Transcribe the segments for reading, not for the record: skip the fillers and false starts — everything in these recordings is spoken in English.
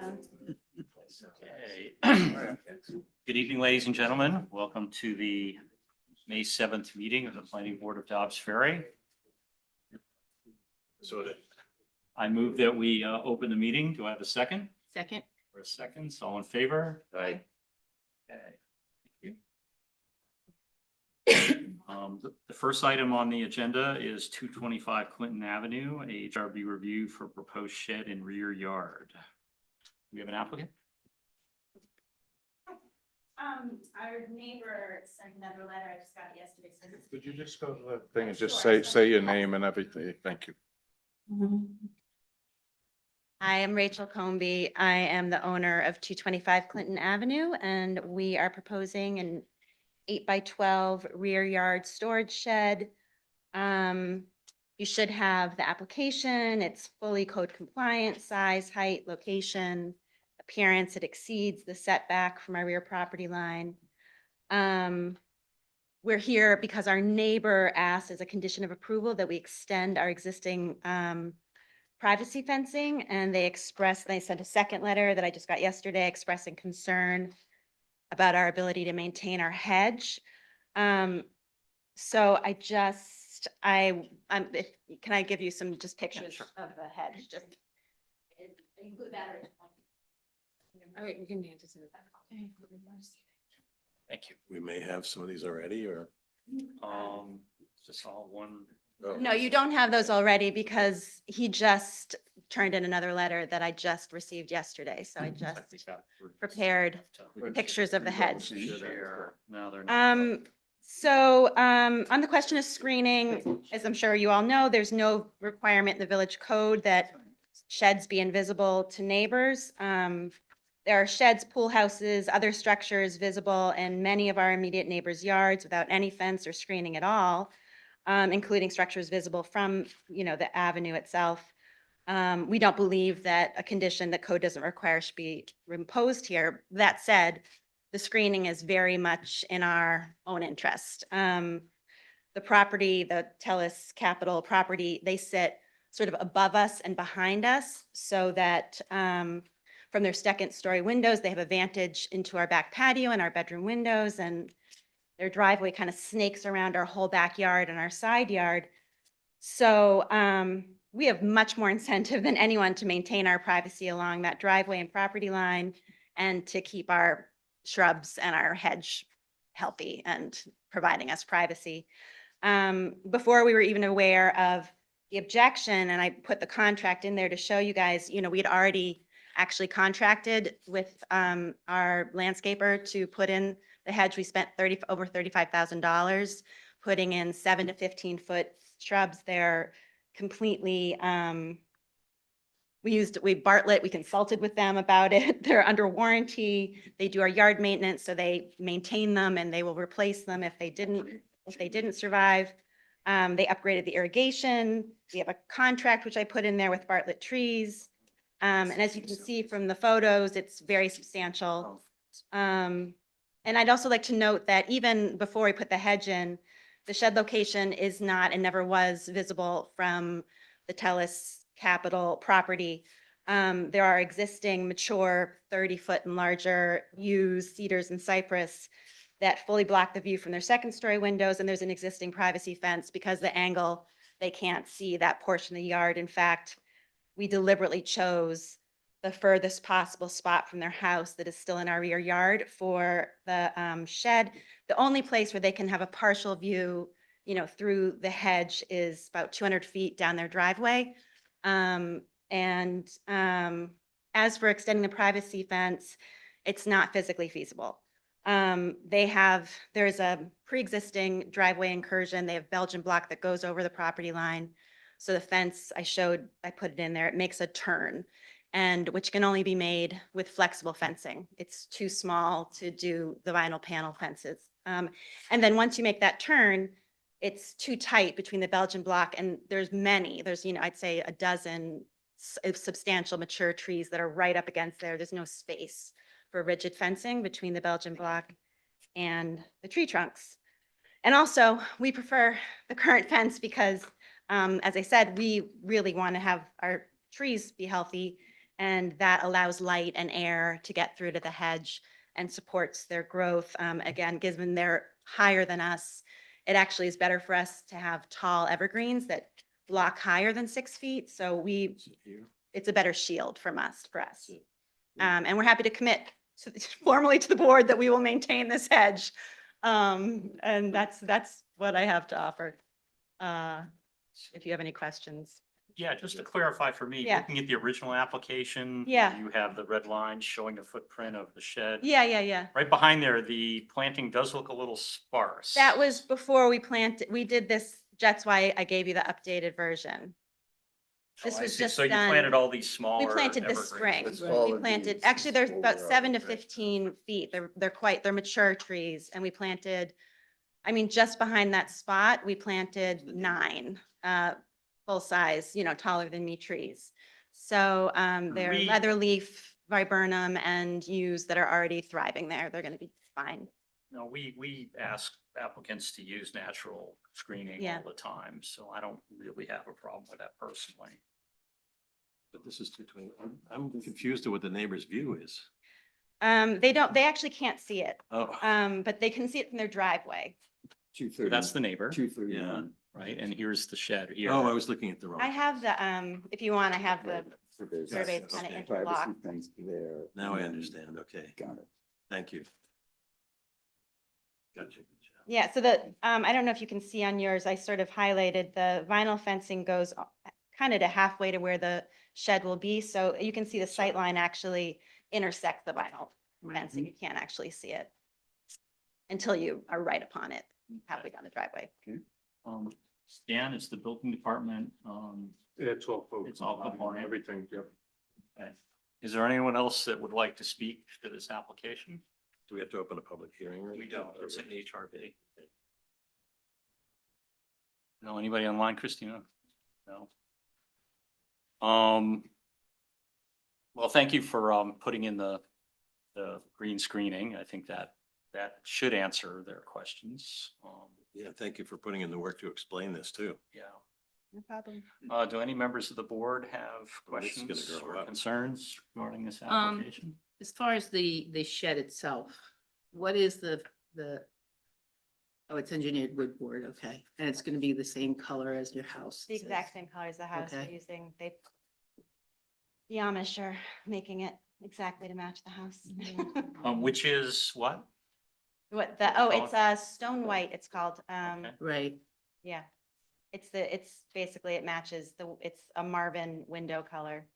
Okay. Good evening, ladies and gentlemen. Welcome to the May 7th meeting of the Planning Board of Dobbs Ferry. I move that we open the meeting. Do I have a second? Second. For a second, so all in favor? Aye. Okay. Thank you. The first item on the agenda is 225 Clinton Avenue, AHRB review for proposed shed in rear yard. We have an applicant? Our neighbor sent another letter, I just got it yesterday. Could you just go to the thing and just Sure. say your name and everything? Thank you. Hi, I'm Rachel Comby. I am the owner of 225 Clinton Avenue, and we are proposing an 8x12 rear yard storage shed. You should have the application. It's fully code compliant, size, height, location, appearance. It exceeds the setback from our rear property line. We're here because our neighbor asked as a condition of approval that we extend our existing privacy fencing, and they sent a second letter that I just got yesterday expressing concern about our ability to maintain our hedge. So can I give you some just pictures of the hedge? Just include that. All right, we can hand it to the. Thank you. We may have some of these already or. Just all one. No, you don't have those already because he just turned in another letter that I just received yesterday. So I just prepared pictures of the hedge. No, they're not. On the question of screening, as I'm sure you all know, there's no requirement in the village code that sheds be invisible to neighbors. There are sheds, pool houses, other structures visible in many of our immediate neighbors' yards without any fence or screening at all, including structures visible from, the avenue itself. We don't believe that a condition that code doesn't require should be imposed here. That said, the screening is very much in our own interest. The property, the Telus Capital property, they sit sort of above us and behind us so that from their second story windows, they have a vantage into our back patio and our bedroom windows, and their driveway kind of snakes around our whole backyard and our side yard. So we have much more incentive than anyone to maintain our privacy along that driveway and property line and to keep our shrubs and our hedge healthy and providing us privacy. Before we were even aware of the objection, and I put the contract in there to show you guys, we had already actually contracted with our landscaper to put in the hedge. We spent over $35,000 putting in 7 to 15 foot shrubs. They're completely, we Bartlett, we consulted with them about it. They're under warranty. They do our yard maintenance, so they maintain them and they will replace them if they didn't survive. They upgraded the irrigation. We have a contract, which I put in there with Bartlett Trees. And as you can see from the photos, it's very substantial. And I'd also like to note that even before we put the hedge in, the shed location is not and never was visible from the Telus Capital property. There are existing mature 30-foot and larger yews, cedars, and cypress that fully block the view from their second story windows, and there's an existing privacy fence because the angle, they can't see that portion of the yard. In fact, we deliberately chose the furthest possible spot from their house that is still in our rear yard for the shed. The only place where they can have a partial view, through the hedge is about 200 feet down their driveway. As for extending the privacy fence, it's not physically feasible. There's a pre-existing driveway incursion. They have Belgian block that goes over the property line. So the fence I put it in there, it makes a turn, and which can only be made with flexible fencing. It's too small to do the vinyl panel fences. And then once you make that turn, it's too tight between the Belgian block and there's, I'd say a dozen substantial mature trees that are right up against there. There's no space for rigid fencing between the Belgian block and the tree trunks. And also we prefer the current fence because as I said, we really want to have our trees be healthy And that allows light and air to get through to the hedge and supports their growth. Again, given they're higher than us, it actually is better for us to have tall evergreens that block higher than 6 feet. So it's a better shield from us, for us. And we're happy to commit formally to the board that we will maintain this hedge. And that's what I have to offer. If you have any questions. Yeah, just to clarify for me, Yeah. looking at the original application. Yeah. You have the red line showing the footprint of the shed. Yeah. Right behind there, the planting does look a little sparse. That was before we planted, we did this, that's why I gave you the updated version. This Oh, I was see. just So you done. planted all these smaller. We planted this evergreens. spring. That's all We it planted, needs actually, is there's full about ground, 7 to right? 15 feet. They're mature trees. And we planted, I mean, just behind that spot, we planted 9 full size, taller than me trees. So they're We- leather leaf, viburnum, and yews that are already thriving there. They're going to be fine. No, we ask applicants to use natural screening Yeah. all the time, so I don't really have a problem with that personally. But this is 220. I'm confused to what the neighbor's view is. They actually can't see it, Oh, but they can see it from their driveway. So that's the neighbor, 231. right? And here's the shed here. Oh, I was looking at the wrong. I have the, if you want, I have the Surveys. surveys Yes, kind of okay. interlocked. Privacy things there. Now I understand. Okay, Got it. thank you. Gotcha. Yeah, so I don't know if you can see on yours, I sort of highlighted the vinyl fencing goes kind of to halfway to where the shed will be. So you can see the sight line actually intersects the vinyl fencing. You can't actually see it until you are right upon it, halfway down the driveway. Dan, it's the building department. It's all. It's all component. Everything, yep. Okay. Is there anyone else that would like to speak to this application? Do we have to open a public hearing? or- We don't, it's an AHRB. No, anybody online, Christina? No. Well, thank you for, putting in the green screening. I think that should answer their questions. Yeah, thank you for putting in the work to explain this too. Yeah. No problem. Do any members of the board have Well, this is gonna questions grow or up. concerns regarding this application? As far as the shed itself, what is oh, it's engineered wood board, okay. And it's gonna be the same color as your house. The it says. exact same color as the house we're Okay. using. The Amish are making it exactly to match the house. Which is what? It's stone white, it's called. Okay. Right, Yeah. It's basically, it matches it's a Marvin window color.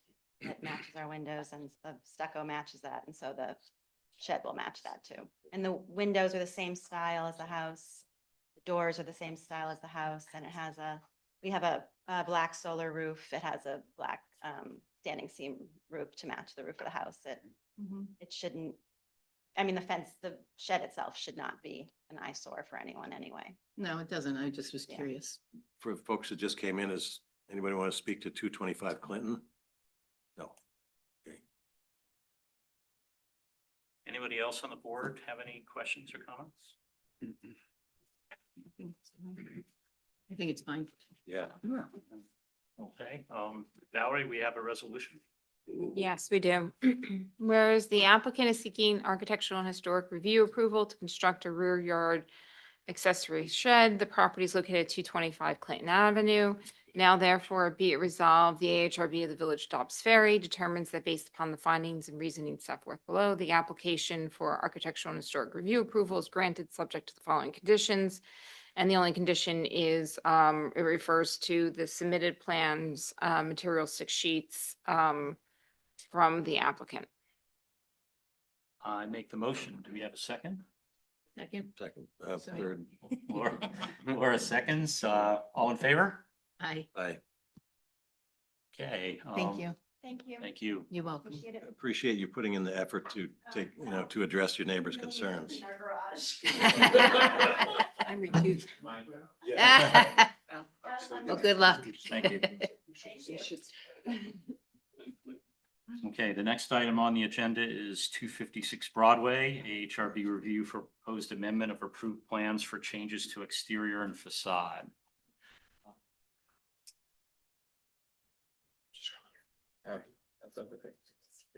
It matches our windows and the stucco matches that. And so the shed will match that too. And the windows are the same style as the house. The doors are the same style as the house. And we have a black solar roof. It has a black standing seam roof to match the roof of the house. It shouldn't, I mean, the shed itself should not be an eyesore for anyone anyway. no, it doesn't, I just was Yeah. curious. For folks that just came in, is anybody want to speak to 225 Clinton? No. Okay. Anybody else on the board have any questions or comments? I think it's fine. Yeah. Okay, Valerie, we have a resolution. Yes, we do. Whereas the applicant is seeking architectural and historic review approval to construct a rear yard accessory shed. The property is located at 225 Clinton Avenue. Now therefore be it resolved, the AHRB of the Village of Dobbs Ferry determines that based upon the findings and reasoning set forth below, the application for architectural and historic review approval is granted subject to the following conditions. And the only condition is, it refers to the submitted plans, material 6 sheets, from the applicant. I make the motion. Do we have a second? Second, Second, Sorry. third. Laura seconds. All in favor? aye, I Okay. thank you, Thank you. Thank you. you're welcome. Appreciate it. appreciate you putting in the effort to take, to address your neighbor's concerns. I'm recused. Yeah. Well, good luck. Thank you. Okay, the next item on the agenda is 256 Broadway, AHRB review for proposed amendment of approved plans for changes to exterior and facade.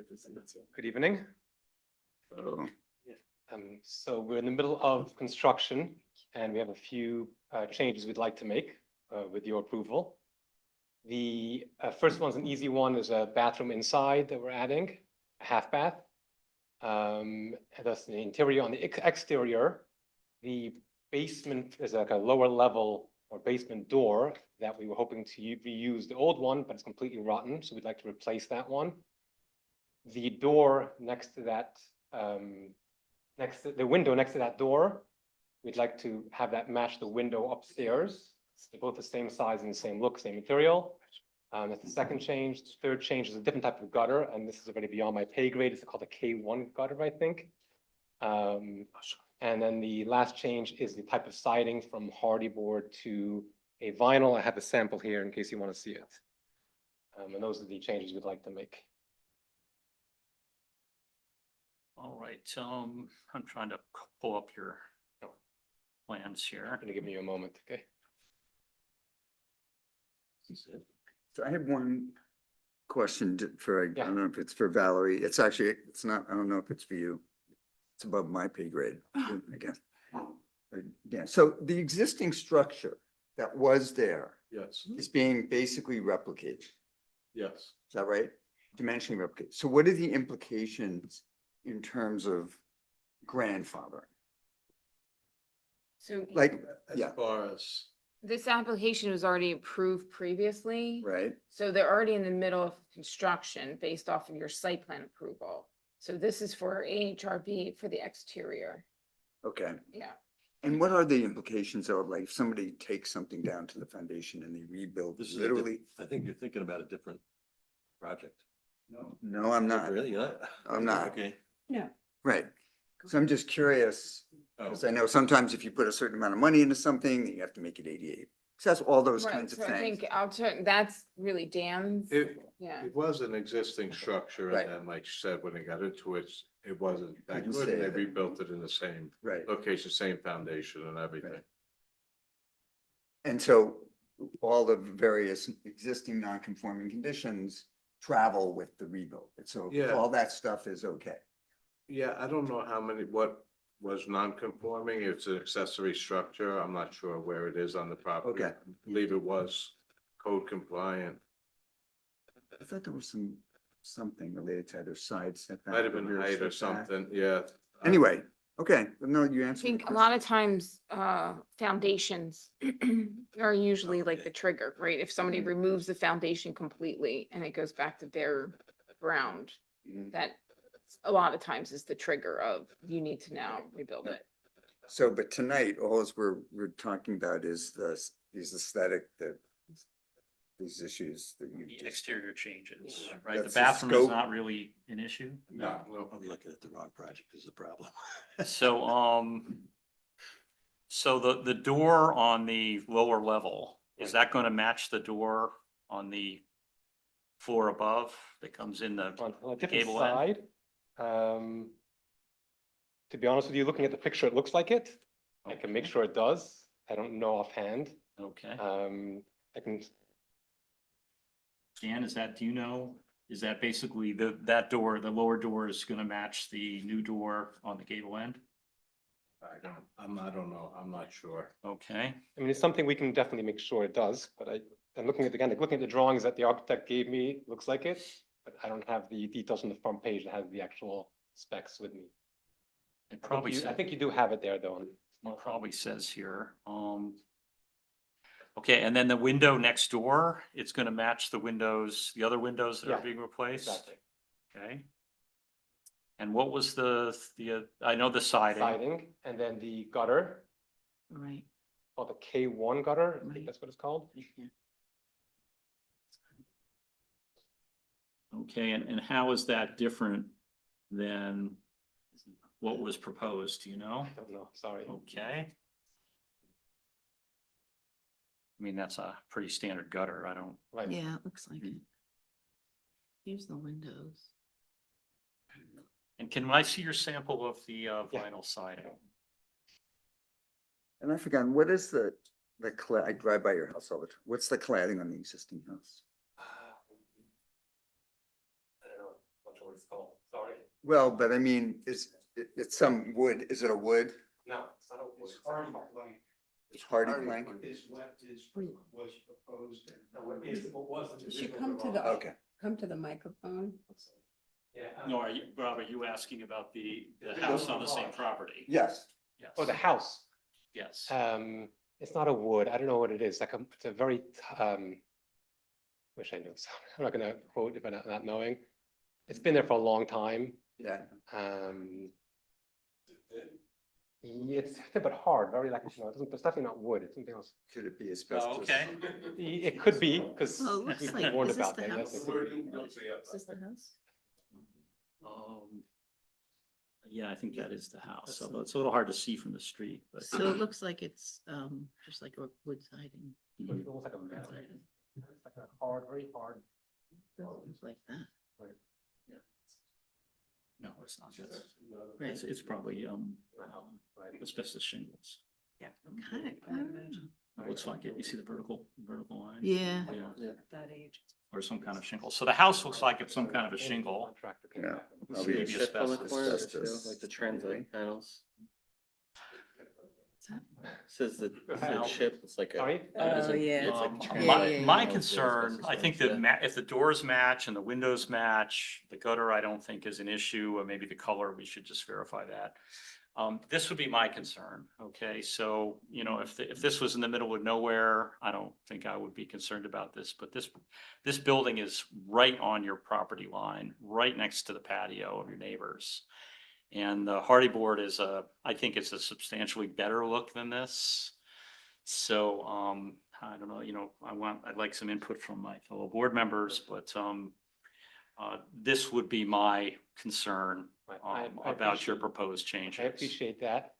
Good evening. Oh, So we're in the middle of construction and we have a few changes we'd like to make with your approval. The first one's an easy one, is a bathroom inside that we're adding, a half bath. And that's the interior. On the exterior, the basement is like a lower level or basement door that we were hoping to reuse the old one, but it's completely rotten, so we'd like to replace that one. The door next to that, the window next to that door, we'd like to have that match the window upstairs. They're both the same size and the same look, same material. That's the second change. The third change is a different type of gutter, and this is already beyond my pay grade. It's called a K1 gutter, I think. And then the last change is the type of siding from hardy board to a vinyl. I have a sample here in case you want to see it. And those are the changes we'd like to make. All right, I'm trying to pull up your plans here. I'm gonna give you a moment, okay? so I have one question for, I Yeah. don't know if it's for Valerie. It's actually, it's not, I don't know if it's for you. It's above my pay grade, I guess. Yeah, so the existing structure that was there Yes, is being basically replicated. yes. Is that right? Dimensionally replicated. So what are the implications in terms of grandfather? So Like, As yeah, far as, this application was already approved previously. right? So they're already in the middle of construction based off of your site plan approval. So this is for AHRB for the exterior. Okay. Yeah. And what are the implications of, like, if somebody takes something down to the foundation and they rebuild this is literally? I think you're thinking about a different project. No, I'm not. Really? You're not? I'm not. Okay. Right. So I'm just curious, Oh, because I know sometimes if you put a certain amount of money into something, you have to make it 88. So that's all those Right, kinds of so I things. think I'll turn, that's really Dan's. Yeah. It was an existing structure, Right. and then like you said, when they got into it, it wasn't that Couldn't good, and they save it. rebuilt it in the same Right. location, same foundation and everything. Right. And so all the various existing non-conforming conditions travel with the rebuild. So Yeah. all that stuff is okay. Yeah, I don't know what was non-conforming, it's an accessory structure, I'm not sure where it is on the property. Okay. I believe it was code compliant, I thought there was something related to either side setback. might have been rear height or setback. something, yeah. Anyway, okay, well, no, you I answered. think the a lot of times, foundations are usually like Okay. the trigger, right? If somebody removes the foundation completely and it goes back to bare ground, question. Mhm. that a lot of times is the trigger of you need to now rebuild it. So, but tonight, all we're talking about is these aesthetic, these issues that you The just. exterior changes, right? The That's the bathroom is scope. not really an issue. No, I'm looking at the wrong project is the problem. So, so the door on the lower level, is that going to match the door on the floor above that comes in the On a different gable end? side. To be honest with you, looking at the picture, it looks like it. I can make Okay. sure it does. I don't know offhand. Okay. I can, Dan, do you know, is that basically that door, the lower door is going to match the new door on the gable end? I don't know, I'm not sure. Okay. I mean, it's something we can definitely make sure it does, but I'm looking at, again, like looking at the drawings that the architect gave me, it looks like it. But I don't have the details on the front page that has the actual specs with me. It probably, I think you do have it there though. it probably says here, okay, and then the window next door, it's gonna match the windows, the other windows that are Yeah, being replaced? Exactly. Okay. And what was I know the siding, Siding, and then the gutter, Right. called the K1 gutter, I Right. think that's what it's called. okay, and how is that different than what was proposed, do you know? I don't know, sorry. Okay. I mean, that's a pretty standard gutter, I don't, Right. Yeah, it looks like it. Here's the windows. and can I see your sample of the vinyl siding? And I forgot, what is the I drive by your house all the time. What's the cladding on the existing house? I don't know what it's called. Well, but I mean, it's some wood, is it a wood? No, it's not a wood. It's hardy plank? You should come to the, Okay. come to the microphone. No, Rob, are you asking about the house on the same property? Yes. Yes. Oh, the house. Yes. It's not a wood. I don't know what it is. Like it's a very, wish I knew. So I'm not gonna quote if I'm not knowing. It's been there for a long time. Yeah. It's a bit hard, very like, you know, it's definitely not wood. It's something else. Could it be asbestos? okay. It could be, because Well, it looks we've like- been warned is this about the that. Yes, house? it could be. Is this the house? Yeah, I think that is the house, although it's a little hard to see from the street, but. So it looks like it's, just like a wood siding. It's almost like a metal. It's like a hard, very hard. It's like that. No, it's not. Right. It's probably, asbestos shingles. Yeah. Okay. It looks like it. You see the vertical line? Yeah. That age. Or some kind of shingle. So the house looks like it's some kind of a shingle. Contractor came Yeah. back. Probably Maybe Chip on the corner, asbestos. too, like the translate panels. that? Says the Wow. chip, it's like a. Sorry? it's Oh, a- yeah. it's like Um, the Yeah, translate yeah, My yeah. concern, I think that if the doors match and the windows match, the gutter, I don't think is an issue, or maybe the color, we should just verify that. This would be my concern, okay? So, you know, if this was in the middle of nowhere, I don't think I would be concerned about this, but this building is right on your property line, right next to the patio of your neighbors. And the hardy board is I think it's a substantially better look than this. So, I don't know, you know, I'd like some input from my fellow board members, but, this would be my concern, Right. I about your appreciate- proposed changes. I appreciate that.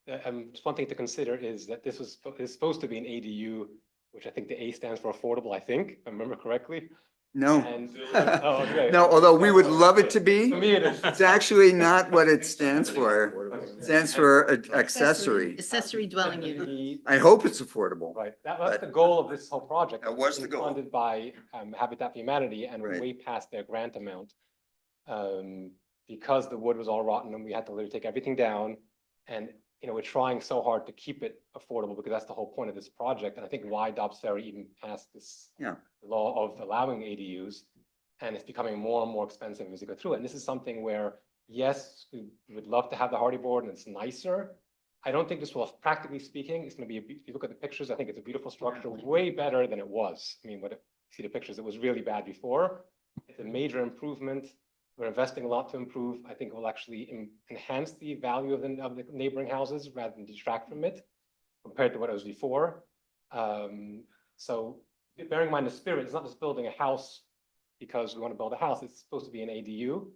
Just one thing to consider is that this was, is supposed to be an ADU, which I think the A stands for affordable, I think, if I remember correctly. No. And, oh, okay. No, although we would love it to be, To me, it is. it's actually not what it stands for. It stands for accessory. Accessory dwelling unit. The- I hope it's affordable. Right, that's the goal of this whole project. That was It's the being goal. Funded by Habitat for Humanity, and we're Right. way past their grant amount. Because the wood was all rotten and we had to literally take everything down. And, you know, we're trying so hard to keep it affordable because that's the whole point of this project. And I think why Dobbs Ferry even passed this Yeah. law of allowing ADUs. And it's becoming more and more expensive as you go through it. And this is something where, yes, we would love to have the hardy board and it's nicer. I don't think this will, practically speaking, it's gonna be, if you look at the pictures, I think it's a beautiful structure, way better than it was. I mean, see the pictures, it was really bad before. It's a major improvement. We're investing a lot to improve. I think it will actually enhance the value of the neighboring houses rather than detract from it compared to what it was before. So bearing in mind the spirit, it's not just building a house because we want to build a house. It's supposed to be an ADU.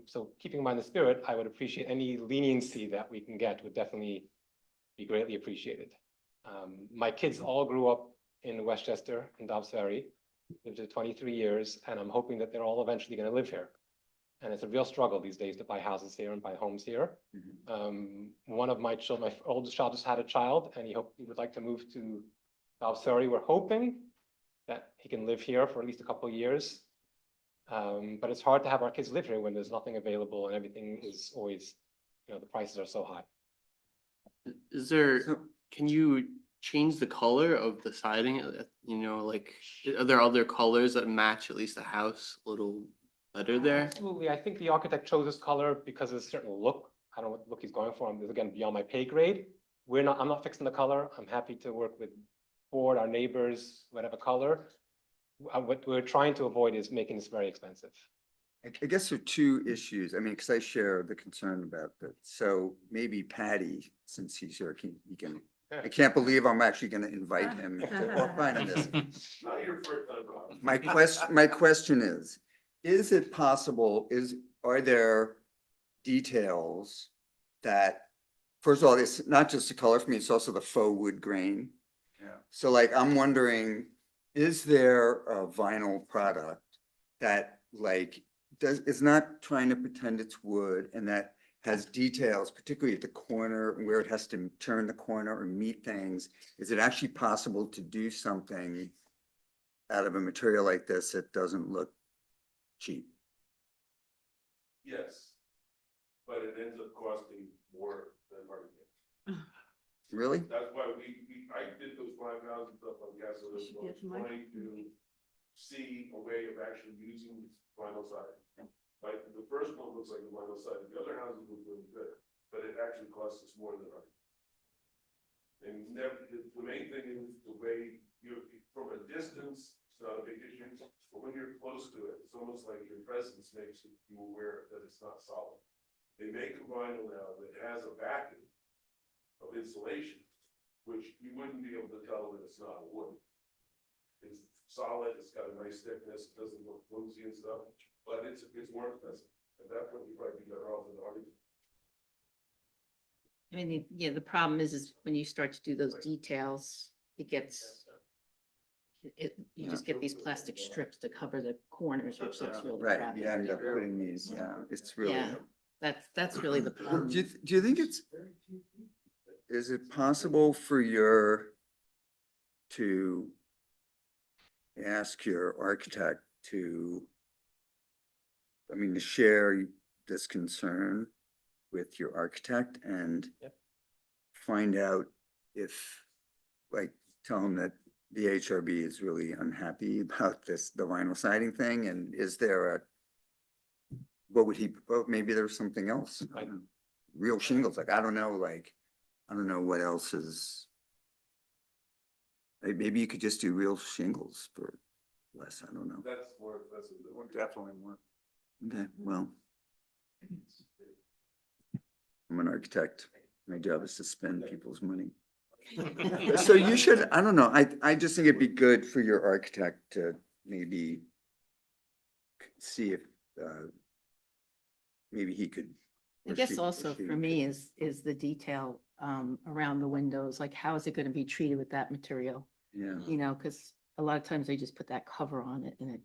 So keeping in mind the spirit, I would appreciate any leniency that we can get would definitely be greatly appreciated. My kids all grew up in Westchester and Dobbs Ferry, lived here 23 years, and I'm hoping that they're all eventually going to live here. And it's a real struggle these days to buy houses here and buy homes here. One of my children, my oldest child just had a child, and he would like to move to Dobbs Ferry. We're hoping that he can live here for at least a couple of years. But it's hard to have our kids live here when there's nothing available and everything is always, you know, the prices are so high. Is there, So- can you change the color of the siding? You know, like, are there other colors that match at least the house a little better there? Absolutely. I think the architect chose this color because of a certain look. I don't know what look he's going for. This is again beyond my pay grade. I'm not fixing the color. I'm happy to work with board, our neighbors, whatever color. What we're trying to avoid is making this very expensive. I guess there are two issues. I mean, because I share the concern about that. So maybe Patty, since he's here, he can, I can't believe I'm actually going to invite him to opine on this. My question is it possible, are there details that, first of all, it's not just the color for me, it's also the faux wood grain. Yeah. So like, I'm wondering, is there a vinyl product that like, is not trying to pretend it's wood and that has details, particularly at the corner where it has to turn the corner or meet things? Is it actually possible to do something out of a material like this that doesn't look cheap? Yes. but it ends up costing more than hurricane. Really? That's why I did those 5,000 stuff on gas, so You should be at the trying to see a way of actually using vinyl siding. Like, the first one looks like a vinyl siding, the other houses look really good, but it actually costs us more than hurricane. And never, the main thing is the way from a distance, it's not a big issue, but when you're close to it, it's almost like your presence makes you aware that it's not solid. They make a vinyl now that has a backing of insulation, which you wouldn't be able to tell that it's not wood. It's solid, it's got a nice thickness, it doesn't look flimsy and stuff, but it's more expensive. At that point, you probably be better off in argument. I mean, yeah, the problem is when you start to do those details, it gets, you just get these plastic strips to cover the corners, which looks really Right, crappy. you end up putting these, yeah, it's really. Yeah. That's really the problem. Do you think is it possible to ask your architect to share this concern with your architect and Yep. find out if, like, tell them that the AHRB is really unhappy about the vinyl siding thing, and is there what would he propose? Maybe there's something else. I don't know. Real shingles, I don't know what else is. Maybe you could just do real shingles for less, I don't know. That's more expensive than what. Definitely more. Okay, well. I'm an architect. My job is to spend people's money. So you should, I don't know, I just think it'd be good for your architect to maybe see if, maybe he could. I or guess she- also she for me is the detail around the windows, like how is it gonna be treated with that material? Yeah, You know, because a lot of times they just put that cover on it and it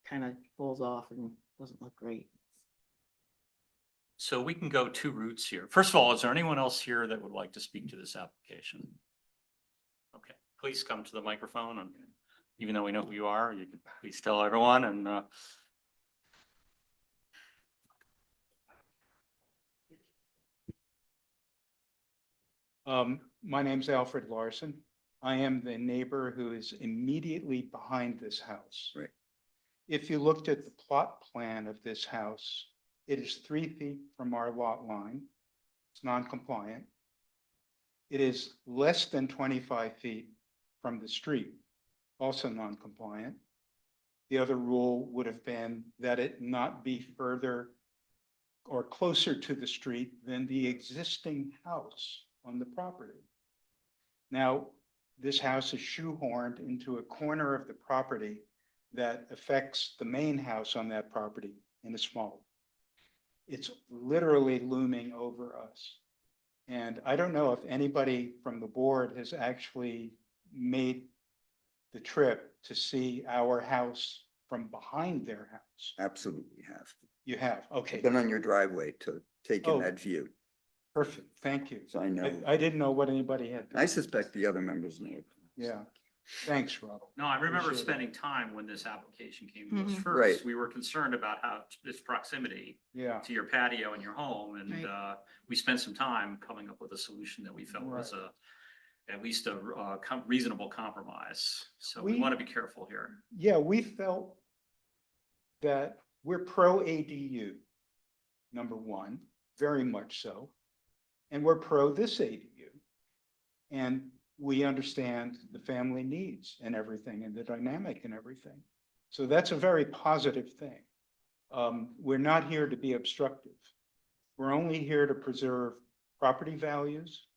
kind of falls off and doesn't look great. So we can go two routes here. First of all, is there anyone else here that would like to speak to this application? Okay, please come to the microphone, and even though we know who you are, you can please tell everyone and My name's Alfred Larson. I am the neighbor who is immediately behind this house. Right. If you looked at the plot plan of this house, it is 3 feet from our lot line. It's non-compliant. It is less than 25 feet from the street, also non-compliant. The other rule would have been that it not be further or closer to the street than the existing house on the property. Now, this house is shoehorned into a corner of the property that affects the main house on that property in a small way. It's literally looming over us. And I don't know if anybody from the board has actually made the trip to see our house from behind their house. absolutely have. You have, okay, Been on your driveway to take in Oh. that view, perfect, thank you. so I know. I didn't know what anybody had. I suspect the other members know. Yeah, thanks, Rob. no, I remember Appreciate it. spending time when this application came to us Mhm. first. Right. We were concerned about how this proximity Yeah, to your patio and your home, and Right. we spent some time coming up with a solution that we felt was at least a reasonable compromise. So we We- want to be careful here. yeah, we felt that we're pro ADU, number one, very much so. And we're pro this ADU. And we understand the family needs and everything and the dynamic and everything. So that's a very positive thing. We're not here to be obstructive. We're only here to preserve property values,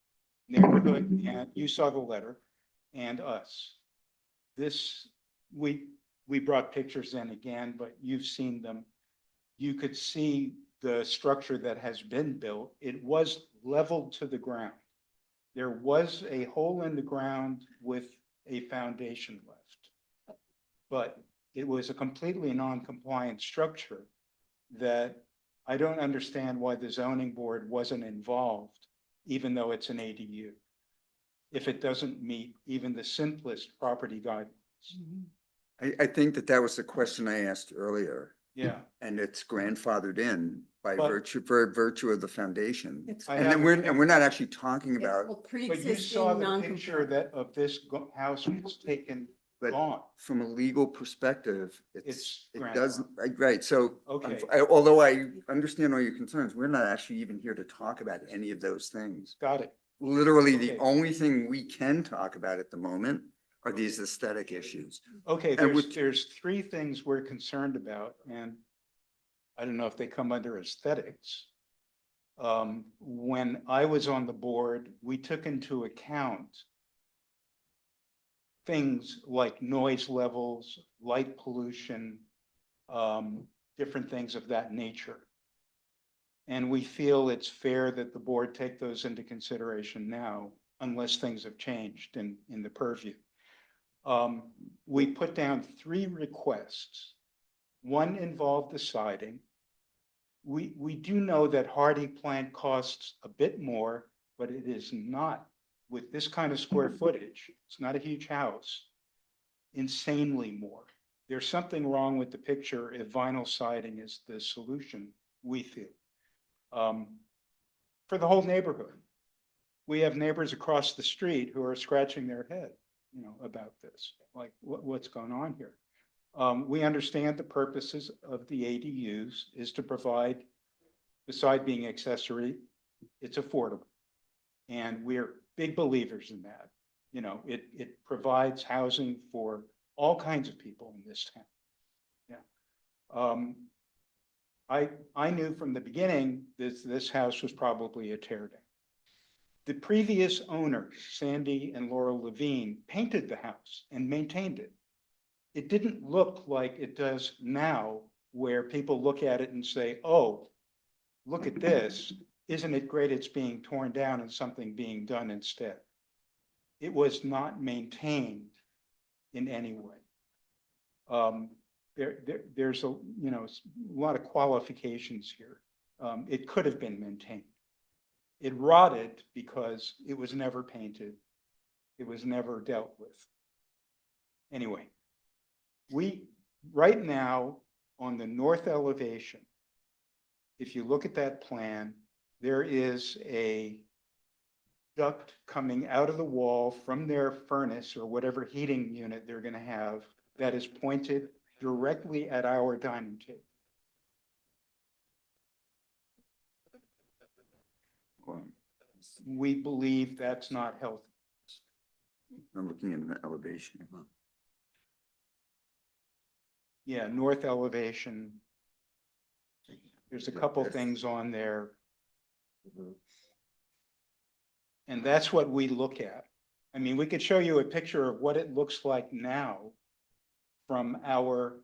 neighborhood, and you saw the letter, and us. This, we brought pictures in again, but you've seen them. You could see the structure that has been built. It was leveled to the ground. There was a hole in the ground with a foundation left. But it was a completely non-compliant structure that I don't understand why the zoning board wasn't involved, even though it's an ADU, if it doesn't meet even the simplest property guidelines. I think that was the question I asked earlier, Yeah, and it's grandfathered in by But- virtue of the foundation. I And then have- we're not actually talking about, But you saw the picture that, of this house was taken but gone. from a legal perspective, It's it doesn't, right, so. Okay. Although I understand all your concerns, we're not actually even here to talk about any of those things. Got it. Literally, the Okay. only thing we can talk about at the moment are these aesthetic issues. Okay, And there's three things we're concerned about, and I don't know if they come under aesthetics. When I was on the board, we took into account things like noise levels, light pollution, different things of that nature. And we feel it's fair that the board take those into consideration now, unless things have changed in the purview. We put down 3 requests. One involved the siding. We do know that hardy plant costs a bit more, but it is not, with this kind of square footage, it's not a huge house, insanely more. There's something wrong with the picture if vinyl siding is the solution, we feel. For the whole neighborhood. We have neighbors across the street who are scratching their head, about this, like what's going on here. We understand the purposes of the ADUs is to provide, beside being accessory, it's affordable. And we're big believers in that. It provides housing for all kinds of people in this town. Yeah. I knew from the beginning this house was probably a tear down. The previous owners, Sandy and Laurel Levine, painted the house and maintained it. It didn't look like it does now, where people look at it and say, oh, look at this. Isn't it great it's being torn down and something being done instead? It was not maintained in any way. There's a lot of qualifications here. It could have been maintained. It rotted because it was never painted. It was never dealt with. Anyway, right now on the north elevation, if you look at that plan, there is a duct coming out of the wall from their furnace or whatever heating unit they're going to have that is pointed directly at our dining table. We believe that's not healthy. I'm looking at the elevation. Yeah, north elevation. There's a couple things on there. And that's what we look at. I mean, we could show you a picture of what it looks like now from our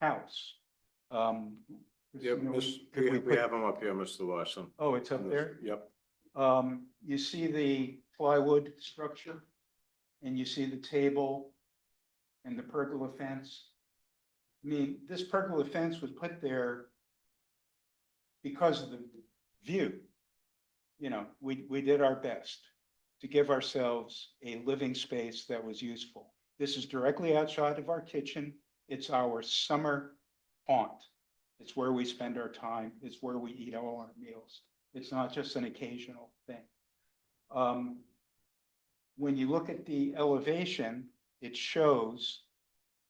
house. Yeah, we have them up here, Mr. Larson. Oh, it's up there? Yep. You see the plywood structure and you see the table and the pergola fence. I mean, this pergola fence was put there because of the view. We did our best to give ourselves a living space that was useful. This is directly outside of our kitchen. It's our summer haunt. It's where we spend our time. It's where we eat all our meals. It's not just an occasional thing. When you look at the elevation, it shows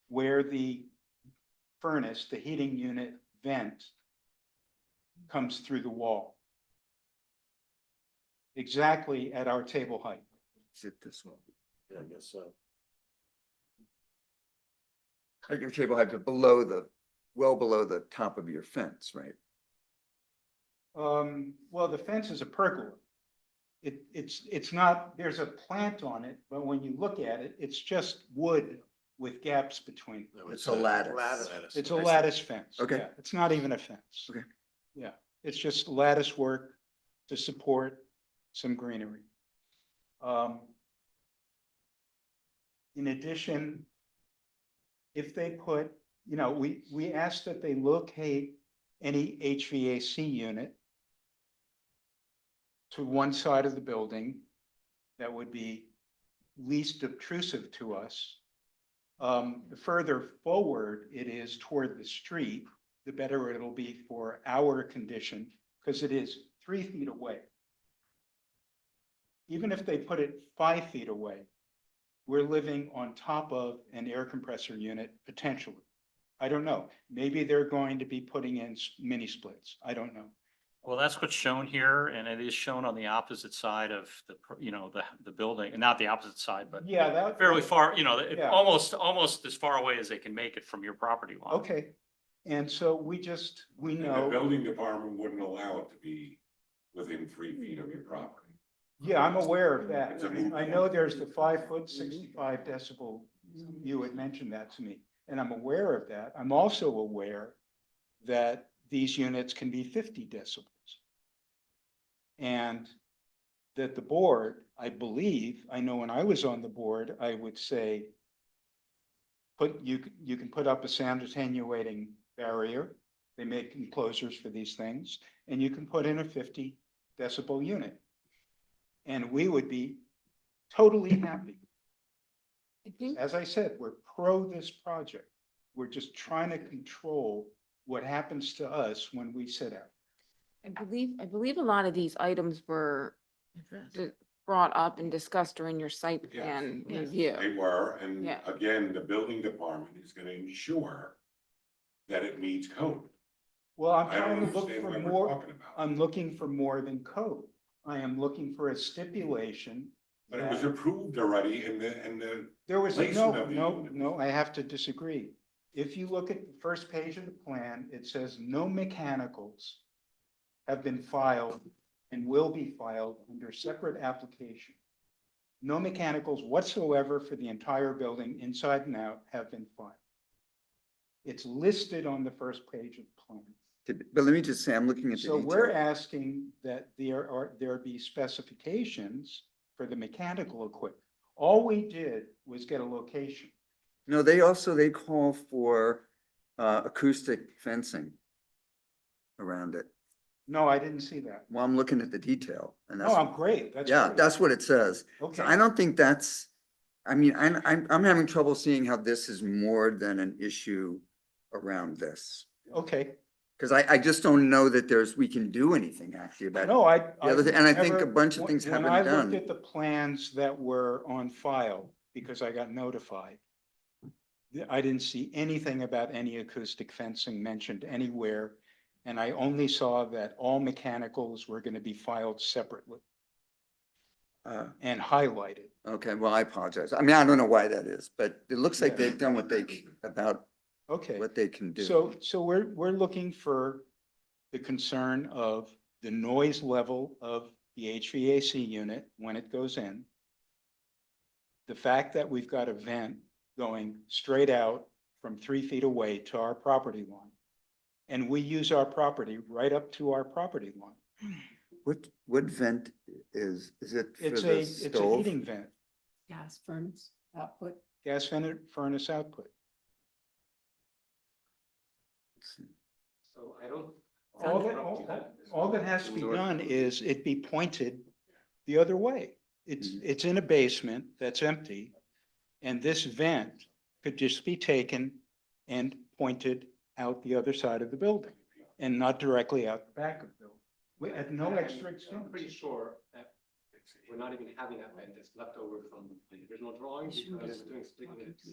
where the furnace, the heating unit vent, comes through the wall. Exactly at our table height. Is it this one? Yeah, I guess so. At your table height, but well below the top of your fence, right? Well, the fence is a pergola. It's not, there's a plant on it, but when you look at it, it's just wood with gaps between. No, It's a lattice. It's a lattice fence. Okay. Yeah, it's not even a fence. Okay. Yeah, it's just lattice work to support some greenery. In addition, if they put, we asked that they locate any HVAC unit to one side of the building that would be least obtrusive to us. The further forward it is toward the street, the better it'll be for our condition, because it is 3 feet away. Even if they put it 5 feet away, we're living on top of an air compressor unit potentially. I don't know. Maybe they're going to be putting in mini splits. I don't know. Well, that's what's shown here, and it is shown on the opposite side of the, the building, and not the opposite side, but Yeah, that. fairly far, Yeah. almost as far away as they can make it from your property line. Okay. And so we And the know, building department wouldn't allow it to be within 3 feet of your property. yeah, I'm aware of that. It's a moot I know there's the 5 foot, 65 decibel. You had mentioned that to me, and I'm aware of that. I'm also aware that these units can be 50 decibels. And that the board, I believe, I know when I was on the board, I would say, you can put up a sound attenuating barrier. They make enclosures for these things, and you can put in a 50 decibel unit. And we would be totally happy. As I said, we're pro this project. We're just trying to control what happens to us when we sit out. I believe a lot of these items were brought up and discussed during your site Yes. plan Yes. review. They were, and Yeah. again, the building department is gonna ensure that it meets code. Well, I'm I don't trying to look understand for what we're more, talking about. I'm looking for more than code. I am looking for a stipulation. But it was that- approved already in the, There was, placement of the no, units. no, I have to disagree. If you look at the first page of the plan, it says no mechanicals have been filed and will be filed under separate application. No mechanicals whatsoever for the entire building, inside and out, have been filed. It's listed on the first page of the plan. But let me just say, I'm looking at the So we're detail. asking that there be specifications for the mechanical equipment. All we did was get a location. No, they call for acoustic fencing around it. No, I didn't see that. Well, I'm looking at the detail and No, that's, I'm great. That's yeah, great. that's what it says. Okay. So I don't think that's, I mean, I'm having trouble seeing how this is more than an issue around this. Okay. Because I just don't know that we can do anything actually about it. No, And I think a bunch of things when haven't I done. looked at the plans that were on file, because I got notified, I didn't see anything about any acoustic fencing mentioned anywhere. And I only saw that all mechanicals were going to be filed separately and highlighted. Okay, well, I apologize. I mean, I don't know why that is, but it looks like Yeah. they've done about Okay. what they can do. So we're looking for the concern of the noise level of the HVAC unit when it goes in. The fact that we've got a vent going straight out from 3 feet away to our property line. And we use our property right up to our property line. What vent is it for It's the a stove? heating vent, Gas furnace output. gas furnace output. So I don't. All that has to be done is it be pointed the other way. It's in a basement that's empty. And this vent could just be taken and pointed out the other side of the building and not directly out the back of the building. We had no extra I'm pretty expense. sure that we're not even having that vent that's left over from the original drawing because we're doing split units.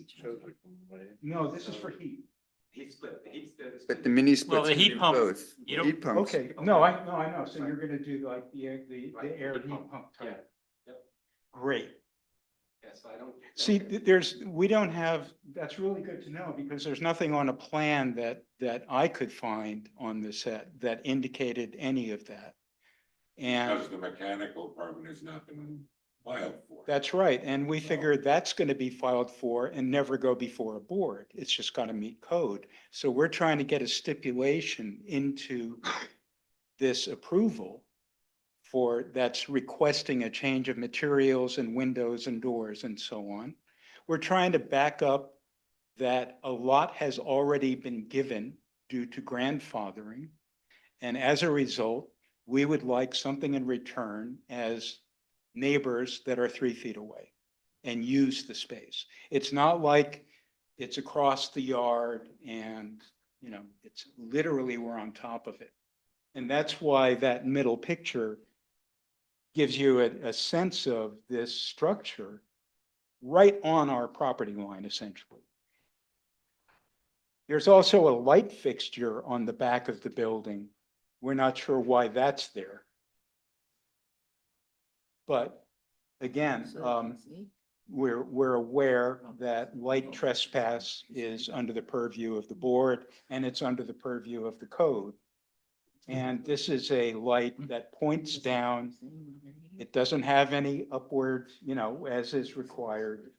No, this is for heat. Heat split, the heat's there. But the mini Well, splits the can heat do pump, both. you don't- Heat pumps. Okay, no, I know. So you're gonna do like the Right, air heat heat pump. pump Yeah, type. yep. Great. Yes, I don't. See, we don't have, that's really good to know because there's nothing on a plan that I could find on the set that indicated any of that. And because the mechanical department has not been filed for. that's right. And we figured that's going to be filed for and never go before a board. It's just got to meet code. So we're trying to get a stipulation into this approval that's requesting a change of materials and windows and doors and so on. We're trying to back up that a lot has already been given due to grandfathering. And as a result, we would like something in return as neighbors that are 3 feet away and use the space. It's not like it's across the yard and it's literally we're on top of it. And that's why that middle picture gives you a sense of this structure right on our property line, essentially. There's also a light fixture on the back of the building. We're not sure why that's there. But again, we're aware that light trespass is under the purview of the board and it's under the purview of the code. And this is a light that points down. It doesn't have any upward, as is required.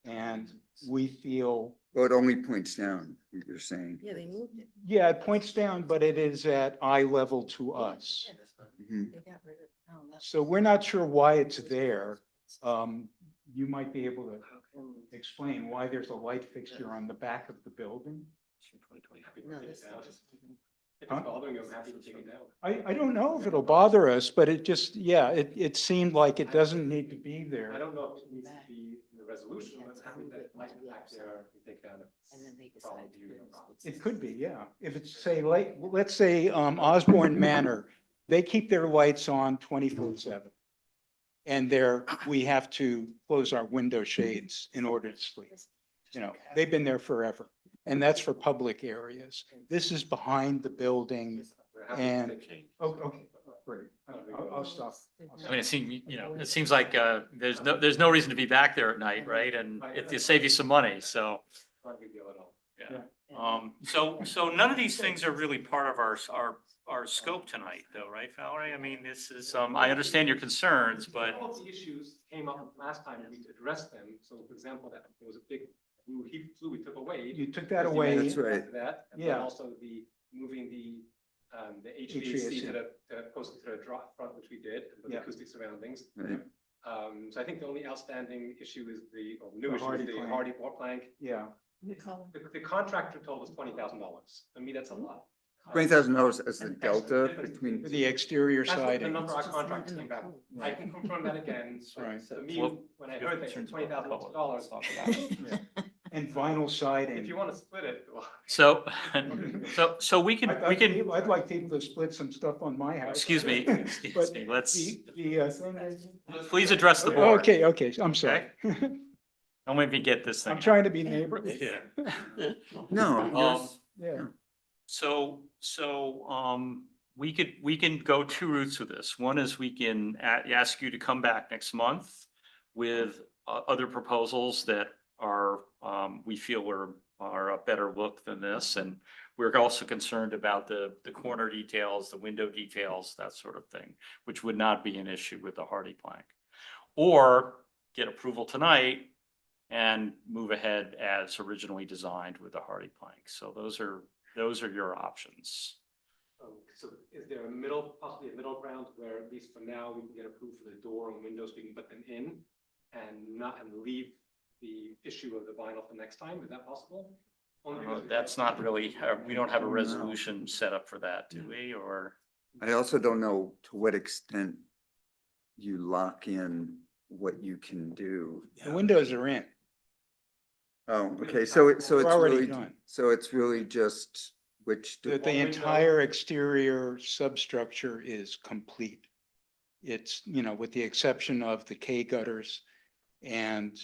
And we feel, Well, it only points down, you're saying. Yeah, they moved it. yeah, it points down, but it is at eye level to us. Mhm. They got rid of, oh, that's. So we're not sure why it's there. You might be able to explain why there's a light fixture on the back of the building. No, this. If it's Huh? bothering you, I'm happy to take it down. I don't know if it'll bother us, but it just, yeah, it seemed like it doesn't need to be I there. don't know if it needs to be in the resolution, but I think that it might be back there, we take down. And then they Follow decided to you. do this. It could be, yeah. If it's say like, let's say Osborne Manor, they keep their lights on 24/7. And we have to close our window shades in order to sleep. They've been there forever. And that's for public areas. This is behind the building. And, oh, okay, great. I'll stop. I mean, it seems like, there's no reason to be back there at night, right? And it'll save you some money, so. Not a big deal at all. Yeah. So none of these things are really part of our scope tonight, though, right, Valerie? I mean, this is, I understand your concerns, but. All of the issues came up last time and we addressed them. So for example, that there was a big new heat flue we took away. You took that Because you away. mentioned That's right. after That, and then Yeah. also moving the HVAC to the close to the drop front, which we did, with the Yeah. acoustic surroundings. Right. So I think the only outstanding issue is or new The issue hardy is the plank. hardy board plank. Yeah. The contractor told us $20,000. To me, that's a lot. $20,000 as the delta between, The exterior That's what the siding. number our contractor came back. I can confirm that again. Right. To me, Well, when I heard that $20,000, Yeah. And vinyl siding. if you want to split it, well. So we I'd can, like people to split some stuff on my house. excuse me, But let's, the thing is. please address the board. Okay, I'm sorry. Don't make me get this thing. I'm trying to be neighborly. Yeah. no, yours- Yeah. So, we can go two routes with this. One is we can ask you to come back next month with other proposals that are, we feel are a better look than this. And we're also concerned about the corner details, the window details, that sort of thing, which would not be an issue with the hardy plank. Or get approval tonight and move ahead as originally designed with the hardy plank. So those are your options. So is there possibly a middle ground where at least for now, we can get approved for the door and windows, we can put them in and leave the issue of the vinyl for next time? Is that possible? Only because we That's have- not really, we don't have a resolution set up for that, do we? Or, I also don't know to what extent you lock in what you can do. The windows are in. Oh, okay, so it's already really, done. so it's really just which, The entire exterior substructure is complete. It's, with the exception of the K gutters and,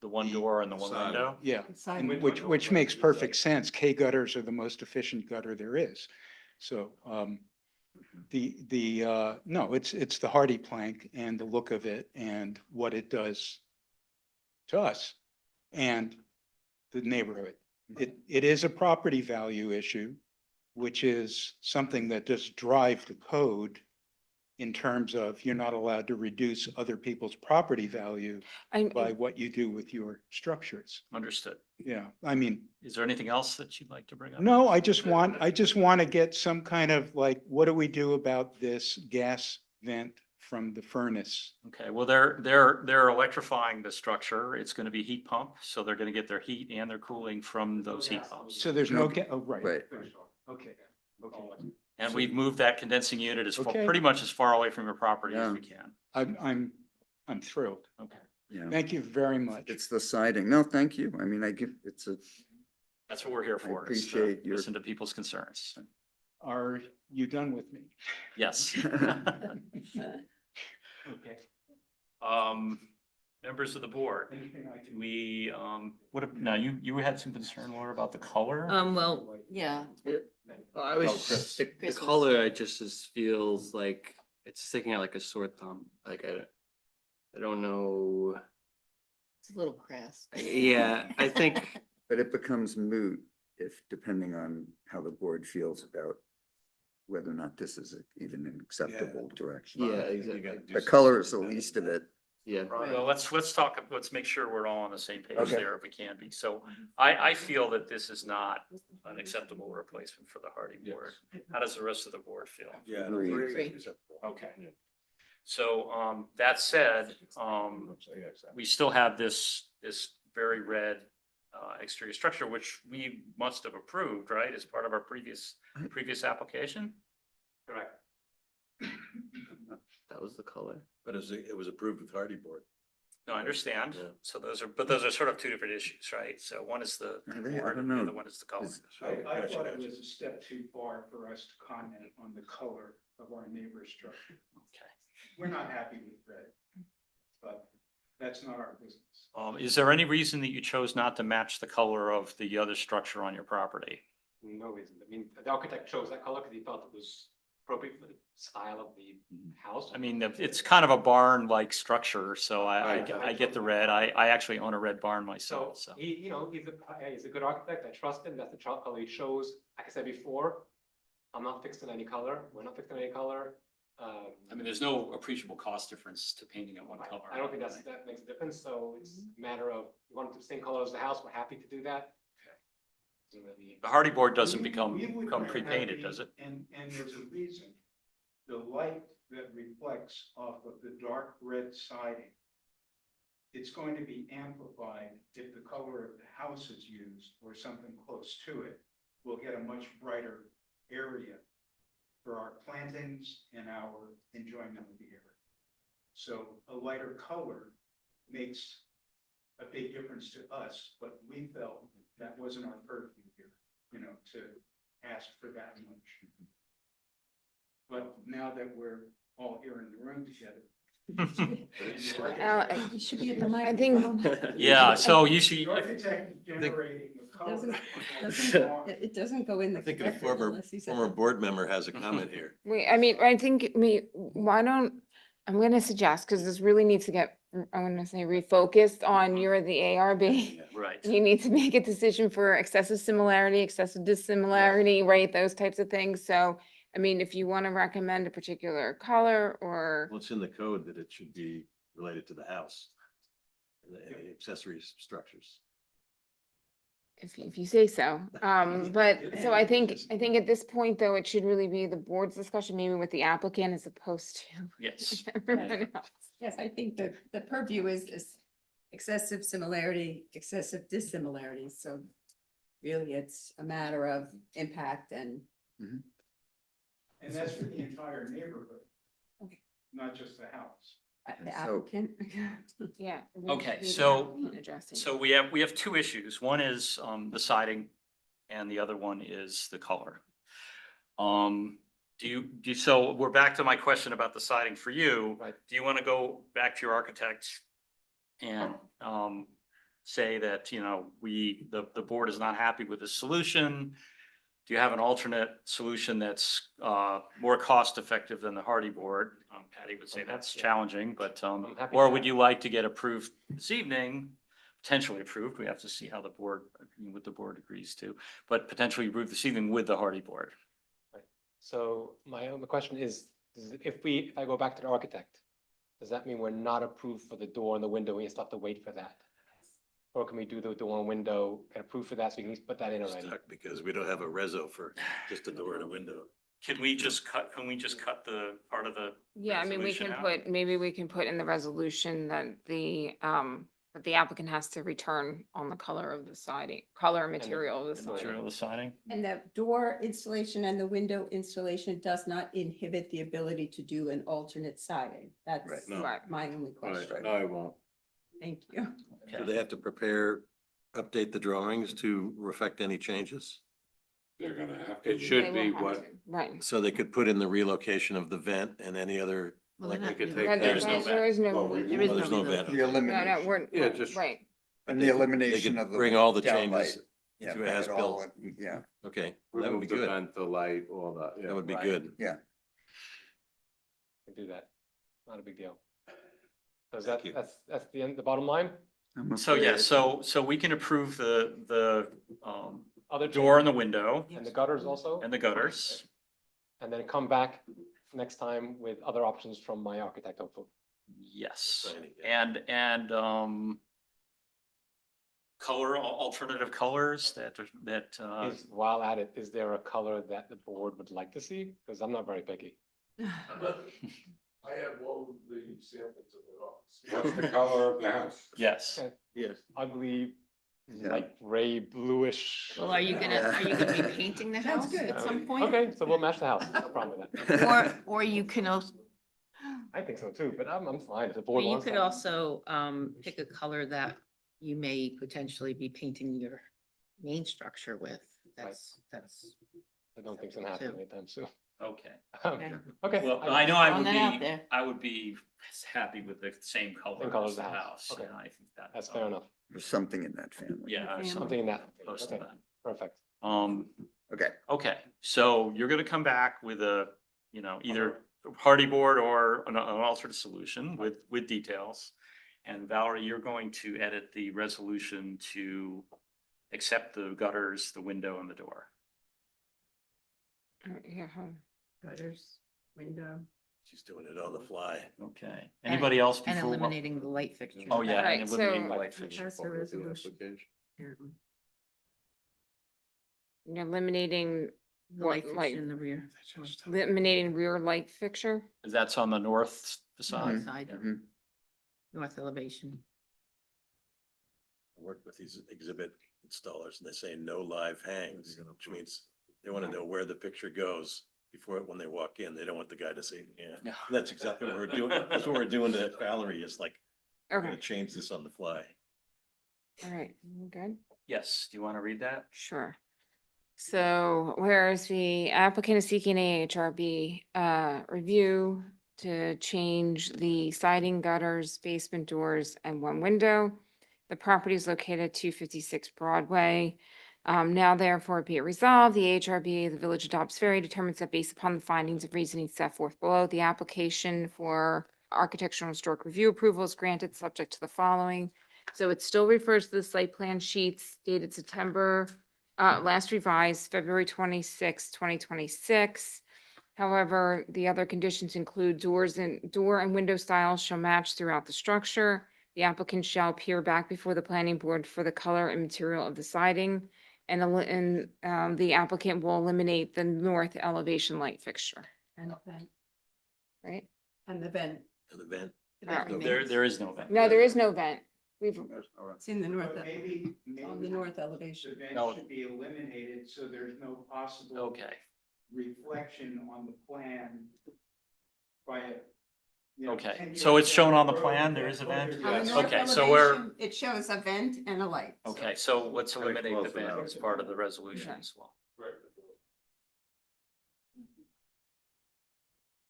the one door and the one Side. window? yeah, and Window which door. makes perfect sense. K gutters are the most efficient gutter there is. So, no, it's the hardy plank and the look of it and what it does to us and the neighborhood. It is a property value issue, which is something that does drive the code in terms of you're not allowed to reduce other people's property value by what you do with your structures. Understood. Yeah, I mean, Is there anything else that you'd like to bring up? no, I just want to get some kind of like, what do we do about this gas vent from the furnace? Okay, well, they're electrifying the structure. It's going to be heat pump, so they're going to get their heat and their cooling from those heat pumps. So there's no, oh, right. right, Okay, okay. And we've moved that condensing unit Okay. pretty much as far away from your property as we can. I'm thrilled. Okay. yeah. Thank you very much. It's the siding. No, thank you. I mean, it's That's what we're here I for, is to appreciate your- listen to people's concerns. Are you done with me? Yes. Okay. Members of the board, Anything I can- we, now you had some concern, Laura, about the color? Well, yeah. Well, I was Oh, Chris. just, the Christmas. color, I just feels like it's sticking out like a sore thumb. Like I don't know. It's a little crass. Yeah, I think, But it becomes moot if, depending on how the board feels about whether or not this is even an acceptable direction. yeah, You exactly. gotta do The something color is the about it. least of it. Yeah. Well, let's talk, let's make sure we're all on the same page Okay. there if we can be. So I feel that this is not an acceptable replacement for the Hardy board. How does the rest of the board feel? Yeah. Agreed. Agree. Okay. So, that said, we still have this very red, exterior structure, which we must have approved, right, as part of our previous application? Correct. That was the color. But it was approved with Hardy Board. No, I understand. Yeah. So those are sort of two different issues, right? So one is the Are they? I board don't and the know. other one is the color. Is- I Gotcha, thought it gotcha. was a step too far for us to comment on the color of our neighbor's structure. Okay. We're not happy with red, but that's not our business. Is there any reason that you chose not to match the color of the other structure on your property? No reason. I mean, the architect chose that color because he felt it was appropriate for the style of the house. I mean, it's kind of a barn-like structure, so Right. I get the red. I actually own a red barn So myself, so. he, he's a good architect. I trust him. That's the color he chose. Like I said before, I'm not fixed on any color. We're not fixed on any color. I mean, there's no appreciable cost difference to painting it one color. I don't think that makes a difference. So it's a matter of, you want it the same color as the house, we're happy to do that. Doesn't really- The Hardy board doesn't We become would pre-painted, have does it? And there's a reason. The light that reflects off of the dark red siding, it's going to be amplified if the color of the house is used or something close to it. We'll get a much brighter area for our plantings and our enjoyment of the area. So a lighter color makes a big difference to us, but we felt that wasn't our purview here, to ask for that much. But now that we're all here in the room together. You should be at the mic. I think, Yeah, so you should, The architect is generating the color. It doesn't go in the. I think a record former unless he says former it. board member has a comment here. I think, why don't, I'm gonna suggest, because this really needs to get, I'm gonna say refocused on you're the ARB. right. You need to make a decision for excessive similarity, excessive dissimilarity, right? Those types of things. So, I mean, if you want to recommend a particular color or, Well, it's in the code that it should be related to the house. And the accessory structures. if you say so. But, so I think at this point, though, it should really be the board's discussion, maybe with the applicant as opposed to Yes. everyone else. Yes, I think that the purview is excessive similarity, excessive dissimilarity, so really it's a matter of impact and. And that's for the entire neighborhood, Okay. not just the house. The So- applicant. Yeah. we Okay, need so- to address it. So we have two issues. One is the siding and the other one is the color. So we're back to my question about the siding for you. Right. Do you want to go back to your architect and say that, the board is not happy with this solution? Do you have an alternate solution that's more cost effective than the Hardy board? Patty would say I'm that's happy- challenging, but, happy or to would have- you like to get approved this evening? Potentially approved, we have to see how the board, what the board agrees to, but potentially approved this evening with the Hardy board. So my only question is if I go back to the architect, does that mean we're not approved for the door and the window? We still have to wait for that? Or can we do the door and window and approve for that so we can at least put that in already? Stuck because we don't have a reso for just a door and a window. Can we just cut the part of the? Yeah, I mean, we resolution can out? maybe we can put in the resolution that the applicant has to return on the color of the siding, color and material of the siding. Material of the siding? And the door installation and the window installation does not inhibit the ability to do an alternate siding. That's Right, no. Right. my only question. No, I won't. Thank you. So they have to prepare update the drawings to reflect any changes? They're gonna have It to. should They be will have what, to, right. So they could put in the relocation of the vent and any other, Well, like, they're we not could really- take. There's no There is no. Well, we- There is Oh, there's no relocation. vent. The No, no, elimination. we're, Yeah, just- right. And They the could- elimination they could of the. bring all the downlight. changes Yeah, to bring as it all built. in, yeah. Okay, well, that would be remove the good. vent, the light, all that, yeah. That would be Right. good. Yeah. We do that. Not a big deal. So is Thank that, you. that's the end, the bottom line? So yeah, so we can approve the Other door and changes? the window And the gutters also? and the gutters. And then come back next time with other options from my architect, hopefully. Yes, Signing, yeah. and alternative colors that Is, while at it, is there a color that the board would like to see? Because I'm not very picky. I have all of the samples of it all. What's the color of the house? yes. Okay. Yes. Ugly, Yeah. like gray bluish. Well, are you gonna be painting the That's house good. at some point? Okay, so we'll match the house, no problem with that. Or you can also, I think so too, but I'm fine if the or board you wants could that. also, pick a color that you may potentially be painting your main structure with. That's, I don't think it's gonna happen too. anytime soon. Okay. Okay. Well, I know I Throwing would that out be, there. I would be happy with the same color Same color as as the the house. house. Okay. Yeah, I think that. That's fair enough. There's something in that family. Yeah, Something in that. close to Okay, that. perfect. Okay. Okay, so you're gonna come back with a, either hardy board or an alternate solution with details. And Valerie, you're going to edit the resolution to accept the gutters, the window and the door. Yeah, Gutters, window. She's doing it on the fly. Okay. Anybody else and before? eliminating the light fixtures. Oh, yeah, and Right, so- eliminating the light fixture. That's a Forward the resolution. application. apparently. You're eliminating The light what, like, fixture in the rear. eliminating rear light fixture? That's on the north facade. North side, Mhm. north elevation. I work with these exhibit installers and they say no live hangs, which means they want to know where the picture goes before, when they walk in. They don't want the guy to say, yeah, Yeah. that's exactly what we're doing. That's what we're doing to Valerie, is like, we're Okay, gonna change this on the fly. all right, good. Yes, do you want to read that? Sure. So whereas the applicant is seeking AHRB review to change the siding, gutters, basement doors, and one window. The property is located at 256 Broadway. Now therefore be it resolved, the AHRB, the Village of Dobbs Ferry determines that based upon the findings of reasoning set forth below, the application for architectural and historic review approval is granted subject to the following. So it still refers to the site plan sheets dated September, last revised February 26, 2026. However, the other conditions include door and window styles shall match throughout the structure. The applicant shall appear back before the planning board for the color and material of the siding. And the applicant will eliminate the north elevation light fixture, And the vent. right? And the vent. And the vent. The vent No, remains. There is no vent. No, there is no vent. We've, It's in the north, But maybe, on the maybe north the elevation. vent No. should be eliminated, so there's no possible Okay, reflection on the plan by a. you know, Okay, 10 so years it's shown down on the road, plan, that there is a road vent? is- On the Yes. north Okay, so we're- elevation, it shows a vent and a light. okay, so let's Very eliminate the close vent enough. as part of the resolution as well. Right.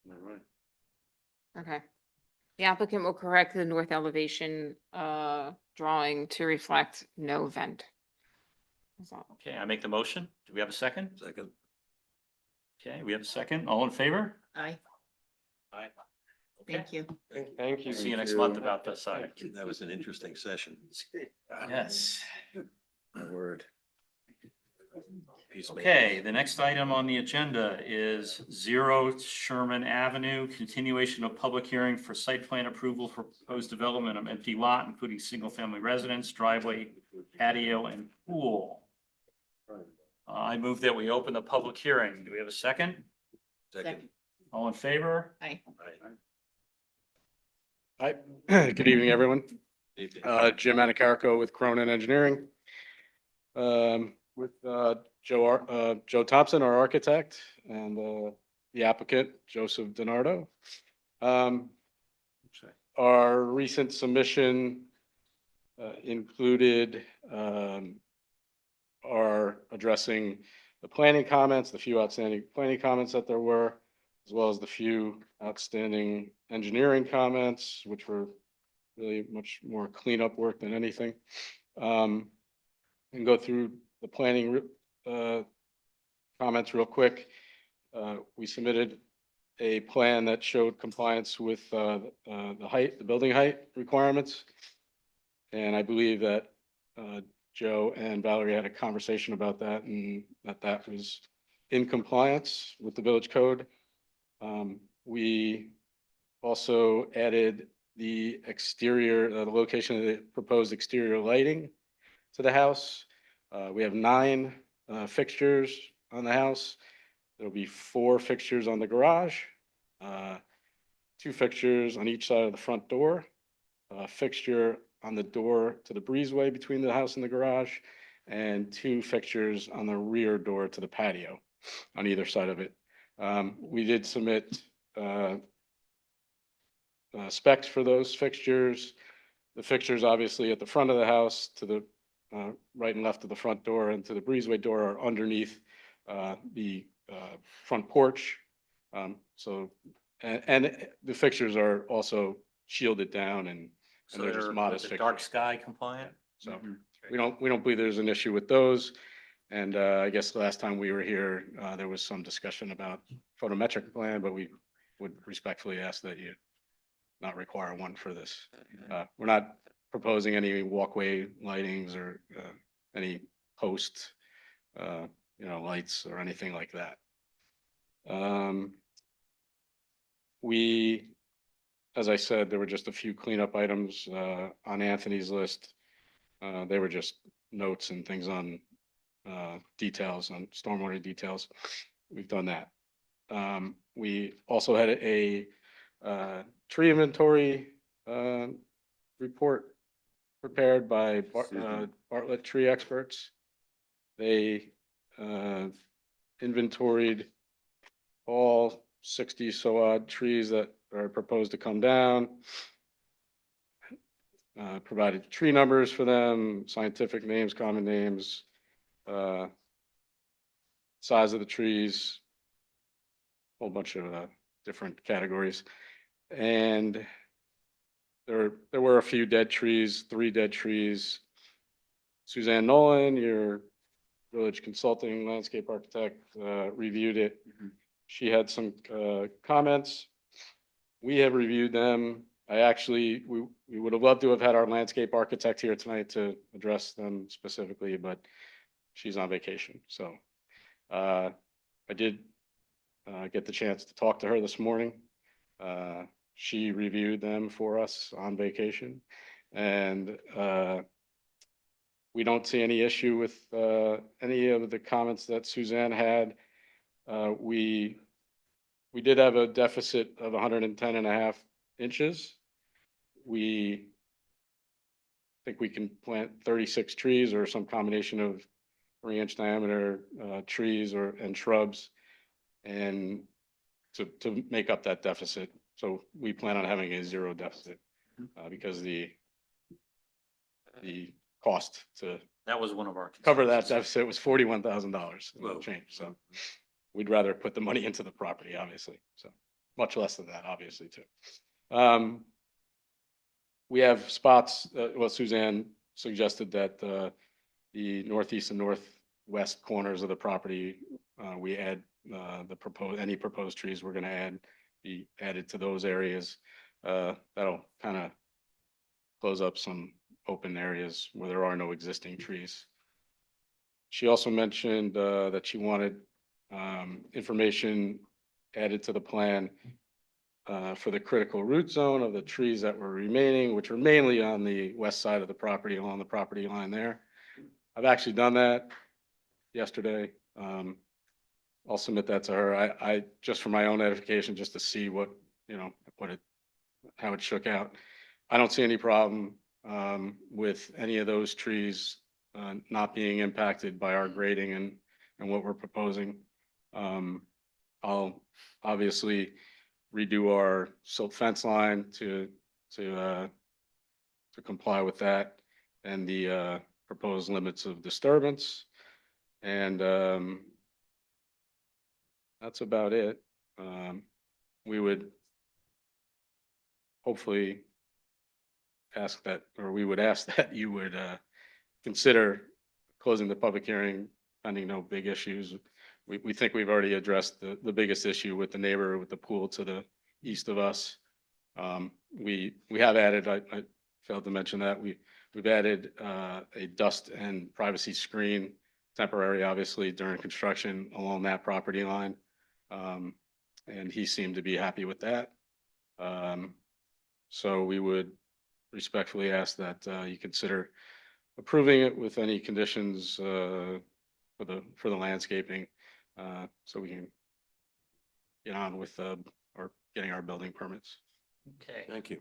All right. okay. The applicant will correct the north elevation drawing to reflect no vent. That's all. Okay, I make the motion. Do we have a second? Second. Okay, we have a second. All in favor? Aye, Aye. thank you. Thank you. See you next month about this side. That was an interesting session. Yes. My word. Peacemaker. Okay, the next item on the agenda is 0 Sherman Avenue, continuation of public hearing for site plan approval for proposed development of empty lot, including single-family residence, driveway, patio, and pool. I move that we open the public hearing. Do we have a second? Second. All in favor? Aye. Aye. Hi, good evening, everyone. Evening. Jim Anacarico with Cronin Engineering. With Joe Thompson, our architect, and the applicant, Joseph DiNardo. Our recent submission included are addressing the planning comments, the few outstanding planning comments that there were, as well as the few outstanding engineering comments, which were really much more cleanup work than anything. And go through the planning comments real quick. We submitted a plan that showed compliance with the height, the building height requirements. And I believe that Joe and Valerie had a conversation about that and that was in compliance with the village code. We also added the exterior, the location of the proposed exterior lighting to the house. We have 9 fixtures on the house. There'll be 4 fixtures on the garage, 2 fixtures on each side of the front door, a fixture on the door to the breezeway between the house and the garage, and 2 fixtures on the rear door to the patio on either side of it. We did submit specs for those fixtures. The fixtures obviously at the front of the house to the right and left of the front door and to the breezeway door are underneath the front porch. And the fixtures are also shielded down and So they're just they're modest the dark fixtures. sky compliant? So we don't believe there's an issue with those. And I guess the last time we were here, there was some discussion about photometric plan, but we would respectfully ask that you not require one for this. We're not proposing any walkway lightings or any post, lights or anything like that. We, as I said, there were just a few cleanup items on Anthony's list. They were just notes and things on details, on stormwater details. We've done that. We also had a tree inventory report prepared by Bartlett Tree Experts. They inventoried all 60 so odd trees that are proposed to come down, provided tree numbers for them, scientific names, common names, size of the trees, a whole bunch of different categories. And there were a few dead trees, 3 dead trees. Suzanne Nolan, your village consulting landscape architect, reviewed it. She had some comments. We have reviewed them. We would have loved to have had our landscape architect here tonight to address them specifically, but she's on vacation. So I did get the chance to talk to her this morning. She reviewed them for us on vacation, and we don't see any issue with any of the comments that Suzanne had. We did have a deficit of 110.5 inches. We think we can plant 36 trees or some combination of 3-inch diameter trees and shrubs and to make up that deficit. So we plan on having a 0 deficit because the cost to That was one of our. cover that concerns. deficit was $41,000 Whoa. change. So we'd rather put the money into the property, obviously. So much less than that, obviously, too. We have spots, Suzanne suggested that the northeast and northwest corners of the property, we add any proposed trees we're going to be added to those areas. That'll kind of close up some open areas where there are no existing trees. She also mentioned that she wanted information added to the plan for the critical root zone of the trees that were remaining, which were mainly on the west side of the property, along the property line there. I've actually done that yesterday. I'll submit that to her. I just for my own edification, just to see how it shook out. I don't see any problem with any of those trees not being impacted by our grading and what we're proposing. I'll obviously redo our silt fence line to comply with that. and the proposed limits of disturbance. And that's about it. We would hopefully ask that, or we would ask that you would consider closing the public hearing pending no big issues. We think we've already addressed the biggest issue with the neighbor with the pool to the east of us. We have added, I failed to mention that, we've added a dust and privacy screen, temporary, obviously, during construction along that property line. And he seemed to be happy with that. So we would respectfully ask that you consider approving it with any conditions for the landscaping, so we can get on with or getting our building permits. Okay. Thank you.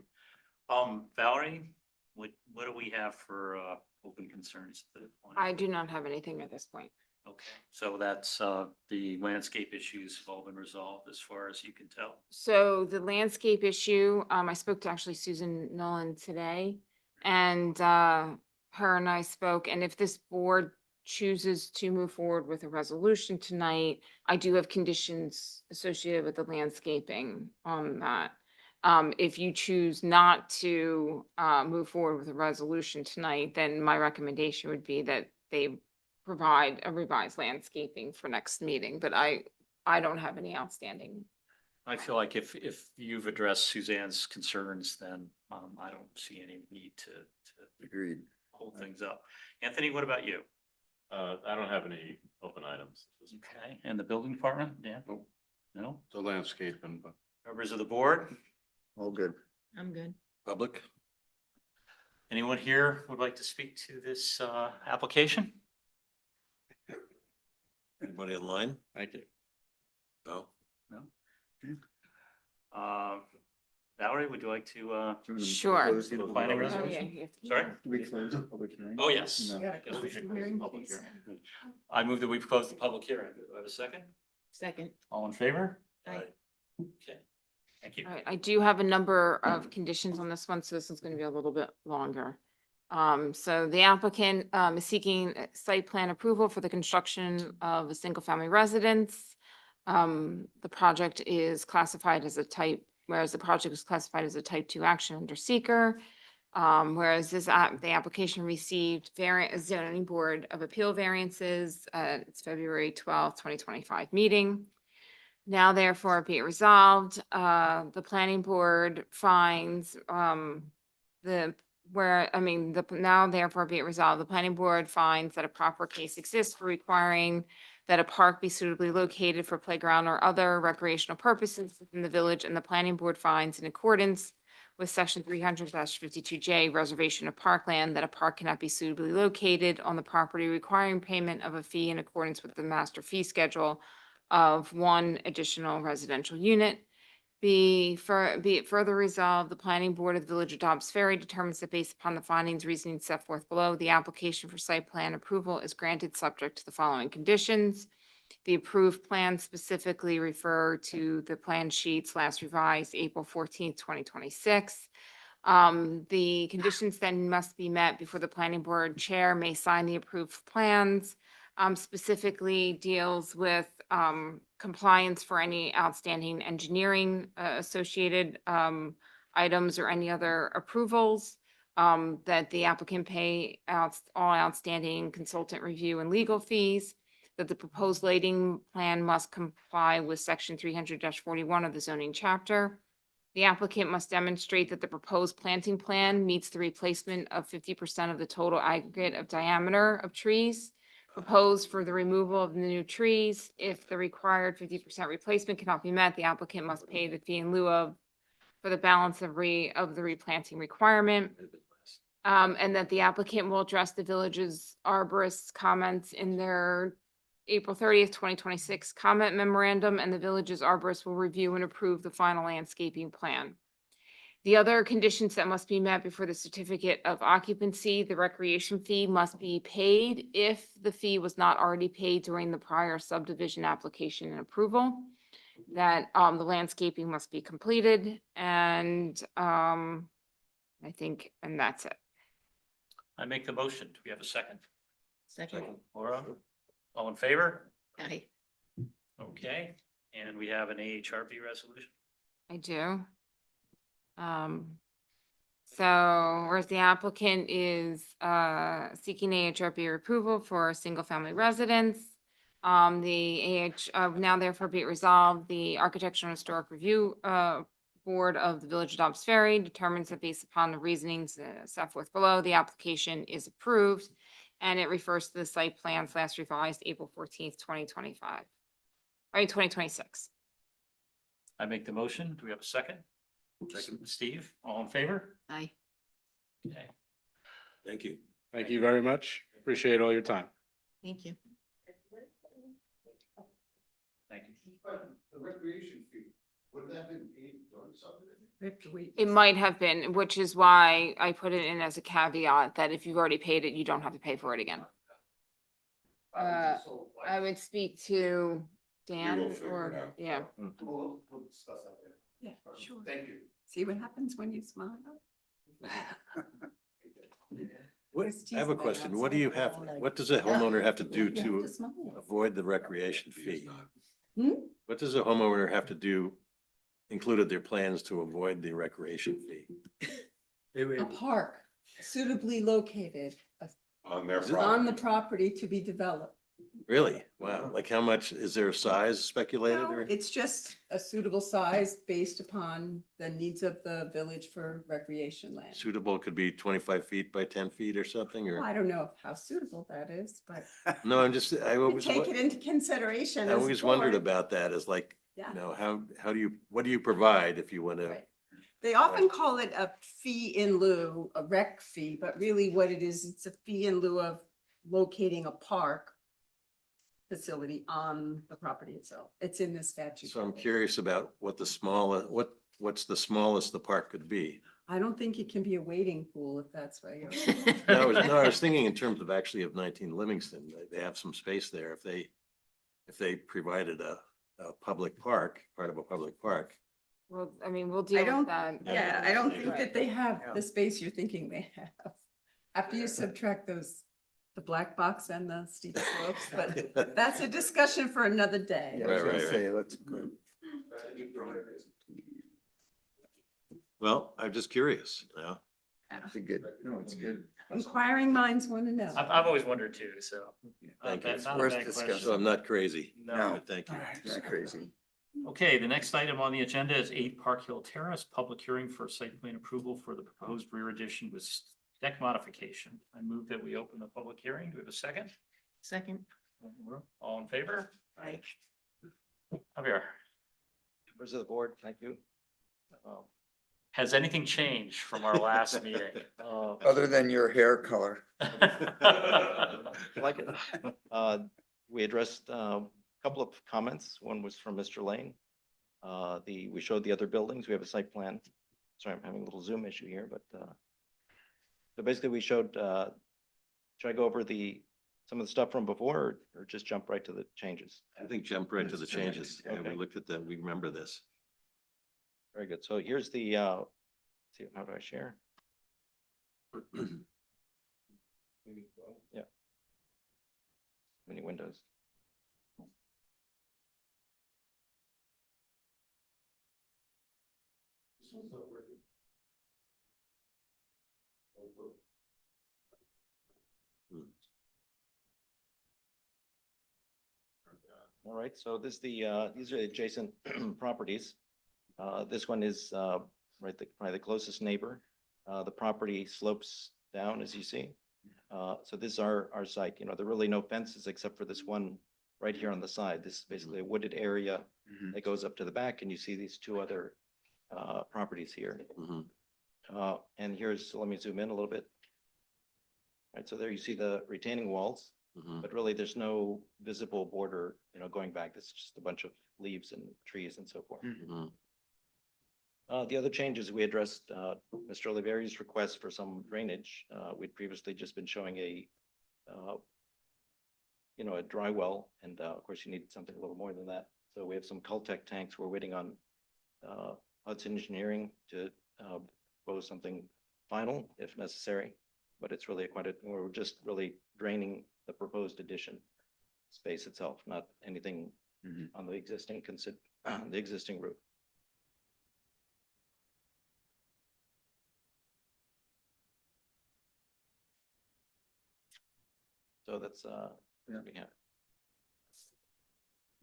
Valerie, what do we have for open concerns at the point? I do not have anything at this point. Okay, so that's the landscape issues have all been resolved as far as you can tell. So the landscape issue, I spoke to actually Susan Nolan today, and her and I spoke, and if this board chooses to move forward with a resolution tonight, I do have conditions associated with the landscaping on that. If you choose not to move forward with a resolution tonight, then my recommendation would be that they provide a revised landscaping for next meeting, but I don't have any outstanding. I feel like if you've addressed Suzanne's concerns, then I don't see any need to Agreed. hold things up. Anthony, what about you? I don't have any open items. Okay, and the building department, Dan? No? The landscape and. Members of the board? All good. I'm good. Public? Anyone here would like to speak to this application? Anybody online? Thank you. No? Valerie, would you like to, Sure. Close the The public planning hearing? resolution? sorry? Do we close the public hearing? Oh, yes. No. Yeah. Yes, we should close the Hearing, public please. hearing. I move that we've closed the public hearing. Do I have a second? Second. All in favor? Aye. Okay, thank you. All right, I do have a number of conditions on this one, so this is going to be a little bit longer. So the applicant is seeking site plan approval for the construction of a single-family residence. The project is classified as a type, whereas the project is classified as a type 2 action under seeker. Whereas the application received zoning board of appeal variances at its February 12th, 2025 meeting. Now therefore be it resolved, the planning board finds, now therefore be it resolved, the planning board finds that a proper case exists for requiring that a park be suitably located for playground or other recreational purposes within the village, and the planning board finds in accordance with section 300-52J reservation of parkland that a park cannot be suitably located on the property, requiring payment of a fee in accordance with the master fee schedule of one additional residential unit. Be it further resolved, the planning board of the village of Dobbs Ferry determines that based upon the findings, reasoning set forth below, the application for site plan approval is granted subject to the following conditions. The approved plans specifically refer to the plan sheets last revised April 14th, 2026. The conditions then must be met before the planning board chair may sign the approved plans. Specifically deals with compliance for any outstanding engineering associated items or any other approvals, that the applicant pay out all outstanding consultant review and legal fees, that the proposed lighting plan must comply with section 300-41 of the zoning chapter. The applicant must demonstrate that the proposed planting plan meets the replacement of 50% of the total aggregate of diameter of trees proposed for the removal of the new trees. If the required 50% replacement cannot be met, the applicant must pay the fee in lieu of for the balance of the replanting requirement. And that the applicant will address the village's arborist's comments in their April 30th, 2026 comment memorandum, and the village's arborist will review and approve the final landscaping plan. The other conditions that must be met before the certificate of occupancy, the recreation fee must be paid if the fee was not already paid during the prior subdivision application and approval. That the landscaping must be completed, and I think, and that's it. I make the motion. Do we have a second? Second. Laura, all in favor? Aye. Okay, and we have an AHRB resolution. I do. So whereas the applicant is seeking AHRB approval for a single family residence. Now therefore be it resolved, the Architectural and Historic Review Board of the Village of Dobbs Ferry determines that based upon the reasonings set forth below, the application is approved. And it refers to the site plans last revised April 14th, 2025. Right, 2026. I make the motion. Do we have a second? Second, Steve, all in favor? Aye. Okay. Thank you. Thank you very much. Appreciate all your time. Thank you. Thank you. The recreation fee, would that have been paid during subdivision? We have to wait. It might have been, which is why I put it in as a caveat that if you've already paid it, you don't have to pay for it again. I would speak to Dan or, yeah. We'll discuss that later. Yeah, sure. Thank you. See what happens when you smile? What, I have a question. What do you have, what does a homeowner have to do You have to to smile. avoid the recreation fee? Hmm? What does a homeowner have to do, included their plans to avoid the recreation fee? A park suitably located On their on the property to be developed. Really? Wow. Like how much, is there a size speculated No, or? it's just a suitable size based upon the needs of the village for recreation land. Suitable could be 25 feet by 10 feet or something, Well, or? I don't know how suitable that is, but No, I'm just, I we always, take it into consideration. I as a always wondered board. about that as like, Yeah. you know, how do you, what do you provide if you want to? Right. They often call it a fee in lieu, a rec fee, but really what it is, it's a fee in lieu of locating a park facility on the property itself. It's in the statute. So I'm curious about what the what's the smallest the park could be? I don't think it can be a wading pool if that's why you're. No, I was thinking in terms of actually of 19 Livingston, they have some space there. If they provided a public park, part of a public park. Well, I mean, we'll I deal don't, with that. yeah, I don't think Right. that they have the space you're thinking they have. After you subtract the black box and the steep slopes, but that's a discussion for another day. Yeah, I was Right, gonna right, say, let's go. Well, I'm just curious, you know? It's a good, no, it's good. Inquiring minds want to know. I've always wondered too, so. Thank you. Not a Worth bad discussing. question. So I'm not crazy. No. But thank you. Not crazy. Okay, the next item on the agenda is 8 Park Hill Terrace, public hearing for site plan approval for the proposed rear addition with deck modification. I move that we open the public hearing. Do we have a second? Second. All in favor? Aye. Javier, Members of the board, thank you. has anything changed from our last meeting? Other than your hair color. Like it. We addressed a couple of comments. One was from Mr. Lane. We showed the other buildings. We have a site plan. Sorry, I'm having a little Zoom issue here, but so basically we showed, should I go over some of the stuff from before or just jump right to the changes? I think jump right to the changes. Yeah, we Okay. looked at them. We remember this. Very good. So here's the, see, how do I share? Yeah. Many windows. All right, so this is these are adjacent properties. This one is right, probably the closest neighbor. The property slopes down, as you see. So this is our site. You know, there are really no fences except for this one right here on the side. This is basically a wooded area that goes up to the back, and you see these two other properties here. Mhm. And here's, so let me zoom in a little bit. All right, so there you see the retaining walls. Mhm. But really, there's no visible border, you know, going back. It's just a bunch of leaves and trees and so forth. Mhm. The other changes we addressed, Mr. Oliveri's request for some drainage. We'd previously just been showing a dry well, and of course, you need something a little more than that. So we have some Cultec tanks. We're waiting on Hudson Engineering to propose something final if necessary. but it's really we're just really draining the proposed addition space itself, not anything Mhm. on the existing the existing roof. So that's, Yeah. we have.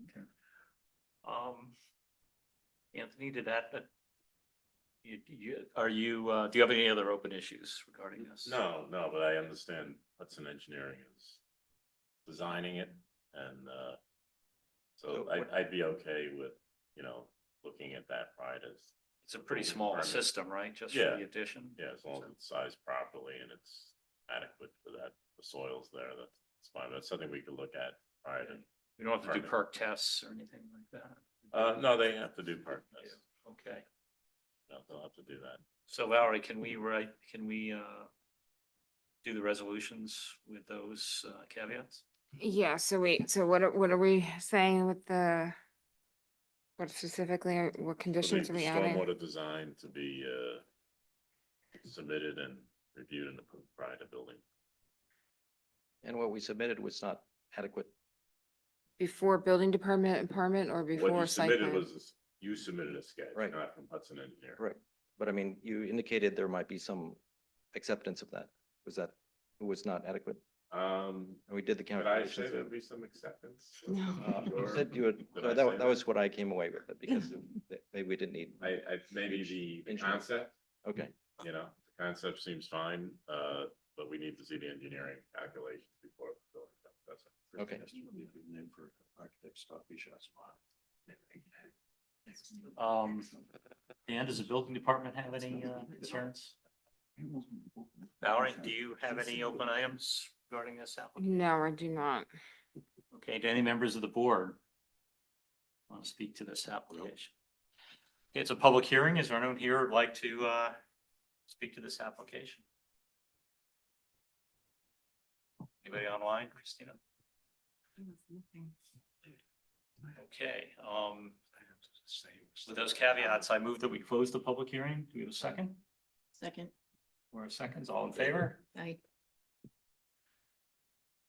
Okay. Anthony, did that, do you have any other open issues regarding this? No, but I understand Hudson Engineering is designing it and, so So what- I'd be okay with, you know, looking at that prior to. It's a pretty small Permit. system, right? Just for Yeah. the addition? Yeah, as long as it's sized properly and it's adequate for that, the soils there, that's fine. That's something we could look at prior to. We don't have to do Permit. perk tests or anything like that. No, they have to do perk tests. Okay. No, they'll have to do that. So Valerie, can we do the resolutions with those caveats? Yeah, so wait, so what are we saying with what specifically, what conditions So are the we adding? stormwater design to be submitted and reviewed and approved prior to building. And what we submitted was not adequate. Before building department and permit or What before you site submitted plan? was, you submitted a sketch, Right. not from Hudson Engineering. Right. But I mean, you indicated there might be some acceptance of that. It was not adequate? And we did the Did I say calculations. there'd be some acceptance? No. You said you would, Did no, I that, say that was what I came away with, because maybe we didn't need. Maybe the concept, Okay, you know, the concept seems fine, but we need to see the engineering calculations before. building. That's it. okay. Dan, does the building department have any concerns? Valerie, do you have any open items regarding this application? No, I do not. Okay, do any members of the board want to speak to this application? Okay, it's a public hearing. Is there anyone here who'd like to speak to this application? Anybody online, Christina? Okay, with those caveats, I move that we close the public hearing. Do we have a second? Second. Or seconds, all in favor? Aye.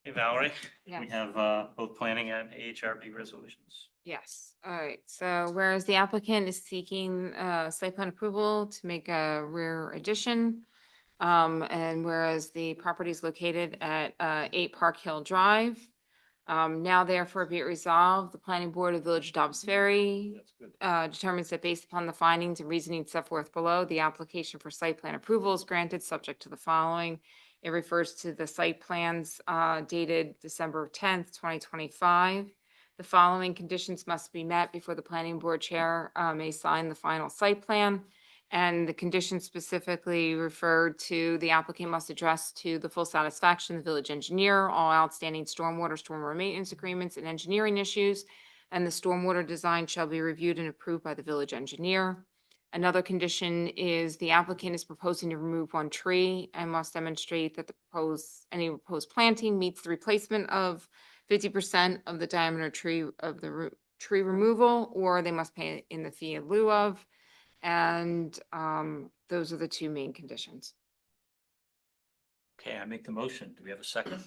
Hey Valerie, we Yes. have both planning and AHRB resolutions. Yes, all right, so whereas the applicant is seeking site plan approval to make a rear addition. And whereas the property is located at 8 Park Hill Drive. Now therefore be it resolved, the planning board of Village of Dobbs Ferry determines that based upon the findings and reasoning set forth below, the application for site plan approval is granted subject to the following. It refers to the site plans dated December 10th, 2025. The following conditions must be met before the planning board chair may sign the final site plan. And the conditions specifically referred to the applicant must address to the full satisfaction of the village engineer, all outstanding stormwater maintenance agreements and engineering issues. And the stormwater design shall be reviewed and approved by the village engineer. Another condition is the applicant is proposing to remove one tree and must demonstrate that any proposed planting meets the replacement of 50% of the diameter tree of the tree removal, or they must pay in the fee in lieu of. And those are the two main conditions. Okay, I make the motion. Do we have a second?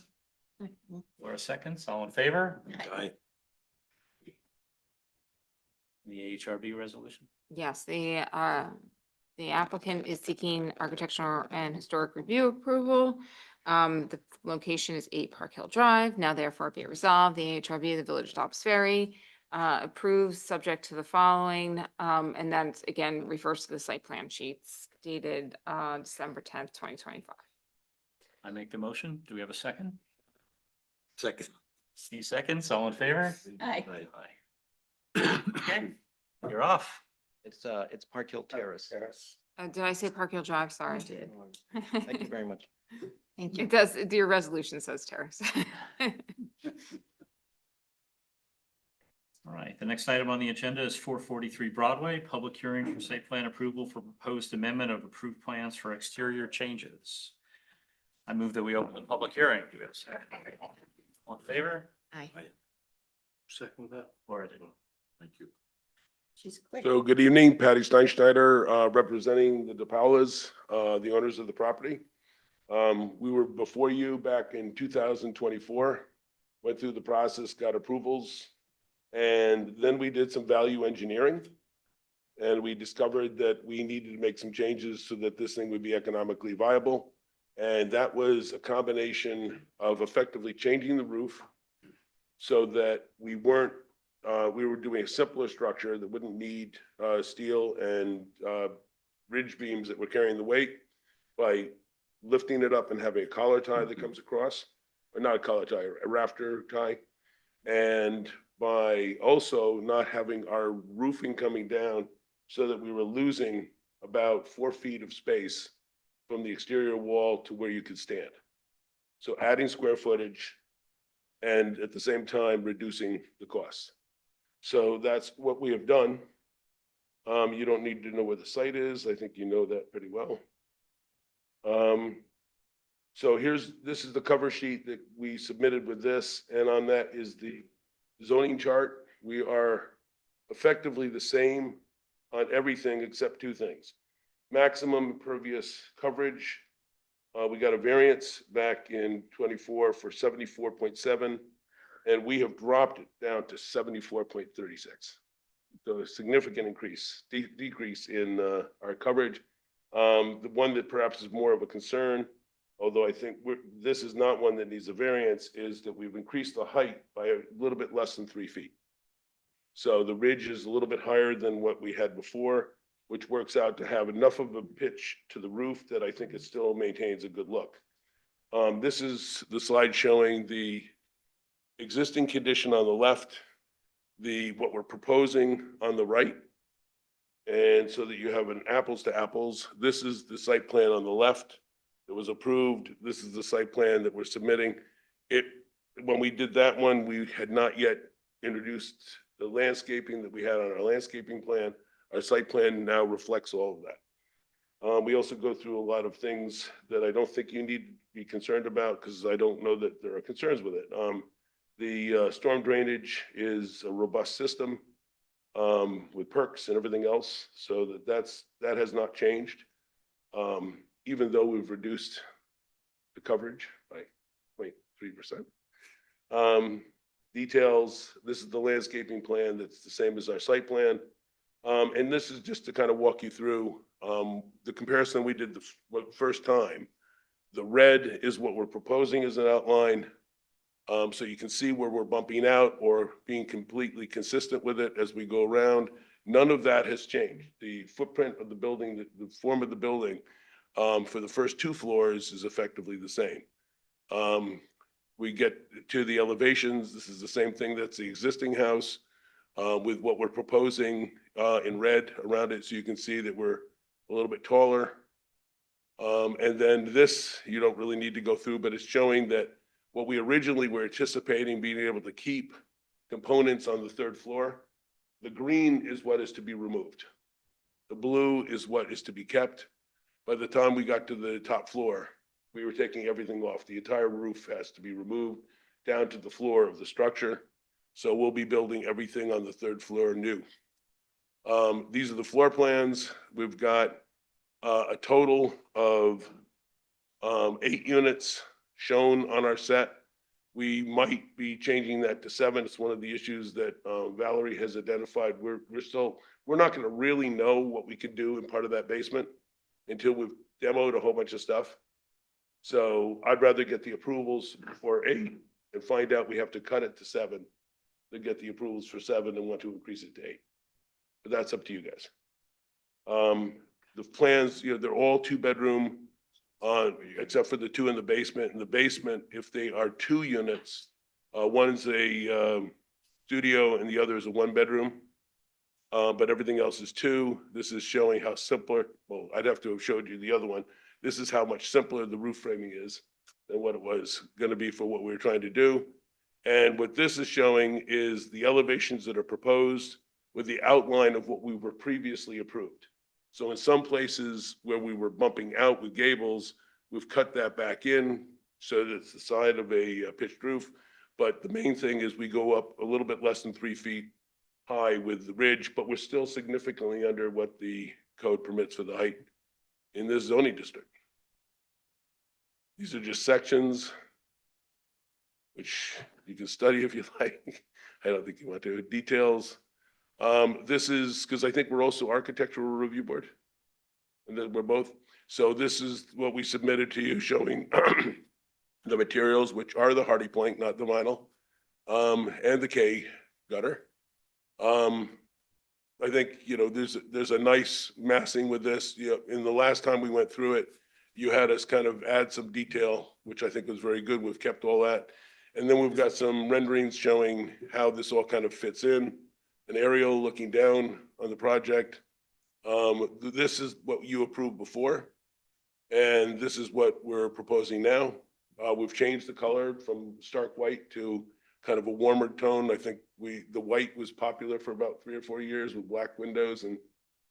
Or a second? All in favor? Aye. The AHRB resolution? Yes, the applicant is seeking architectural and historic review approval. The location is 8 Park Hill Drive. Now therefore be it resolved, the AHRB of the Village of Dobbs Ferry approves subject to the following, and that again refers to the site plan sheets dated December 10th, 2025. I make the motion. Do we have a second? Second. Steve seconds. All in favor? Aye. Aye. Okay, you're off. It's Park Hill Terrace. Did I say Park Hill Drive? Sorry. Thank you very much. Thank you. It does, your resolution says terrace. All right, the next item on the agenda is 443 Broadway, public hearing for site plan approval for proposed amendment of approved plans for exterior changes. I move that we open the public hearing. Do we have a second? All in favor? Aye. Second that. Laura did. Thank you. She's quick. So good evening, Patty Steinschneider, representing the DePaulas, the owners of the property. We were before you back in 2024, went through the process, got approvals. And then we did some value engineering. And we discovered that we needed to make some changes so that this thing would be economically viable. And that was a combination of effectively changing the roof so that we were doing a simpler structure that wouldn't need steel and ridge beams that were carrying the weight, by lifting it up and having a collar tie that comes across, or not a collar tie, a rafter tie. And by also not having our roofing coming down so that we were losing about 4 feet of space from the exterior wall to where you could stand. So adding square footage and at the same time reducing the costs. So that's what we have done. You don't need to know where the site is. I think you know that pretty well. So this is the cover sheet that we submitted with this, and on that is the zoning chart. We are effectively the same on everything except 2 things. Maximum impervious coverage. We got a variance back in 24 for 74.7, and we have dropped it down to 74.36. So a significant decrease in our coverage. The one that perhaps is more of a concern, although I think this is not one that needs a variance, is that we've increased the height by a little bit less than 3 feet. So the ridge is a little bit higher than what we had before, which works out to have enough of a pitch to the roof that I think it still maintains a good look. This is the slide showing the existing condition on the left, what we're proposing on the right. And so that you have an apples to apples. This is the site plan on the left that was approved. This is the site plan that we're submitting. When we did that one, we had not yet introduced the landscaping that we had on our landscaping plan. Our site plan now reflects all of that. We also go through a lot of things that I don't think you need to be concerned about, because I don't know that there are concerns with it. The storm drainage is a robust system with perks and everything else, so that has not changed, even though we've reduced the coverage by 0.3%. Details, this is the landscaping plan that's the same as our site plan. And this is just to kind of walk you through the comparison we did the first time. The red is what we're proposing as an outline. So you can see where we're bumping out or being completely consistent with it as we go around. None of that has changed. The footprint of the building, the form of the building for the first 2 floors is effectively the same. We get to the elevations. This is the same thing. That's the existing house with what we're proposing in red around it. So you can see that we're a little bit taller. And then this, you don't really need to go through, but it's showing that what we originally were anticipating being able to keep components on the 3rd floor, the green is what is to be removed. The blue is what is to be kept. By the time we got to the top floor, we were taking everything off. The entire roof has to be removed down to the floor of the structure. So we'll be building everything on the 3rd floor new. These are the floor plans. We've got a total of 8 units shown on our set. We might be changing that to 7. It's one of the issues that Valerie has identified. We're not going to really know what we could do in part of that basement until we've demoed a whole bunch of stuff. So I'd rather get the approvals for 8 and find out we have to cut it to 7 than get the approvals for 7 and want to increase it to 8. But that's up to you guys. The plans, they're all 2-bedroom, except for the 2 in the basement. In the basement, if they are 2 units, one's a studio and the other is a 1-bedroom. But everything else is 2. This is showing how simpler. Well, I'd have to have showed you the other one. This is how much simpler the roof framing is than what it was going to be for what we were trying to do. And what this is showing is the elevations that are proposed with the outline of what we were previously approved. So in some places where we were bumping out with gables, we've cut that back in so that it's the side of a pitched roof. But the main thing is we go up a little bit less than 3 feet high with the ridge, but we're still significantly under what the code permits for the height in this zoning district. These are just sections, which you can study if you like. I don't think you want to. Details. This is, because I think we're also architectural review board. And then we're both, so this is what we submitted to you showing the materials, which are the hardy plank, not the vinyl, and the K gutter. I think, you know, there's a nice massing with this. You know, in the last time we went through it, you had us kind of add some detail, which I think was very good. We've kept all that. And then we've got some renderings showing how this all kind of fits in, an aerial looking down on the project. This is what you approved before, and this is what we're proposing now. We've changed the color from stark white to kind of a warmer tone. I think the white was popular for about 3 or 4 years with black windows, and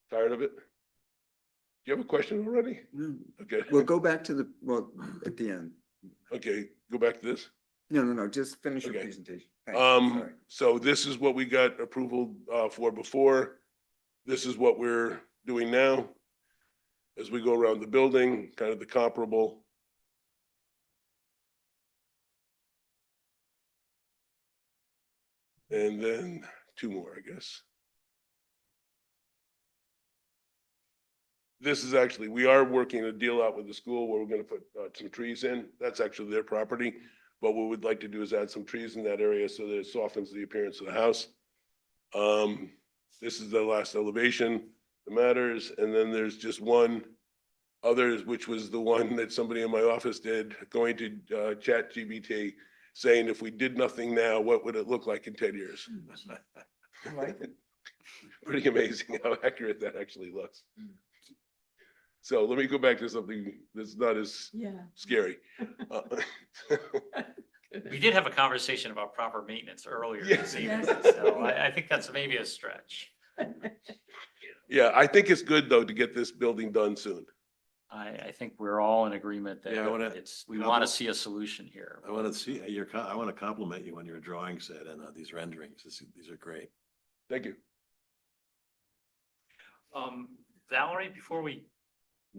tired of it. Do you have a question already? No. Okay. We'll go back to at the end. Okay, go back to this. No, just finish your Okay. presentation. Thanks. Sorry. So this is what we got approval for before. This is what we're doing now. As we go around the building, kind of the comparable. And then 2 more, I guess. This is actually, we are working a deal out with the school where we're gonna put some trees in. That's actually their property. But what we'd like to do is add some trees in that area so that it softens the appearance of the house. This is the last elevation that matters. And then there's just one others, which was the one that somebody in my office did, going to ChatGPT, saying if we did nothing now, what would it look like in 10 years? I like it. Pretty amazing how accurate that actually looks. So let me go back to something that's not as scary. We did have a conversation about proper maintenance earlier this Yes. evening, so I think that's maybe a stretch. Yeah, I think it's good though to get this building done soon. I think we're all in agreement that Yeah, I wanna we want to see a solution here. I want to see I want to compliment you on your drawing set and these renderings. These are great. Thank you. Valerie, before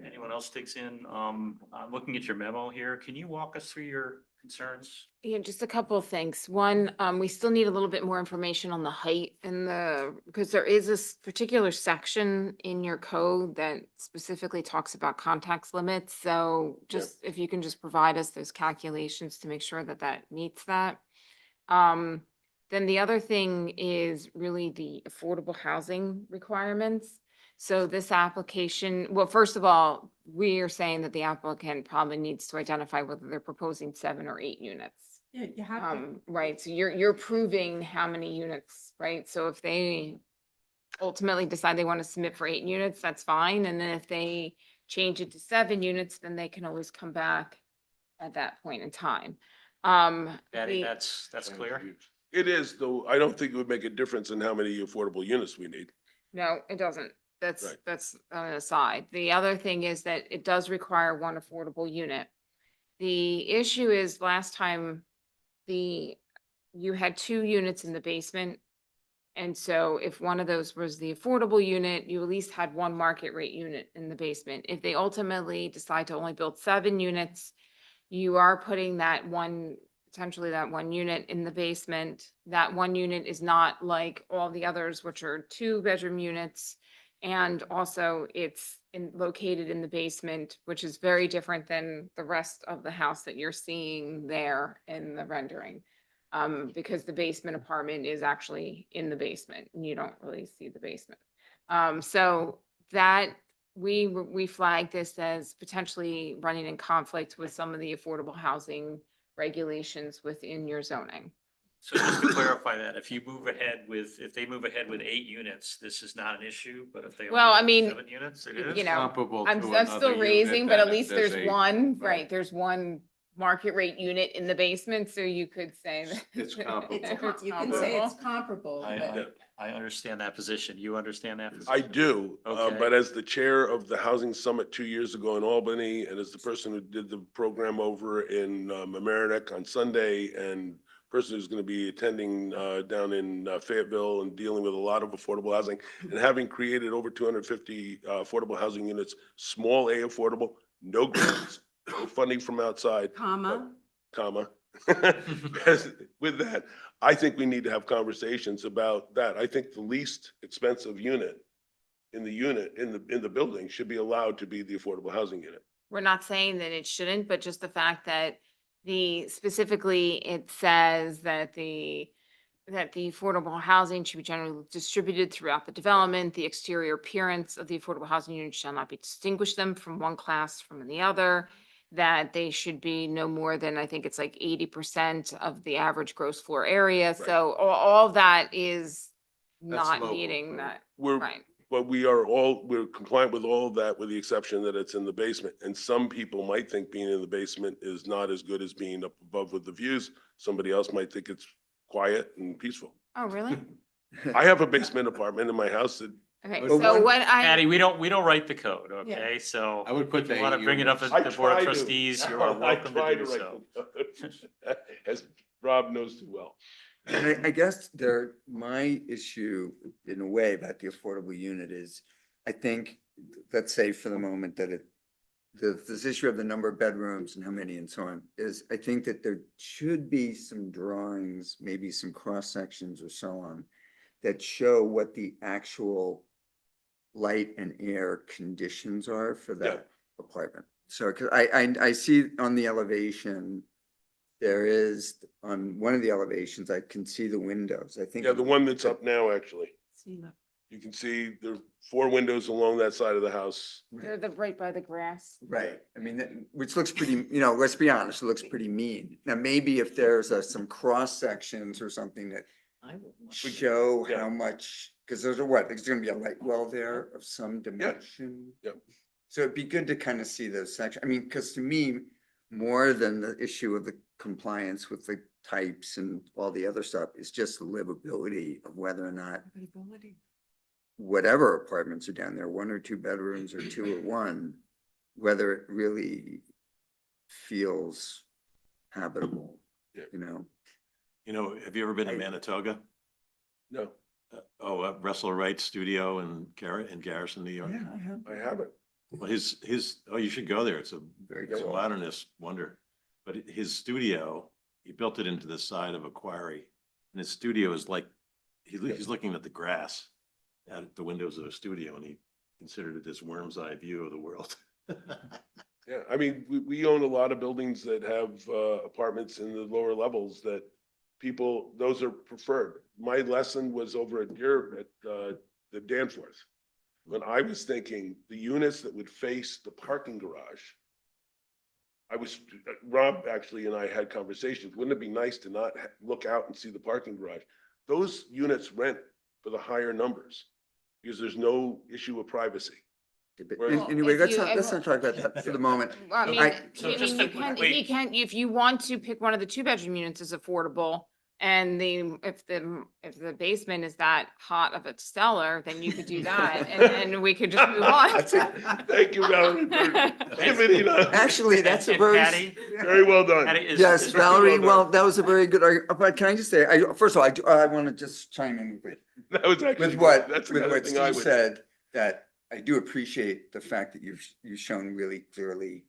anyone else takes in, I'm looking at your memo here. Can you walk us through your concerns? Yeah, just a couple of things. One, we still need a little bit more information on the height and because there is this particular section in your code that specifically talks about contact limits. So just if you can just provide us those calculations to make sure that that meets that. Then the other thing is really the affordable housing requirements. So this application, well, first of all, we are saying that the applicant probably needs to identify whether they're proposing 7 or 8 units. Yeah, you have to. Right, so you're proving how many units, right? So if they ultimately decide they want to submit for 8 units, that's fine. And then if they change it to 7 units, then they can always come back at that point in time. Patty, that's clear. It is, though, I don't think it would make a difference in how many affordable units we need. No, it doesn't. Right. That's an aside. The other thing is that it does require 1 affordable unit. The issue is last time you had 2 units in the basement. And so if one of those was the affordable unit, you at least had 1 market rate unit in the basement. If they ultimately decide to only build 7 units, you are putting potentially that 1 unit in the basement. That 1 unit is not like all the others, which are 2-bedroom units. And also it's located in the basement, which is very different than the rest of the house that you're seeing there in the rendering. Because the basement apartment is actually in the basement and you don't really see the basement. So that we flag this as potentially running in conflict with some of the affordable housing regulations within your zoning. So just to clarify that, if they move ahead with 8 units, this is not an issue, but if they Well, I only mean, build 7 units, it is? you know, Comparable I'm to still another raising, unit but at that least there's there's a- one, right. right, there's 1 market rate unit in the basement, so you could say that. It's comparable. You can say it's comparable, but I understand that position. You understand that position? I do, Okay. but as the chair of the Housing Summit 2 years ago in Albany, and as the person who did the program over in Mamaroneck on Sunday, and person who's going to be attending down in Fayetteville and dealing with a lot of affordable housing, and having created over 250 affordable housing units, small A affordable, no grants, funding from outside, Comma, comma. With that, I think we need to have conversations about that. I think the least expensive unit in the building should be allowed to be the affordable housing unit. We're not saying that it shouldn't, but just the fact that specifically it says that the affordable housing should be generally distributed throughout the development. The exterior appearance of the affordable housing unit shall not be distinguish them from one class from the other. That they should be no more than, I think it's like 80% of the average gross floor area. So all of that is That's not local. meeting that, We're, right? but we're compliant with all of that with the exception that it's in the basement. And some people might think being in the basement is not as good as being up above with the views. Somebody else might think it's quiet and peaceful. Oh, really? I have a basement apartment in my house that Okay, But so one- what Patty, we don't write the code, okay? I So would put if you the want to bring it up units. at the board try of to. trustees, you are I welcome try to do write so. the code. As Rob knows too well. And I guess my issue in a way about the affordable unit is, I think, let's say for the moment that this issue of the number of bedrooms and how many and so on is, I think that there should be some drawings, maybe some cross sections or so on, that show what the actual light and air conditions are for that apartment. So, cause I see on the elevation, there is, on one of the elevations, I can see the windows. I think. Yeah, the one that's up now, actually. see, look, You can see there are 4 windows along that side of the house. They're right by the grass. Right, I mean, which looks pretty, let's be honest, it looks pretty mean. Now, maybe if there's some cross sections or something that show Yeah. how much, because there's gonna be a light well there of some dimension. Yep. So it'd be good to kind of see those sections. I mean, because to me, more than the issue of the compliance with the types and all the other stuff, is just the livability of whether or not whatever apartments are down there, 1 or 2 bedrooms or 2 or 1, whether it really feels habitable, Yeah. you know? You know, have you ever been to I- Manitoga? No, Russell Wright Studio in Garrison, New York? I have. I haven't. Well, you should go there. It's a Very it's a cool. modernist wonder. But his studio, he built it into the side of a quarry. And his studio is like, he's looking at the grass at the windows of the studio, and he considered it this worm's eye view of the world. Yeah, I mean, we own a lot of buildings that have apartments in the lower levels that those are preferred. My lesson was over at the Danforth. When I was thinking the units that would face the parking garage, Rob actually and I had conversations. Wouldn't it be nice to not look out and see the parking garage? Those units rent for the higher numbers because there's no issue of privacy. But anyway, if let's not talk about that for the moment. Well, I mean, So just to- wait. if you want to pick one of the 2-bedroom units as affordable, and if the basement is that hot of a cellar, then you could do that, and then we could just move on. Thank you, Valerie, for pivoting on. Actually, that's a And very. Patty, Very well done. Patty is. Yes, is- Valerie, well well, that was a very good argument, but can I just say, first of all, I want to just chime in That was actually, that's the with kind of what thing I Steve would. said, that I do appreciate the fact that you've shown really clearly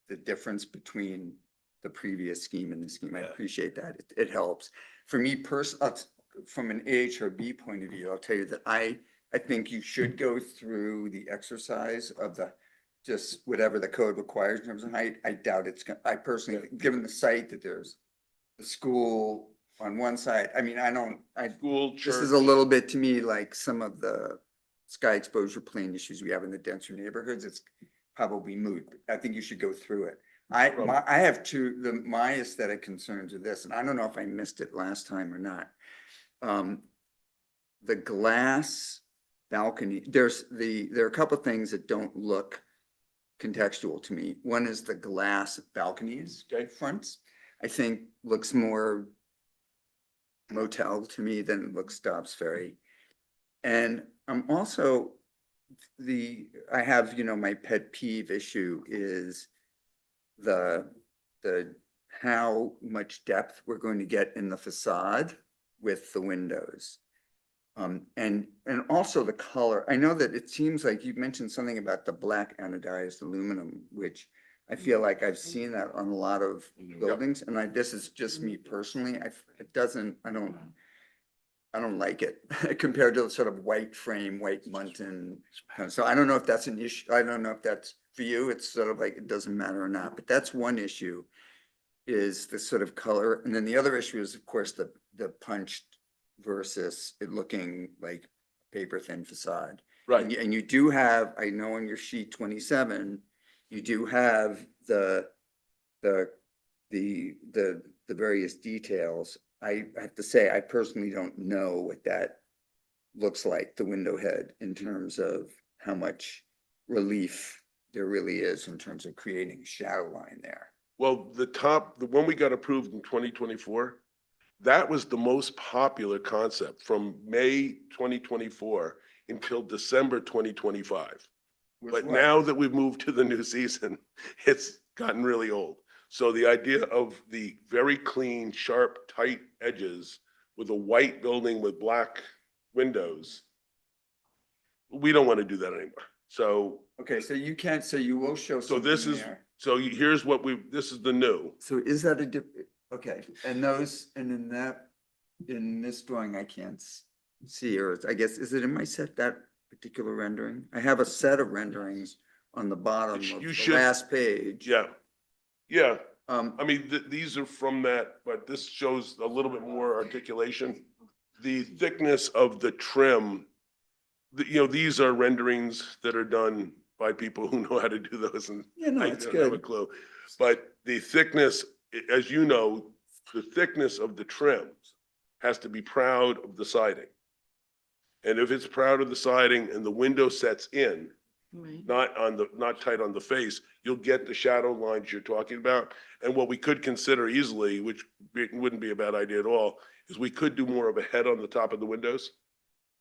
the difference between the previous scheme and the scheme. I Yeah. appreciate that. It helps. For me from an AHRB point of view, I'll tell you that I think you should go through the exercise of just whatever the code requires in terms of height. I doubt I personally, given the site that there's the school on one side, I mean, School, this church. is a little bit to me like some of the sky exposure plane issues we have in the denser neighborhoods. It's probably moot. I think you should go through it. I have my aesthetic concerns are this, and I don't know if I missed it last time or not. The glass balcony, there are a couple of things that don't look contextual to me. One is the glass balconies, fronts, I think looks more motel to me than it looks Dobbs Ferry. And I'm also, I have, my pet peeve issue is the how much depth we're going to get in the facade with the windows. And also the color. I know that it seems like you mentioned something about the black anodized aluminum, which I feel like I've seen that on a lot of buildings, and this is just me personally, I don't like it compared to the sort of white frame, white muntin. So I don't know if that's an issue. I don't know if that's for you. It's sort of like, it doesn't matter or not, but that's one issue is the sort of color. And then the other issue is, of course, the punched versus it looking like paper thin facade. Right. And you do have, I know on your sheet 27, you do have the various details. I have to say, I personally don't know what that looks like, the window head, in terms of how much relief there really is in terms of creating shadow line there. Well, the one we got approved in 2024, that was the most popular concept from May 2024 until December 2025. But what? now that we've moved to the new season, it's gotten really old. So the idea of the very clean, sharp, tight edges with a white building with black windows, we don't want to do that anymore. So, Okay, so you can't, so you will show so something this is, there. so here's what this is the new. So is that okay, and those, and in that, in this drawing, I can't see, or I guess, is it in my set, that particular rendering? I have a set of renderings on the bottom of You the should- last page. Yeah. Yeah. Um, I mean, these are from that, but this shows a little bit more articulation. The thickness of the trim, these are renderings that are done by people who know how to do those, and yeah, no, I it's don't have a good. clue. But the thickness, as you know, the thickness of the trim has to be proud of the siding. And if it's proud of the siding and the window sets in, Right. not tight on the face, you'll get the shadow lines you're talking about. And what we could consider easily, which wouldn't be a bad idea at all, is we could do more of a head on the top of the windows.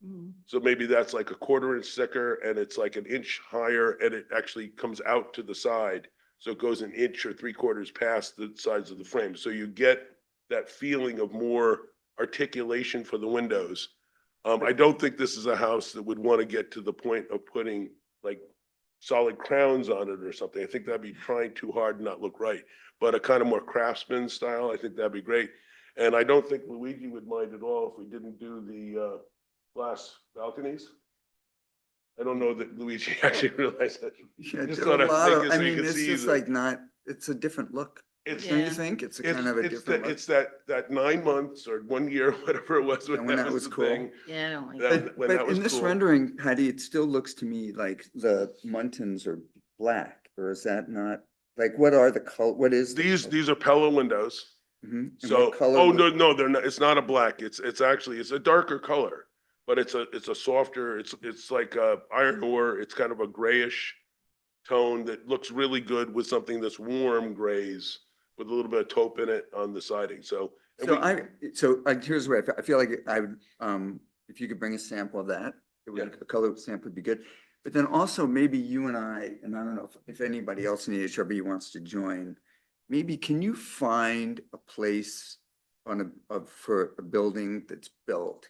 Mhm. So maybe that's like a 1/4 inch thicker and it's like an inch higher and it actually comes out to the side. So it goes an inch or 3/4 past the sides of the frame. So you get that feeling of more articulation for the windows. I don't think this is a house that would want to get to the point of putting like solid crowns on it or something. I think that'd be trying too hard and not look right. But a kind of more craftsman style, I think that'd be great. And I don't think Luigi would mind at all if we didn't do the glass balconies. I don't know that Luigi actually realized that. Yeah, Just there are thought a I'd lot make of, it so I you mean, could it's see just the- like not, it's a different look. It's, Don't you Yeah. think? It's a kind of a different look. it's that 9 months or 1 year, whatever it was, And when that was the cool. thing. Yeah, I don't like That- that. when But that was in this cool. rendering, Patty, it still looks to me like the muntins are black, or is that not? Like, what are what is? These are Pella windows. So, color? oh, no, they're not, it's not a black, it's actually, it's a darker color. But it's a softer, it's like iron ore, it's kind of a grayish tone that looks really good with something that's warm grays with a little bit of taupe in it on the siding, so. and So here's what I feel like I would, if you could bring a sample of that, Yeah. a color sample would be good. But then also maybe you and I don't know if anybody else in the AHRB wants to join, maybe can you find a place for a building that's built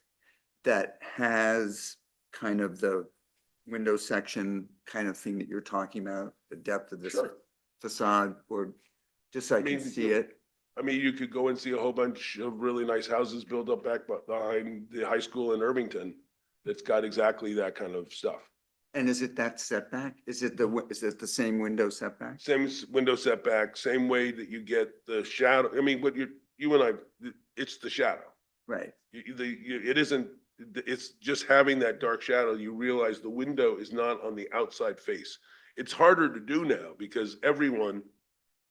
that has kind of the window section kind of thing that you're talking about, the depth of this Sure. facade, or just so I can mean, see it? I mean, you could go and see a whole bunch of really nice houses built up back behind the high school in Irvington that's got exactly that kind of stuff. And is it that setback? Is it the same window setback? Same window setback, same way that you get the shadow. I mean, what you and I, it's the shadow. Right. It isn't, it's just having that dark shadow. You realize the window is not on the outside face. It's harder to do now because everyone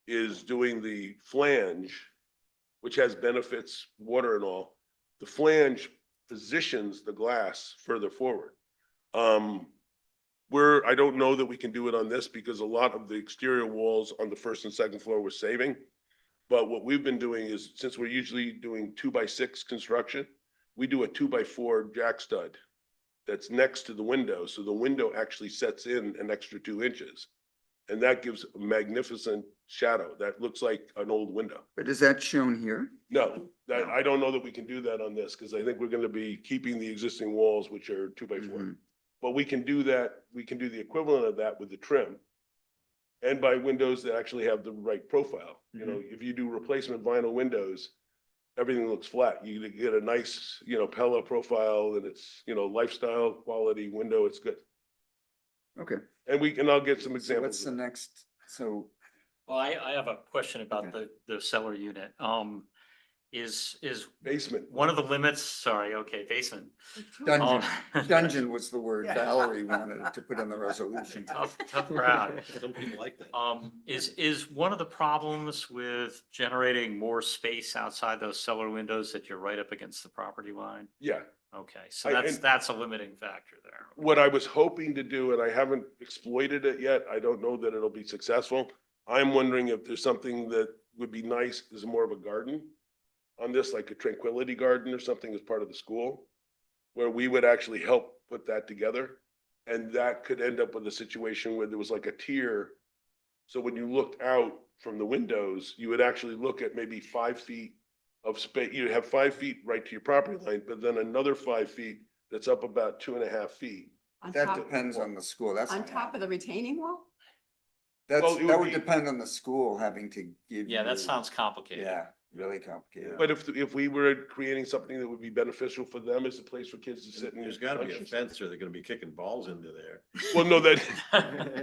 is doing the flange, which has benefits, water and all. The flange positions the glass further forward. I don't know that we can do it on this because a lot of the exterior walls on the first and second floor we're saving. But what we've been doing is, since we're usually doing 2x6 construction, we do a 2x4 jack stud that's next to the window. So the window actually sets in an extra 2 inches. And that gives a magnificent shadow. That looks like an old window. But is that shown here? No, I don't know that we can do that on this because I think we're going to be keeping the existing walls, which are 2x4. Mhm. But we can do that. We can do the equivalent of that with the trim. and buy windows that actually have the right profile. You know, if you do replacement vinyl windows, everything looks flat. You get a nice, you know, Pella profile and it's, you know, lifestyle quality window. It's good. Okay, And I'll get some so examples. what's the next, so, Well, I have a question about the cellar unit. Is Basement. one of the limits, sorry, okay, basement. dungeon, Um, dungeon was the word Valerie wanted to put in the resolution. Tough crowd. Some people like that. Is one of the problems with generating more space outside those cellar windows that you're right up against the property line? Yeah. Okay, so and- that's a limiting factor there. What I was hoping to do, and I haven't exploited it yet, I don't know that it'll be successful. I'm wondering if there's something that would be nice, is more of a garden on this, like a tranquility garden or something as part of the school, where we would actually help put that together. And that could end up with a situation where there was like a tier. So when you looked out from the windows, you would actually look at maybe 5 feet of space. You'd have 5 feet right to your property line, but then another 5 feet that's up about 2.5 feet. On That top, depends on the school, that's. on top of the retaining wall? Well, That's, it would that would be- depend on the school having to give. Yeah, that you- sounds complicated. Yeah, really complicated. But if we were creating something that would be beneficial for them as a place for kids to sit and. There's gotta be a fence or they're gonna be kicking balls into there. Well, no, that,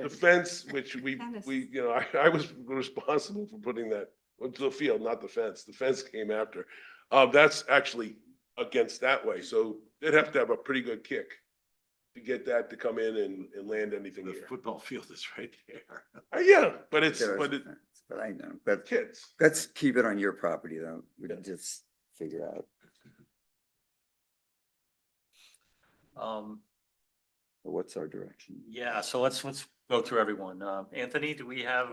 the fence, which Tennis. you know, I was responsible for putting that onto the field, not the fence. The fence came after. That's actually against that way, so they'd have to have a pretty good kick to get that to come in and land anything The here. football field is right there. Yeah, but it's, There is but a it, fence, But I know, but kids. let's keep it on your property though, we can just figure out. What's our direction? Yeah, so let's go through everyone. Anthony, do we have,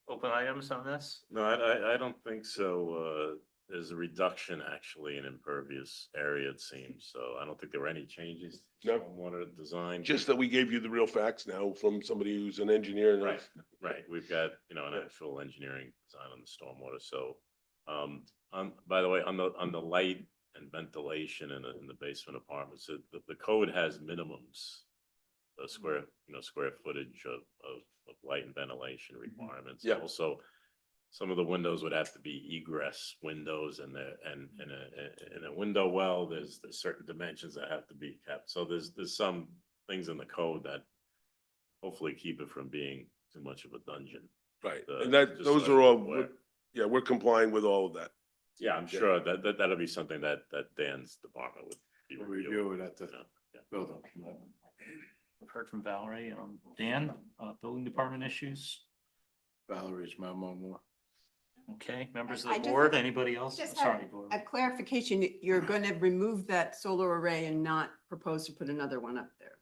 open items on this? No, I don't think so. There's a reduction actually in impervious area, it seems. So I don't think there were any changes. No. Stormwater design. Just that we gave you the real facts now from somebody who's an engineer. and Right, right. We've got, you know, an actual engineering design on the stormwater. So, by the way, on the light and ventilation in the basement apartments, the code has minimums. Square footage of light and ventilation requirements. Yeah. Also, some of the windows would have to be egress windows and in a window well, there's certain dimensions that have to be kept. So there's some things in the code that hopefully keep it from being too much of a dungeon. Right, The- and that, just those so are all, everyone's aware. yeah, we're complying with all of that. Yeah, I'm sure that'll be something that Dan's department would be reviewing. it at the building. We've heard from Valerie. Dan, building department issues? Valerie's my mom. Okay, members I of the just board, have- anybody else? Just Sorry, have Laura. a clarification, you're going to remove that solar array and not propose to put another one up there?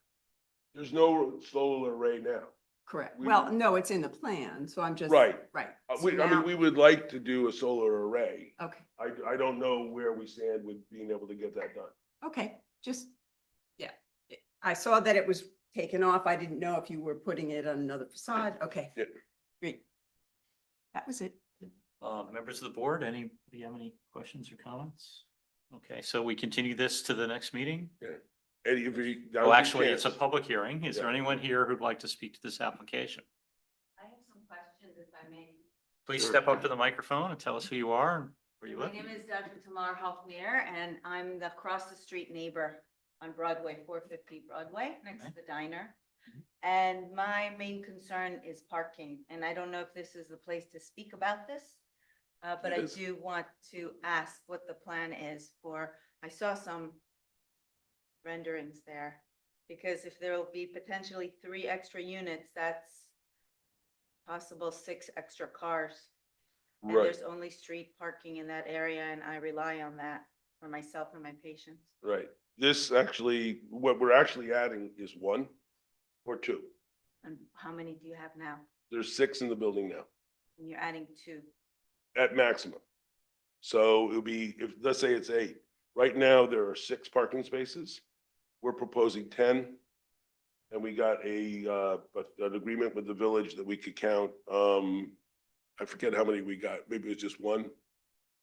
There's no solar array now. Correct. We- Well, no, it's in the plan, so I'm just. Right. Right. I So mean, now- we would like to do a solar array. Okay, I don't know where we stand with being able to get that done. okay, just, yeah. I saw that it was taken off. I didn't know if you were putting it on another facade. Okay. Yeah. Great. That was it. Members of the board, do you have any questions or comments? Okay, so we continue this to the next meeting? Eddie, if you. Oh, actually, it's a public hearing. Is there Yeah. anyone here who'd like to speak to this application? I have some questions if I may. Please step up to the microphone and tell us who you are and where you My live. name is Dr. Tamar Halfmere, and I'm the across the street neighbor on Broadway, 450 Broadway, next to the diner. And my main concern is parking, and I don't know if this is the place to speak about this. But It I is. do want to ask what the plan is for, I saw some renderings there. Because if there will be potentially 3 extra units, that's possible 6 extra cars. And Right, there's only street parking in that area, and I rely on that for myself and my patients. right. This actually, what we're actually adding is 1 or 2. And how many do you have now? There's 6 in the building now, And you're adding 2. at maximum. So it'll be, if, let's say it's 8. Right now, there are 6 parking spaces. We're proposing 10. And we got an agreement with the village that we could count, I forget how many we got. Maybe it was just 1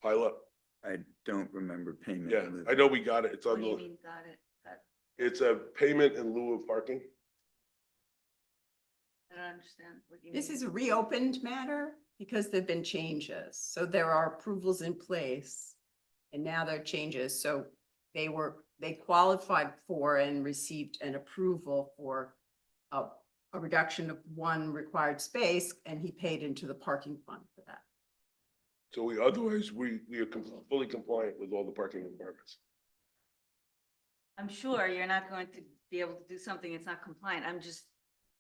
pileup. I don't remember payment. Yeah, I know we got it. It's What on do you the, mean, got it? it's a payment in lieu of parking. I don't understand what you mean. This is a reopened matter because there've been changes. So there are approvals in place. And now there are changes. So they qualified for and received an approval for a reduction of one required space, and he paid into the parking fund for that. So otherwise, we are fully compliant with all the parking requirements. I'm sure you're not going to be able to do something that's not compliant. I'm just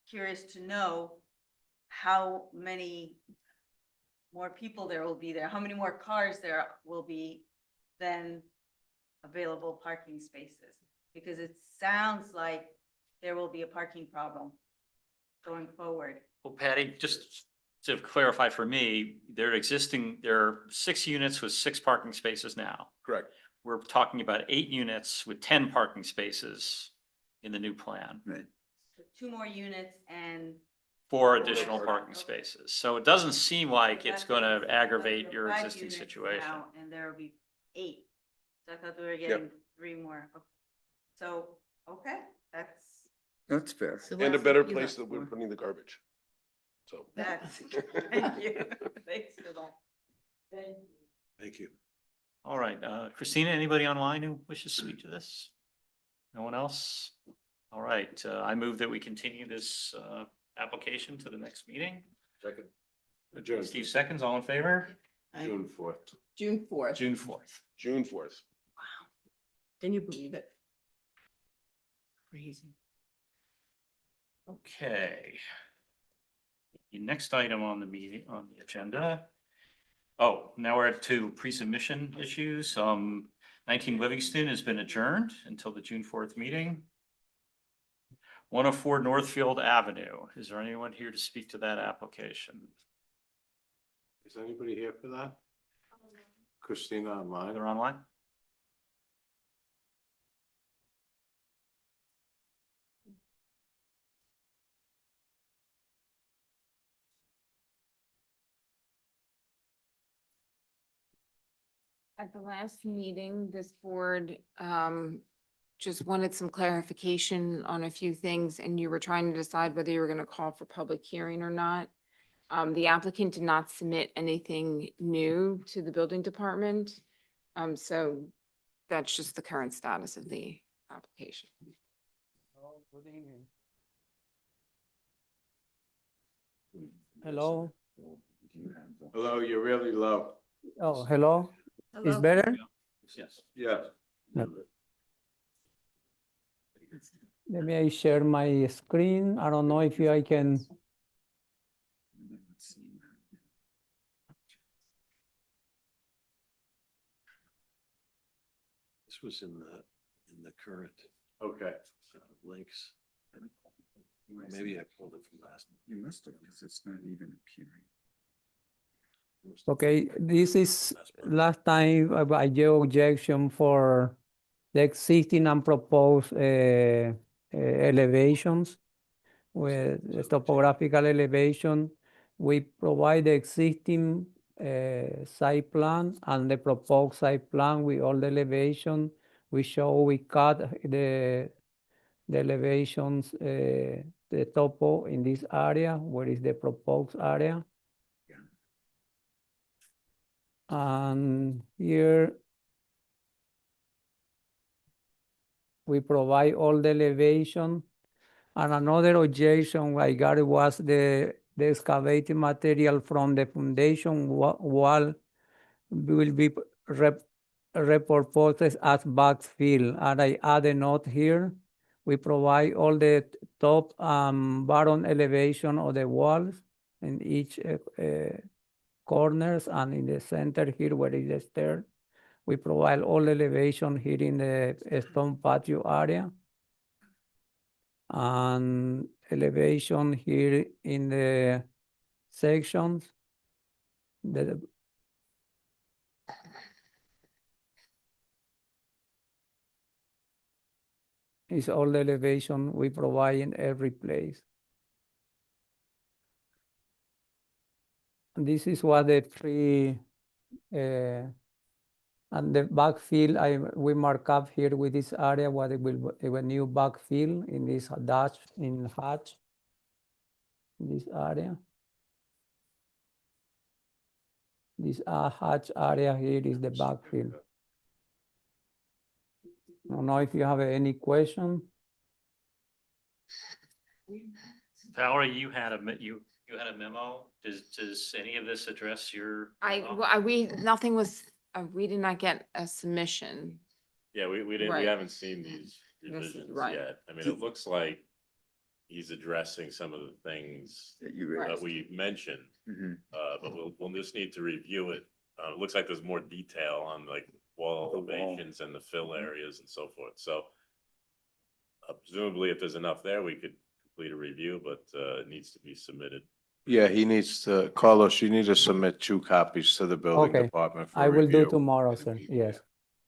curious to know how many more people there will be there, how many more cars there will be than available parking spaces. Because it sounds like there will be a parking problem going forward. Well, Patty, just to clarify for me, there are 6 units with 6 parking spaces now. Correct. We're talking about 8 units with 10 parking spaces in the new plan. Right. So 2 more units and 4 additional parking spaces. So it doesn't seem like it's going to aggravate your 5 existing units situation. now, and there will be 8. So I thought we were getting 3 more. So, okay, That's fair. So And a what's better you place left that we're for? putting the garbage. So, that's, thank you. Thanks for that. Thank you. Thank you. All right, Christina, anybody online who wishes to speak to this? No one else? All right, I move that we continue this application to the next meeting. Second. Steve seconds, all in favor? June 4th. June 4th. June 4th. June 4th. Can you believe it? Crazy. Okay. The next item on the agenda. Oh, now we're to pre-submission issues. 19 Livingston has been adjourned until the June 4th meeting. 104 Northfield Avenue. Is there anyone here to speak to that application? Is anybody here for that? Christina online? They're online? At the last meeting, this board just wanted some clarification on a few things, and you were trying to decide whether you were going to call for public hearing or not. The applicant did not submit anything new to the building department. So that's just the current status of the application. Hello. Hello, you're really low. Oh, hello. Is Hello? better? Yes. Yes. Let me share my screen. I don't know if I can. This was in the current Okay. links. Maybe I pulled it from last. You must have, because it's not even appearing. Okay, this is last time I gave objection for the existing and proposed elevations with the topographical elevation. We provide the existing site plan and the proposed site plan with all the elevation. We cut the elevations, the topo in this area, where is the proposed area. And here we provide all the elevation. And another objection I got was the excavated material from the foundation wall will be repurposed as backfill. And I add a note here. We provide all the top bottom elevation of the walls in each corners, and in the center here where is the stair. We provide all elevation here in the stone patio area. And elevation here in the sections. Is all the elevation we provide in every place. This is what the tree and the backfill we mark up here with this area what it will a new backfill in this hatch. this area. This hatch area here is the backfill. I don't know if you have any question. Valerie, you had you had a memo. Does any of this address your? Nothing was, we did not get a submission. Yeah, we didn't, we Right. haven't seen these This is revisions right. yet. I mean, it looks like he's addressing some of the things That you Right. that raised. we mentioned. Mhm. But we'll just need to review it. It looks like there's more detail on like wall The wall. elevations and the fill areas and so forth, so. Presumably, if there's enough there, we could complete a review, but it needs to be submitted. Yeah, he needs to, Carlos, you need to submit 2 copies to the building Okay. department for I will do review. tomorrow, sir. Yes.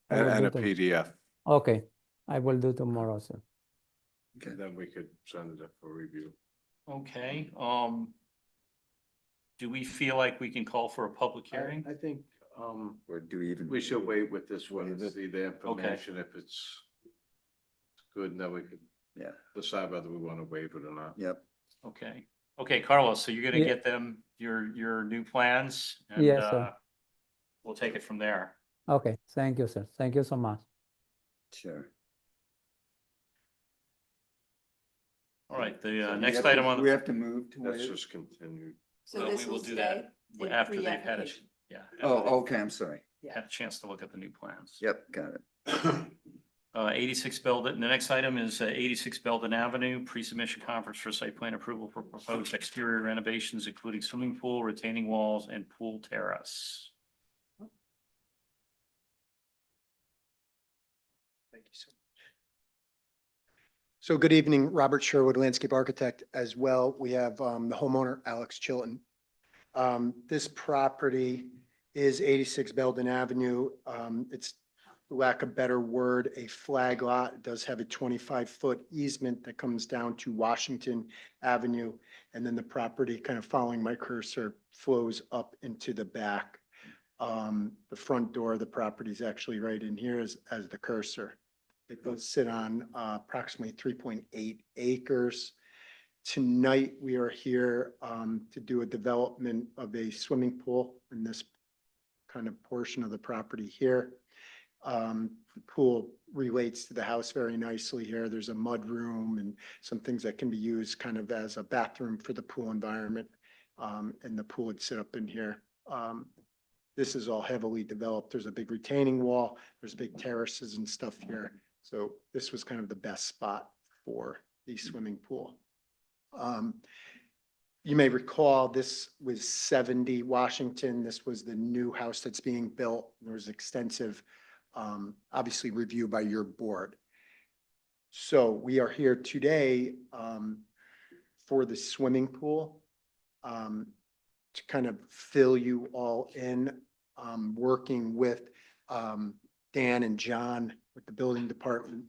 I will And do a tom- PDF, Okay, I will do tomorrow, sir. Okay. then we could send it for review. Okay, do we feel like we can call for a public hearing? I think, Or do we even? we should wait with this one and Leave it. see the information, if it's good, and then we could Yeah, decide whether we want to waive it or not. yep. Okay, okay, Carlos, so you're gonna Yeah. get them your new plans? And Yes, sir. we'll take it from there. Okay, thank you, sir. Thank you so much. Sure. All right, the So we next have to- item on. We have to move to That's waive? just continued. So we this will will do that stay in after they've had a, pre-application. yeah. after Oh, they've okay, I'm sorry. Had a chance to look at the new plans. Yep, got it. 86 Belden, the next item is 86 Belden Avenue, pre-submission conference for site plan approval for proposed exterior renovations, including swimming pool, retaining walls, and pool terrace. Thank you so much. So good evening, Robert Sherwood, landscape architect as well. We have the homeowner, Alex Chilton. This property is 86 Belden Avenue. It's, for lack of a better word, a flag lot. It does have a 25-foot easement that comes down to Washington Avenue. And then the property, kind of following my cursor, flows up into the back. The front door of the property is actually right in here as the cursor. It does sit on approximately 3.8 acres. Tonight, we are here to do a development of a swimming pool in this kind of portion of the property here. The pool relates to the house very nicely here. There's a mud room and some things that can be used kind of as a bathroom for the pool environment. And the pool would sit up in here. This is all heavily developed. There's a big retaining wall. There's big terraces and stuff here. So this was kind of the best spot for the swimming pool. You may recall this was 70 Washington. This was the new house that's being built. There was extensive, obviously, review by your board. So we are here today for the swimming pool to kind of fill you all in, working with Dan and John with the building department.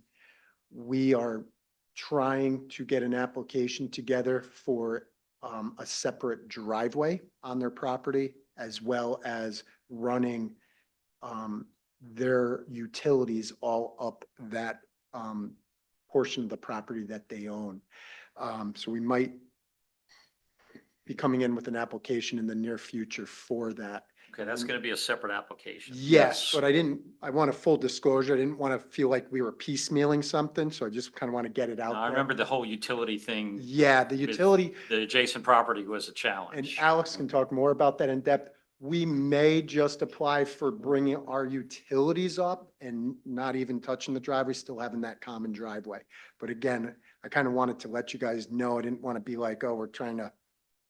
We are trying to get an application together for a separate driveway on their property, as well as running their utilities all up that portion of the property that they own. So we might be coming in with an application in the near future for that. Okay, that's gonna be a separate application. Yes, but I want a full disclosure. I didn't want to feel like we were piecemealing something, so I just kind of want to get it out Now, I there. remember the whole utility thing. Yeah, the utility, The adjacent property was a and challenge. Alex can talk more about that in depth. We may just apply for bringing our utilities up and not even touching the driveway, still having that common driveway. But again, I kind of wanted to let you guys know. I didn't want to be like, oh, we're trying to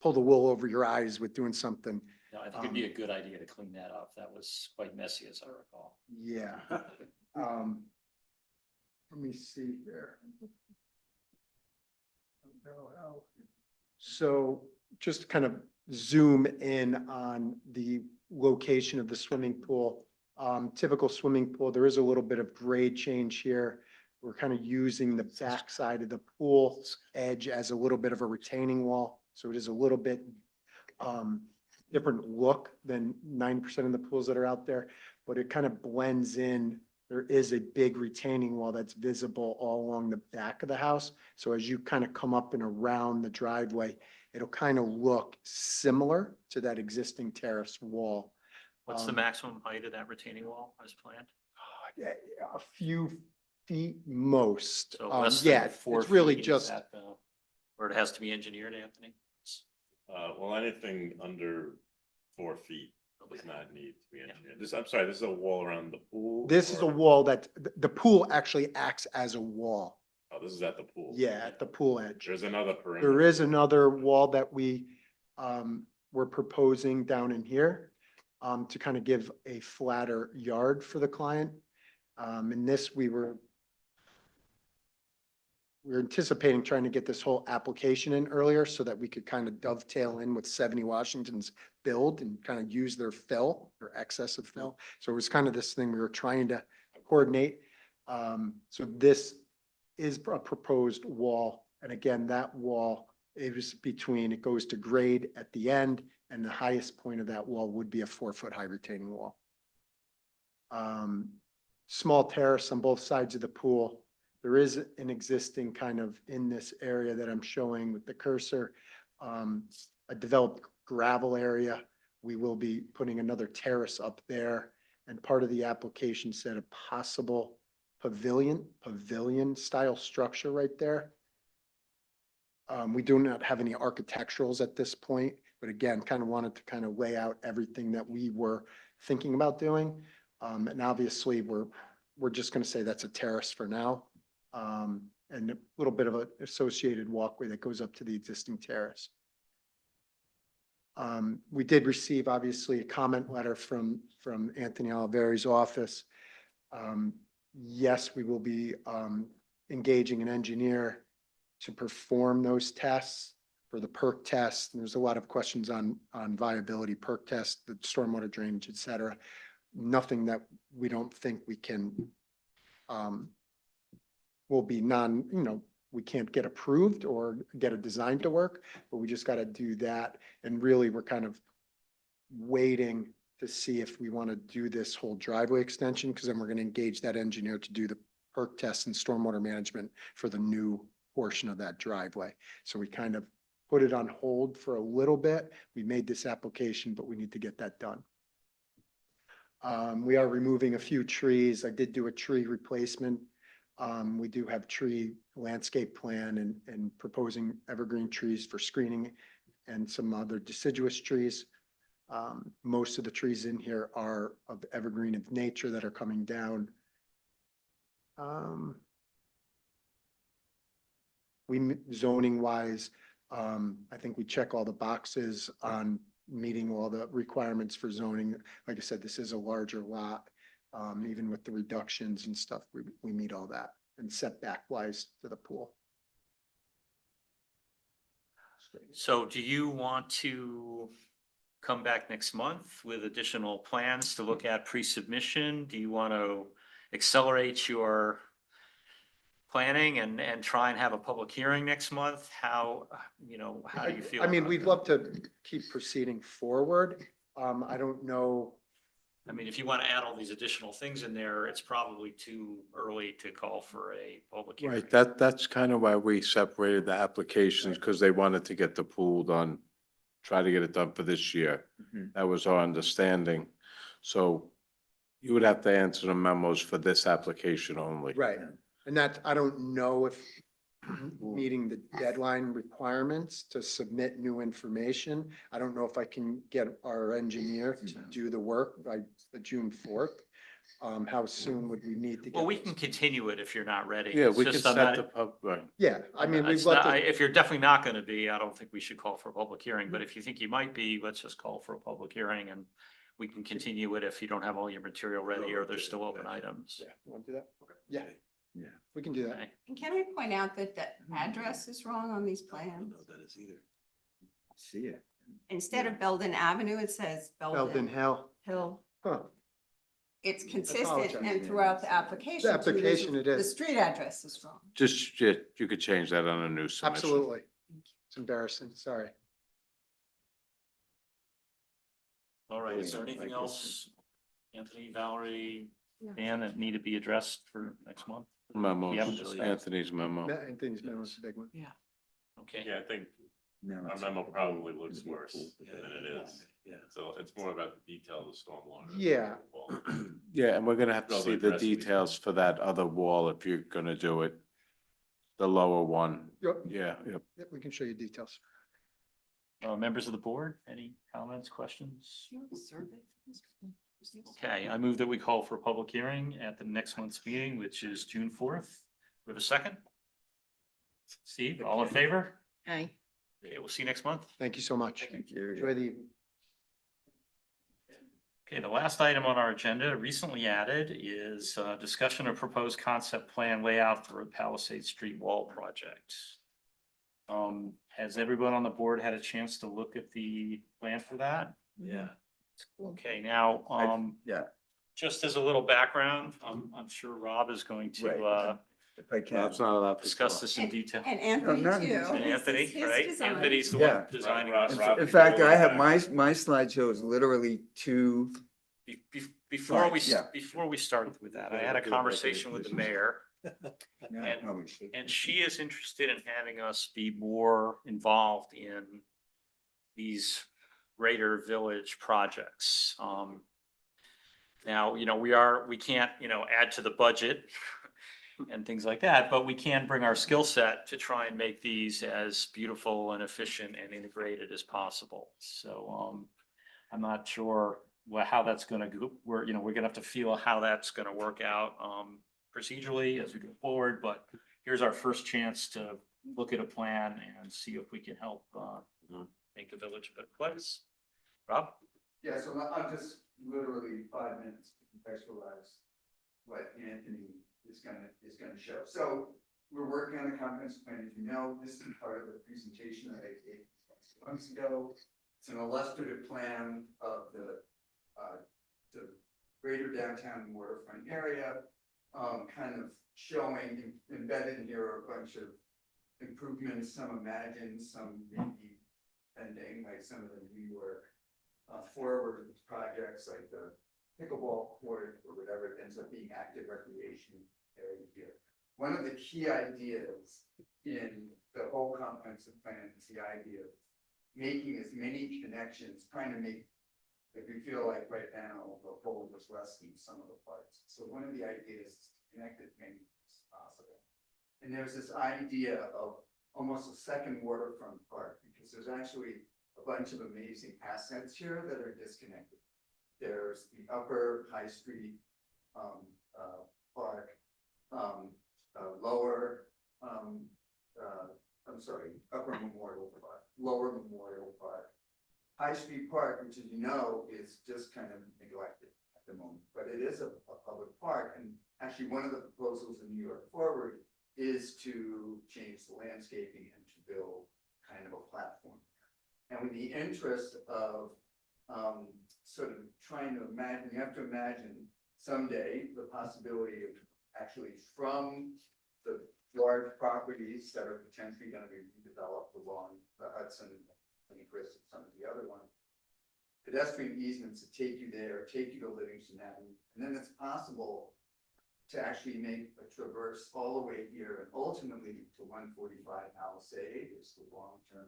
pull the wool over your eyes with doing something. No, I think it'd be a good idea to clean that up. That was quite messy, as I recall. Yeah. Let me see here. So just to kind of zoom in on the location of the swimming pool. Typical swimming pool, there is a little bit of grade change here. We're kind of using the back side of the pool edge as a little bit of a retaining wall. So it is a little bit different look than 90% of the pools that are out there, but it kind of blends in. There is a big retaining wall that's visible all along the back of the house. So as you kind of come up and around the driveway, It'll kind of look similar to that existing terrace wall. What's the Um, maximum height of that retaining wall as planned? yeah, a few feet most. So less than Yeah, 4 it's really feet, is just, that the- Or it has to be engineered, Anthony? Well, anything under 4 feet does not need to be engineered. This, I'm sorry, this is a wall around the pool? this is a or- wall that, the pool actually acts as a wall. Oh, this is at the pool. Yeah, at the pool edge. There's another perimeter. There is another wall that we're proposing down in here to kind of give a flatter yard for the client. In this, we're anticipating trying to get this whole application in earlier so that we could kind of dovetail in with 70 Washington's build and kind of use their fill or excess of fill. So it was kind of this thing we were trying to coordinate. So this is a proposed wall. And again, that wall is it goes to grade at the end, and the highest point of that wall would be a 4-foot high retaining wall. Small terrace on both sides of the pool. There is an existing kind of in this area that I'm showing with the cursor, a developed gravel area. We will be putting another terrace up there, and part of the application said a possible pavilion style structure right there. We do not have any architecturals at this point, but again, kind of wanted to kind of lay out everything that we were thinking about doing. And obviously we're just going to say that's a terrace for now. And a little bit of an associated walkway that goes up to the existing terrace. We did receive obviously a comment letter from Anthony Oliveri's office. Yes, we will be engaging an engineer to perform those tests for the perk test. And there's a lot of questions on viability, perk test, the stormwater drainage, et cetera. Nothing that we don't think we can, will be we can't get approved or get a design to work, but we just got to do that. And really, we're kind of waiting to see if we want to do this whole driveway extension, because then we're going to engage that engineer to do the perk test and stormwater management for the new portion of that driveway. So we kind of put it on hold for a little bit. We made this application, but we need to get that done. We are removing a few trees. I did do a tree replacement. We do have tree landscape plan and proposing evergreen trees for screening and some other deciduous trees. Most of the trees in here are of evergreen of nature that are coming down. Zoning wise, I think we check all the boxes on meeting all the requirements for zoning. Like I said, this is a larger lot. Even with the reductions and stuff, we meet all that, and setback wise to the pool. So do you want to come back next month with additional plans to look at pre-submission? Do you want to accelerate your planning and try and have a public hearing next month? How do you feel? I mean, about we'd that? love to keep proceeding forward. I don't know. I mean, if you want to add all these additional things in there, it's probably too early to call for a public hearing. Right, that's kind of why we separated the applications, because they wanted to get the pool done, try to get it done for this year. That was our understanding. So you would have to answer the memos for this application only. Right. And that, I don't know if meeting the deadline requirements to submit new information. I don't know if I can get our engineer to do the work by the June 4th. How soon would we need to get? Well, we can continue it if you're not ready. Yeah, It's we can just I'm set not- the pub, right. Yeah, I mean, we'd It's love not- to. If you're definitely not going to be, I don't think we should call for a public hearing, but if you think you might be, let's just call for a public hearing and we can continue it if you don't have all your material ready or there's still open items. Yeah, you want to do that? Okay. Yeah. Yeah, we can do that. Okay. And can I point out that the address is wrong on these plans? that is either. See it. Instead of Belden Avenue, it says Belden Belden Hill. Hill. Huh. It's consistent apologize. and throughout the application. The too, there's application it The is. street address is wrong. Just, you could change that on a new submission. Absolutely. It's embarrassing. Sorry. All right, is there anything else, Anthony, Valerie, Dan, that need to be addressed for next month? Memo, We haven't discussed. Anthony's memo. Anthony's memo is a big one. Okay. Yeah, I think No, Our it's- memo probably looks worse Yeah. than it is. Yeah. So it's more about the detail of the stormwater. Yeah. Yeah, and we're gonna have to Rather see the aggressive. details for that other wall if you're gonna do it. The lower one, Yep, yeah, yep. yep, we can show you details. Members of the board, any comments, questions? Okay, I move that we call for a public hearing at the next month's meeting, which is June 4th. We have a second? Steve, all in favor? Aye. Okay, we'll see you next month. Thank you so much. Thank you. Enjoy the evening. Okay, the last item on our agenda recently added is discussion of proposed concept plan layout for a Palisade Street wall project. Has everyone on the board had a chance to look at the plan for that? Yeah. Okay, now, Yeah, just as a little background, I'm sure Rob is going right. to If I can. That's not allowed to. discuss talk. this in detail. And Anthony not too. in detail. And This Anthony, is his right? design. Anthony's the Yeah. one designing Rob- this. Rob- In fact, I have my slideshow is literally two. Before we, Yeah. before we started with that, I had a conversation with the mayor, Yeah, probably should. and she is interested in having us be more involved in these greater village projects. Now, we can't, add to the budget and things like that, but we can bring our skill set to try and make these as beautiful and efficient and integrated as possible. So, I'm not sure how that's gonna go. We're gonna have to feel how that's gonna work out, procedurally as we go forward, but here's our first chance to look at a plan and see if we can help, make the village a better place. Rob? Yeah, so I'll just literally 5 minutes to contextualize what Anthony is gonna show. So we're working on the comprehensive plan, as you know, this is part of the presentation that I gave months ago. It's an illustrative plan of the greater downtown waterfront area, kind of showing embedded in here are a bunch of improvements, some imagined, some maybe pending, like some of the New York forward projects like the pickleball court or whatever it ends up being active recreation area here. One of the key ideas in the whole comprehensive plan is the idea of making as many connections, trying to make, if we feel like right now, the whole was less than some of the parts. So one of the ideas is to connect as many as possible. And there's this idea of almost a second waterfront park, because there's actually a bunch of amazing assets here that are disconnected. There's the upper High Street park, lower, upper Memorial Park, lower Memorial Park. High Street Park, which as you know, is just kind of neglected at the moment, but it is a public park. And actually one of the proposals in New York Forward is to change the landscaping and to build kind of a platform. And with the interest of sort of trying to imagine, you have to imagine someday the possibility of actually from the large properties that are potentially going to be redeveloped along the Hudson, and Chris and some of the other ones, pedestrian easements to take you there, take you to Livingston Avenue, and then it's possible to actually make a traverse all the way here and ultimately to 145 Palisade is the long-term.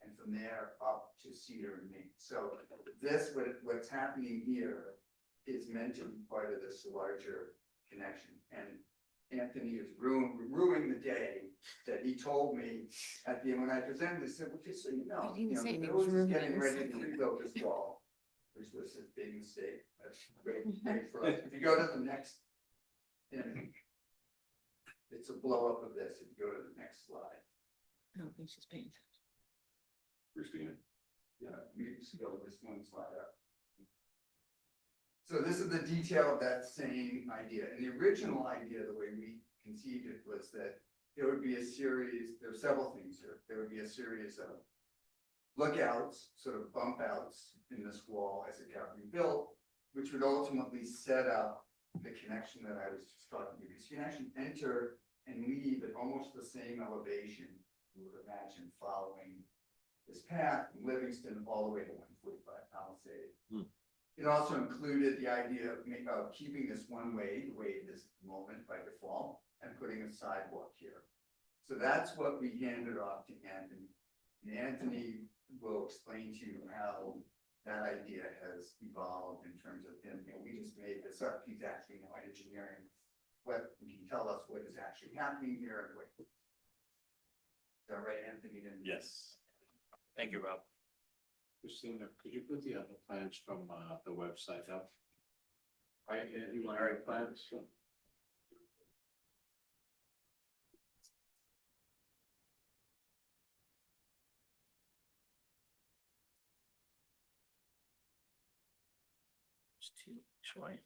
And from there up to Cedar and Main. So this, what's happening here is meant to be part of this larger connection. And Anthony is ruining the day that he told me at the end when I presented this, said, well, just so you know, He didn't say the anything village is was getting ruining ready to something. rebuild this wall, which was a big mistake. That's great for us. If you go to the next, it's a blow up of this. If you go to the next slide. I don't think she's paying attention. Christina. Yeah, you just go this one slide up. So this is the detail of that same idea. And the original idea, the way we conceived it, was that there would be a series, there are several things here. There would be a series of lookouts, sort of bump outs in this wall as it got rebuilt, which would ultimately set up the connection that I was just talking about. So you can actually enter and leave at almost the same elevation you would imagine following this path from Livingston all the way to 145 Palisade. It also included the idea of keeping this one way, the way it is at the moment by default, and putting a sidewalk here. So that's what we handed off to Anthony. And Anthony will explain to you how that idea has evolved in terms of him, we just made this up, he's actually now engineering what, he can tell us what is actually happening here and what. Is that right, Anthony? Yes. Thank you, Rob. Christina, could you put the other plans from the website up? Right, you want our plans? It's too short.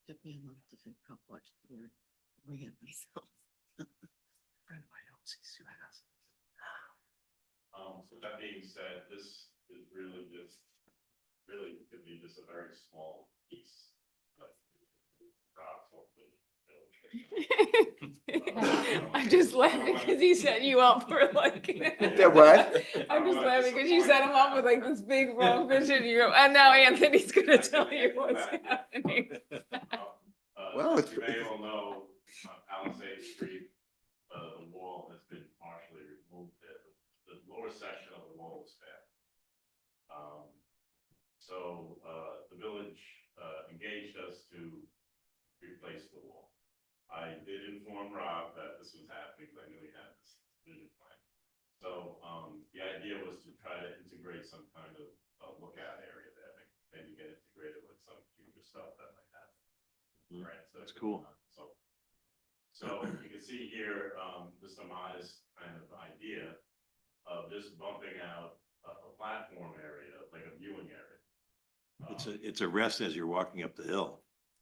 Took me a month to figure out what to read myself. Friend, I don't see Sue has. So that being said, this is really could be just a very small piece. But I'm just laughing because he set you up for like. what? I'm just laughing because you set him up with like this big long vision, you go, and now Anthony's gonna tell you what's happening. Well, as you may all know, Palisade Street, the wall has been partially removed there. The lower section of the wall is bad. So the village engaged us to replace the wall. I did inform Rob that this was happening, because I knew he had this vision plan. So the idea was to try to integrate some kind of lookout area there, maybe get integrated with some future stuff that might happen. Right, so That's cool. So you can see here, just a modest kind of idea of just bumping out a platform area, like a viewing area. It's a rest as you're walking up the hill.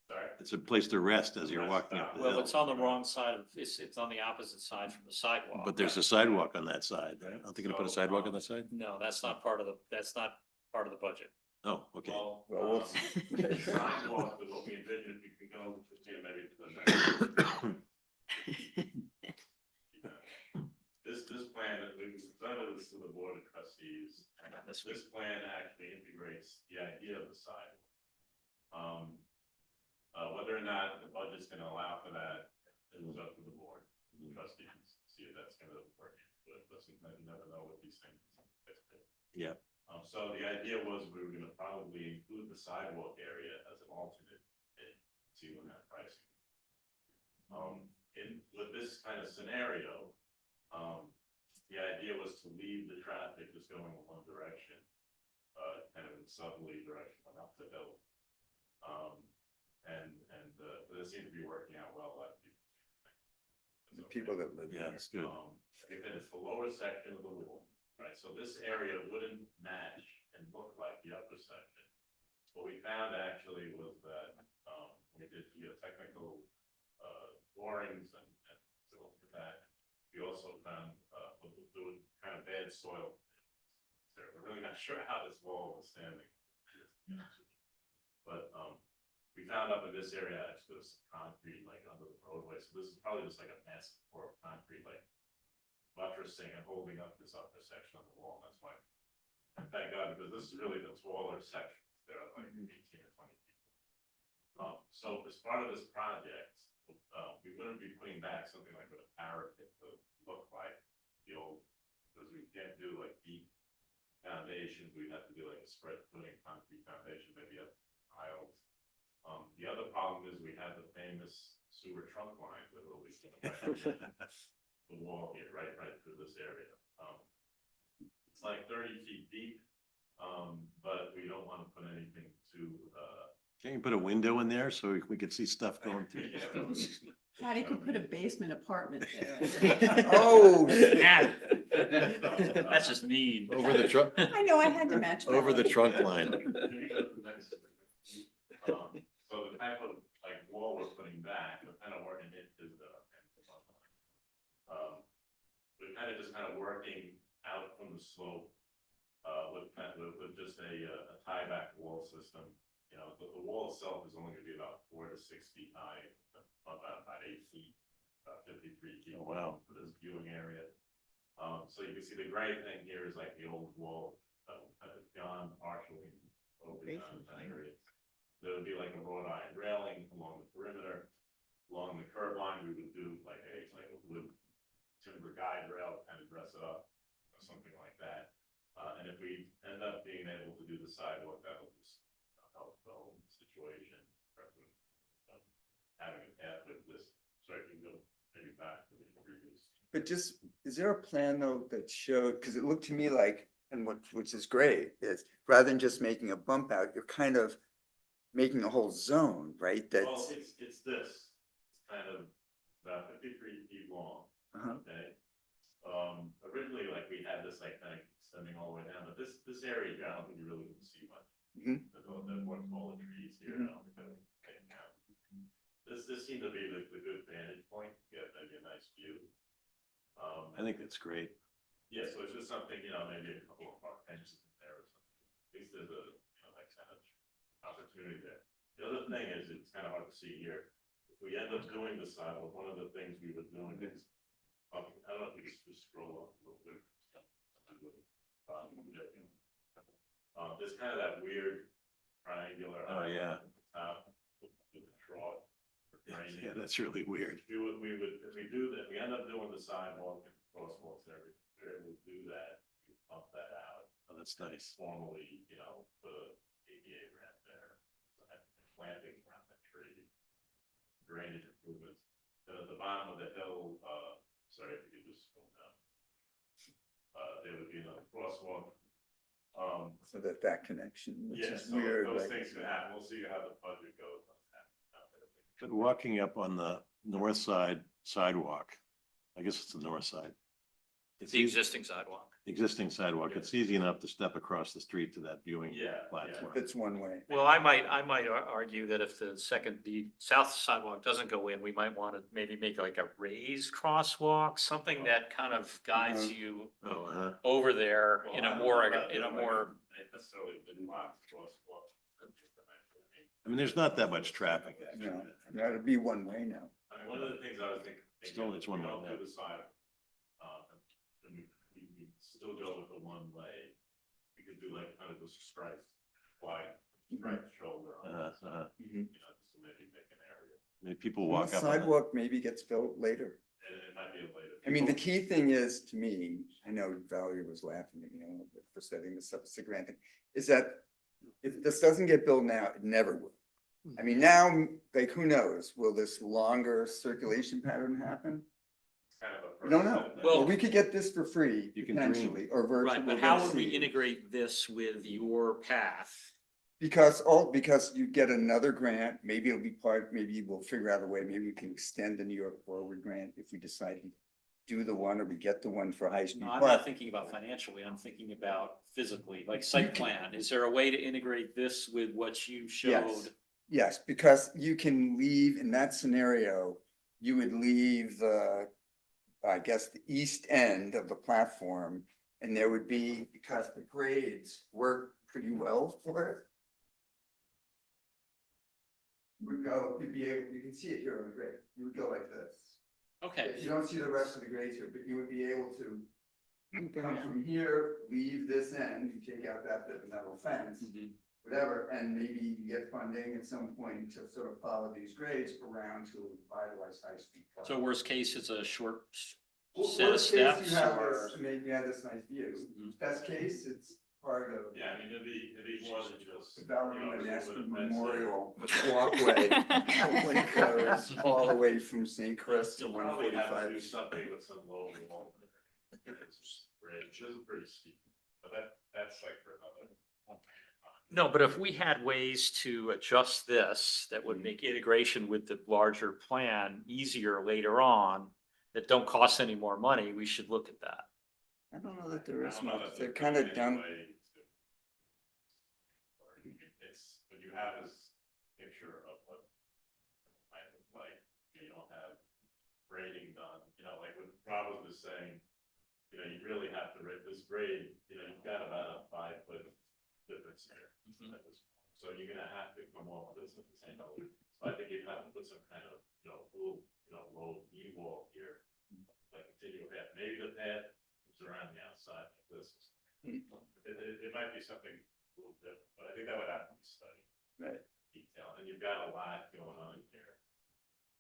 Sorry? It's a place to rest as you're walking up the hill. Well, it's on the wrong side of, it's on the opposite side from the sidewalk. But there's a sidewalk on that side, right? Aren't they gonna put a sidewalk on that side? No, that's not part of the budget. Oh, okay. Well, Sidewalk is what we envisioned, we could go, maybe to the next. This plan that we presented this to the board of trustees, this plan actually integrates the idea of the sidewalk. Whether or not the budget's gonna allow for that, it was up to the board, the trustees, see if that's gonna work. But listen, you never know what these things. Yeah. So the idea was we were gonna probably include the sidewalk area as an alternate in that pricing. With this kind of scenario, the idea was to leave the traffic just going in one direction, kind of in southerly direction up the hill. And this seemed to be working out well. The people that live there. Yeah, it's good. Like I said, it's the lower section of the wall, right? So this area wouldn't match and look like the upper section. What we found actually was that we did geotechnical borings and so with that. We also found doing kind of bad soil. So we're really not sure how this wall was standing. But we found up in this area, actually, there's concrete like under the roadway. So this is probably just like a massive pour of concrete, like buttressing and holding up this upper section of the wall. That's why, thank God, because this is really the taller section. There are like 18 or 20 people. So as part of this project, we wouldn't be putting back something like what a parapet would look like the old, because we can't do like deep foundations. We'd have to do like a spread footing concrete foundation, maybe up aisles. The other problem is we have the famous sewer trunk line that will be the wall here, right through this area. It's like 30 feet deep, but we don't want to put anything too. Can you put a window in there so we could see stuff going through? Patty could put a basement apartment there. Oh, Yeah. That's just mean. Over the trunk. I know, I had to match that. Over the trunk line. So the type of like wall we're putting back, we're kind of working into the. We're kind of just kind of working out from the slope, with just a tie back wall system. You know, the wall itself is only going to be about 4 to 6 feet high, about 8 feet, 53 feet. Oh, wow. For this viewing area. So you can see the gray thing here is like the old wall, gone partially over that area. There would be like a wrought iron railing along the perimeter. Along the curb line, we would do like a wood timber guide rail, kind of dress it up, or something like that. And if we end up being able to do the sidewalk, that will just help the whole situation. Having a path with this, so I can go maybe back to the previous. But just, is there a plan though that showed, because it looked to me like, and which is great, is rather than just making a bump out, you're kind of making a whole zone, right? Well, That's, it's this, it's kind of about 53 feet long, uh-huh. okay? Originally, like, we had this, like, kind of extending all the way down, but this area, I don't think you really can see much. Mhm. There's all the more smaller trees here, I don't think that we can count. This seemed to be the good vantage point, get maybe a nice view. I think that's great. Yeah, so it's just something, maybe a couple of park benches in there or something. At least there's a, like, kind of opportunity there. The other thing is, it's kind of hard to see here. If we end up doing the sidewalk, one of the things we were doing is, I don't know if you can just scroll up a little bit. There's kind of that weird triangular. Oh, yeah. With the trough. Yeah, that's really weird. We would, if we do that, we end up doing the sidewalk and crosswalks there, we do that, we pump that out. Oh, that's nice. Formally, put a ADA ramp there, plantings around that tree, drainage improvements. Then at the bottom of the hill, sorry if you could just scroll down. There would be another crosswalk. So that connection, which Yeah, is so weird. those like- things could happen. We'll see how the budget goes on that. But walking up on the north side sidewalk, I guess it's the north side. It's The existing sidewalk. existing sidewalk. It's easy enough to step across the street to that viewing platform. If it's one way. Well, I might argue that if the south sidewalk doesn't go in, we might want to maybe make like a raised crosswalk, something that kind of guides you Oh, uh-huh. over there in a more. Necessarily didn't want crosswalk. I mean, there's not that much traffic. No, that'd be one way now. I mean, one of the things I was thinking. Still, it's one way Don't now. do the side. And we still go with the one way. We could do like kind of the striped, wide, striped shoulder on that side. Just to maybe make an area. I mean, people Well, walk up. on it. sidewalk maybe gets built later. And it might be a later. I mean, the key thing is, to me, I know Valerie was laughing at me a little bit for setting this up as a grant thing, is that if this doesn't get built now, it never will. I mean, now, like, who knows, will this longer circulation pattern happen? Kind of a We don't know. first- Well, we could get this for free, You can dream. potentially, or virtually. Right, but how would we integrate this with your path? Because you get another grant, maybe it'll be maybe we'll figure out a way, maybe we can extend the New York Forward grant if we decide to do the one, or we get the one for high speed. No, I'm not thinking about financially, I'm thinking about physically, like site plan. Is there a way to integrate this with what you showed? Yes, because you can leave, in that scenario, you would leave I guess, the east end of the platform, and there would be, because the grades work pretty well for it. You can see it here on the grade, you would go like this. Okay. You don't see the rest of the grades here, but you would be able to come from here, leave this end, you take out that bit of metal fence, whatever, and maybe you get funding at some point to sort of follow these grades around to revitalize high-speed. So worst case, it's a short Well, set of worst case, steps you have or? this, maybe you have this nice view. Best case, it's part of Yeah, I mean, it'd be more than just. the Valerie you know, Monastery with a fence Memorial walkway. When it goes all the way from St. Chris to You'll one probably have to do 45. something with some low wall. Bridge is pretty steep, but that's like for another. No, but if we had ways to adjust this, that would make integration with the larger plan easier later on, that don't cost any more money, we should look at that. I don't know that there I is don't know much, that they're there's kind of any done. way to- It's, what you have is picture of what might look like, you don't have grading done, like what Rob was saying. You really have to rate this grade, you've got about a 5 foot difference here. At this point. So you're gonna have to come off this at the same time. So I think you have to put some kind of, little, low knee wall here. Like continue path, maybe the path is around the outside like this. It might be something a little different, but I think that would have to be studied. Right. Detail, and you've got a lot going on here.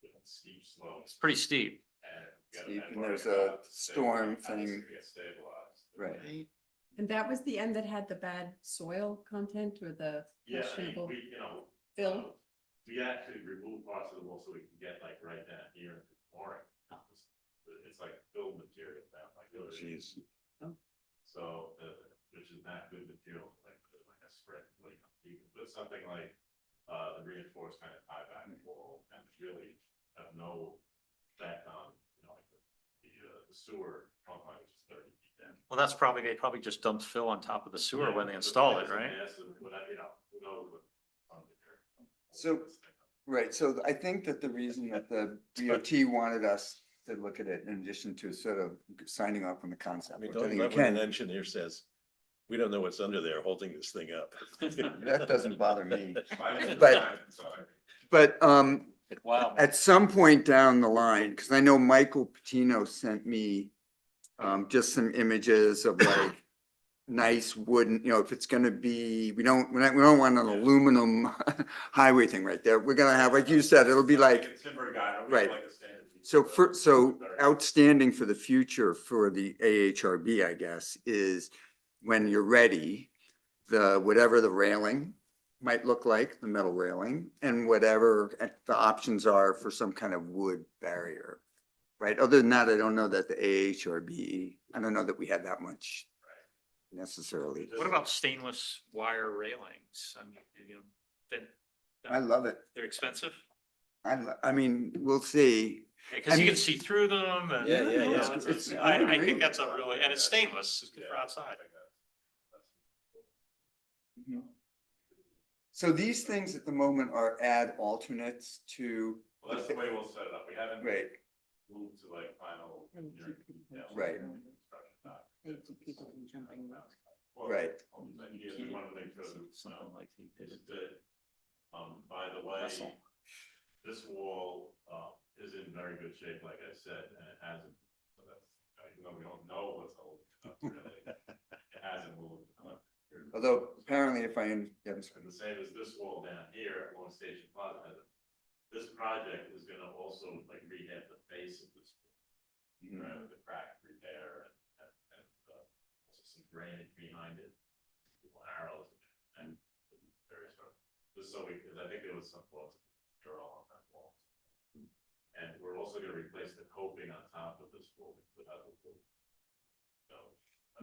With steep slopes. It's pretty steep. And you Steep, gotta- and there's a storm Has to thing. get stabilized. Right. And that was the end that had the bad soil content or the Yeah, I mean, questionable we, fill? we actually remove parts of the wall so we can get like right down here in the flooring. It's like fill material down like. Jeez. So, which is not good material, like a spread, like you can put something like, the reinforced kind of tie back wall and really have no effect on, like the sewer trunk line, which is 30 feet down. Well, that's probably, they probably just dumped fill on top of the sewer when they installed it, right? But who knows what. So, right, so I think that the reason that the DOT wanted us to look at it in addition to sort of signing off on the concept. I mean, which I don't think love you when an can. engineer says, we don't know what's under there holding this thing up. That doesn't bother me. But. But, Wow. at some point down the line, because I know Michael Patino sent me just some images of like nice wooden, if it's gonna be, we don't want an aluminum highway thing right there. We're gonna have, like you said, it'll be like, right. So outstanding for the future for the AHRB, I guess, is when you're ready, whatever the railing might look like, the metal railing, and whatever the options are for some kind of wood barrier. Right? Other than that, I don't know that the AHRB, I don't know that we had that much necessarily. What about stainless wire railings? I mean, I love it. they're expensive? I mean, we'll see. Because you can see through them and. Yeah. I think that's a really, and it's stainless, it's good for outside. Mhm. So these things at the moment are add alternates to. Well, that's the way we'll set it up. We haven't Right, moved to like final. right, People can jump in. right. One of the things Something like he did is it. that, by the way, Russell. this wall, is in very good shape, like I said, and it hasn't, so that's, even though we don't know what's holding it up, really, it hasn't moved. Although apparently if I, yeah, And the same as this wall down here at Long Station Plaza, this project is gonna also like rehab the face of this wall, right, with the crack repair and also some drainage behind it, people arrows and various stuff. Just so because I think there was some thoughts that are all on that wall. And we're also gonna replace the coping on top of this wall with other wood. So.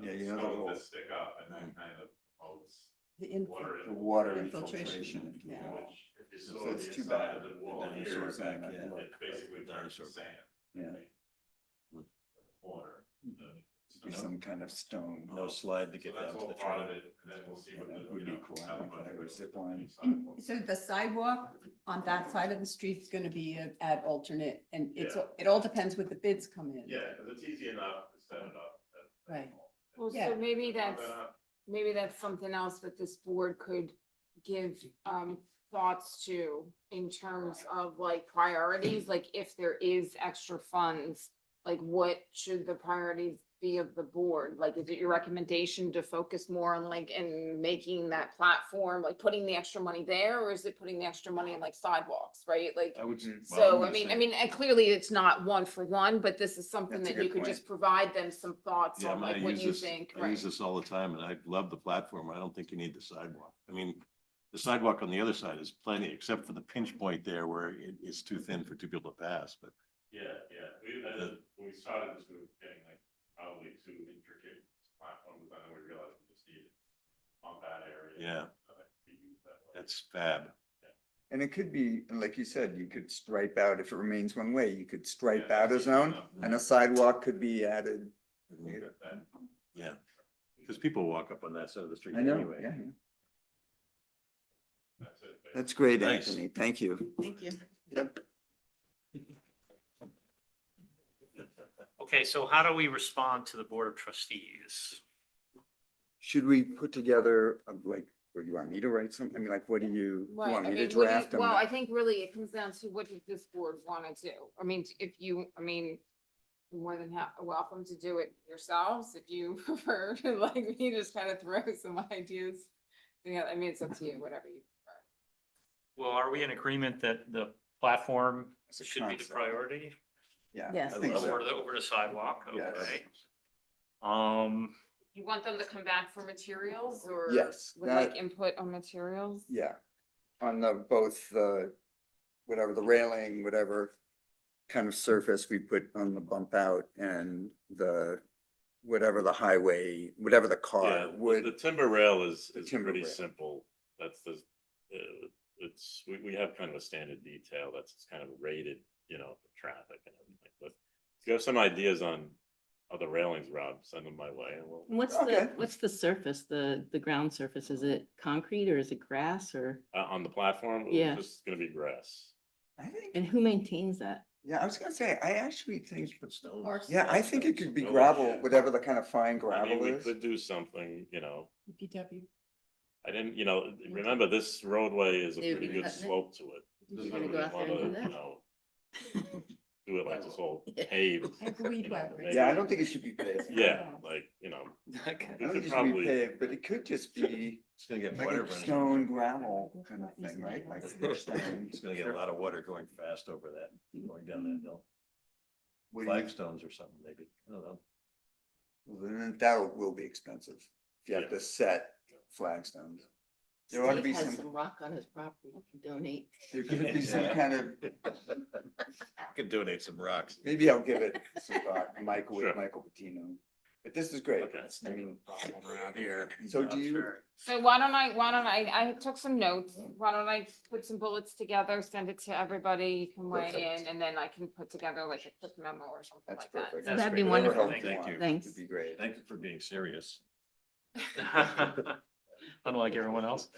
Yeah, you know the stones wall. that stick up and that kind of holds The water in. the water Infiltration. infiltration. Yeah. Which, if you So saw the it's too inside bad. of the wall The here, dinosaurs in that it look. basically turns to sand. Yeah. Water. Be some kind of stone. No slide to get down to the front. And then we'll see what That would be cool. I like that. Or zip line. So the sidewalk on that side of the street is gonna be at alternate, and Yeah. it all depends what the bids come in. Yeah, because it's easy enough to set it up. Right. Well, Yeah. so maybe that's something else that this board could give thoughts to in terms of like priorities, like if there is extra funds, like what should the priorities be of the board? Like, is it your recommendation to focus more on like, in making that platform, like putting the extra money there, or is it putting the extra money in like sidewalks, right? Like, I would. so, I mean, and clearly it's not one for one, but this is something That's a that you good could point. just provide them some thoughts Yeah, on I like what use you this, think, I use right? this all the time and I love the platform. I don't think you need the sidewalk. I mean, the sidewalk on the other side is plenty, except for the pinch point there where it's too thin for two people to pass, but. Yeah. When we started this, we were getting like probably too intricate platforms, and then we realized we just needed on that area. Yeah. That's fab. And it could be, like you said, you could stripe out, if it remains one way, you could stripe out a zone and a sidewalk could be added. Yeah, because people walk up on that side of the street I know, anyway. yeah. That's great, Nice. Anthony. Thank you. Thank you. Yep. Okay, so how do we respond to the Board of Trustees? Should we put together like Or you want me to write something? I mean, like, what do you Right, want I me to mean, what do you- draft them? Well, I think really it comes down to what does this board want to do? I mean, if you, I mean, you're more than welcome to do it yourselves if you prefer, like me, just kind of throw some ideas. Yeah, I mean, it's up to you, whatever you prefer. Well, are we in agreement that the platform It's a should be the concept. priority? Yeah. Yes. I think so. Over the sidewalk, Yes. okay. You want them to come back for materials or? Yes, Would like that- input on materials? Yeah, on the, both the, whatever, the railing, whatever kind of surface we put on the bump out and the, whatever the highway, whatever the car Yeah, would. the timber rail is timber pretty rail. simple. That's the, it's, we have kind of a standard detail that's kind of rated, you know, for traffic and everything. But if you have some ideas on other railings, Rob, send them my way and we'll. What's the surface, the ground surface? Is it concrete or is it grass or, On the platform, Yeah. it's just gonna be grass. I think, and who maintains that? yeah, I was gonna say, I actually think, Or yeah, I think it could be Oh, gravel, yeah. whatever the kind of fine I mean, gravel we is. could do something, you know, DPW. I didn't, you know, remember this roadway is a They're pretty good cutting it? slope to it. You're So gonna we go out there and wanna, do that? you know, do it like this whole paved. Like weed you know, whacker. maybe- Yeah, I don't think it should be paved. Yeah, like, you know, I we don't could think it should be probably, paved, but it could just be it's gonna get like a stone gravel kind of thing, right? Like stone. It's gonna get a lot of water going fast over that, going down that hill. What do you- Flagstones or something, maybe, I don't know. Well, then that will be expensive. If you have Yeah. to set flagstones. There ought to be Steve has some, some rock on his property, he can donate. there could be some kind of, Could donate some rocks. maybe I'll give it some thought, Michael, Sure. Michael Patino. But this is great. Okay. I mean, around here. So do you, So why don't I took some notes. Why don't I put some bullets together, send it to everybody, you can weigh Perfect. in, and then I can put together like a quick memo or something that's like that. perfect. That's That'd be great. Whatever wonderful. help you Thank want you. Thanks. would be great. Thank you for being serious. Unlike everyone else.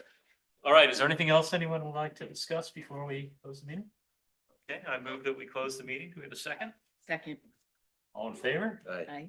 All right, is there anything else anyone would like to discuss before we close the meeting? Okay, I move that we close the meeting. Do we have a second? Second, All in favor? aye.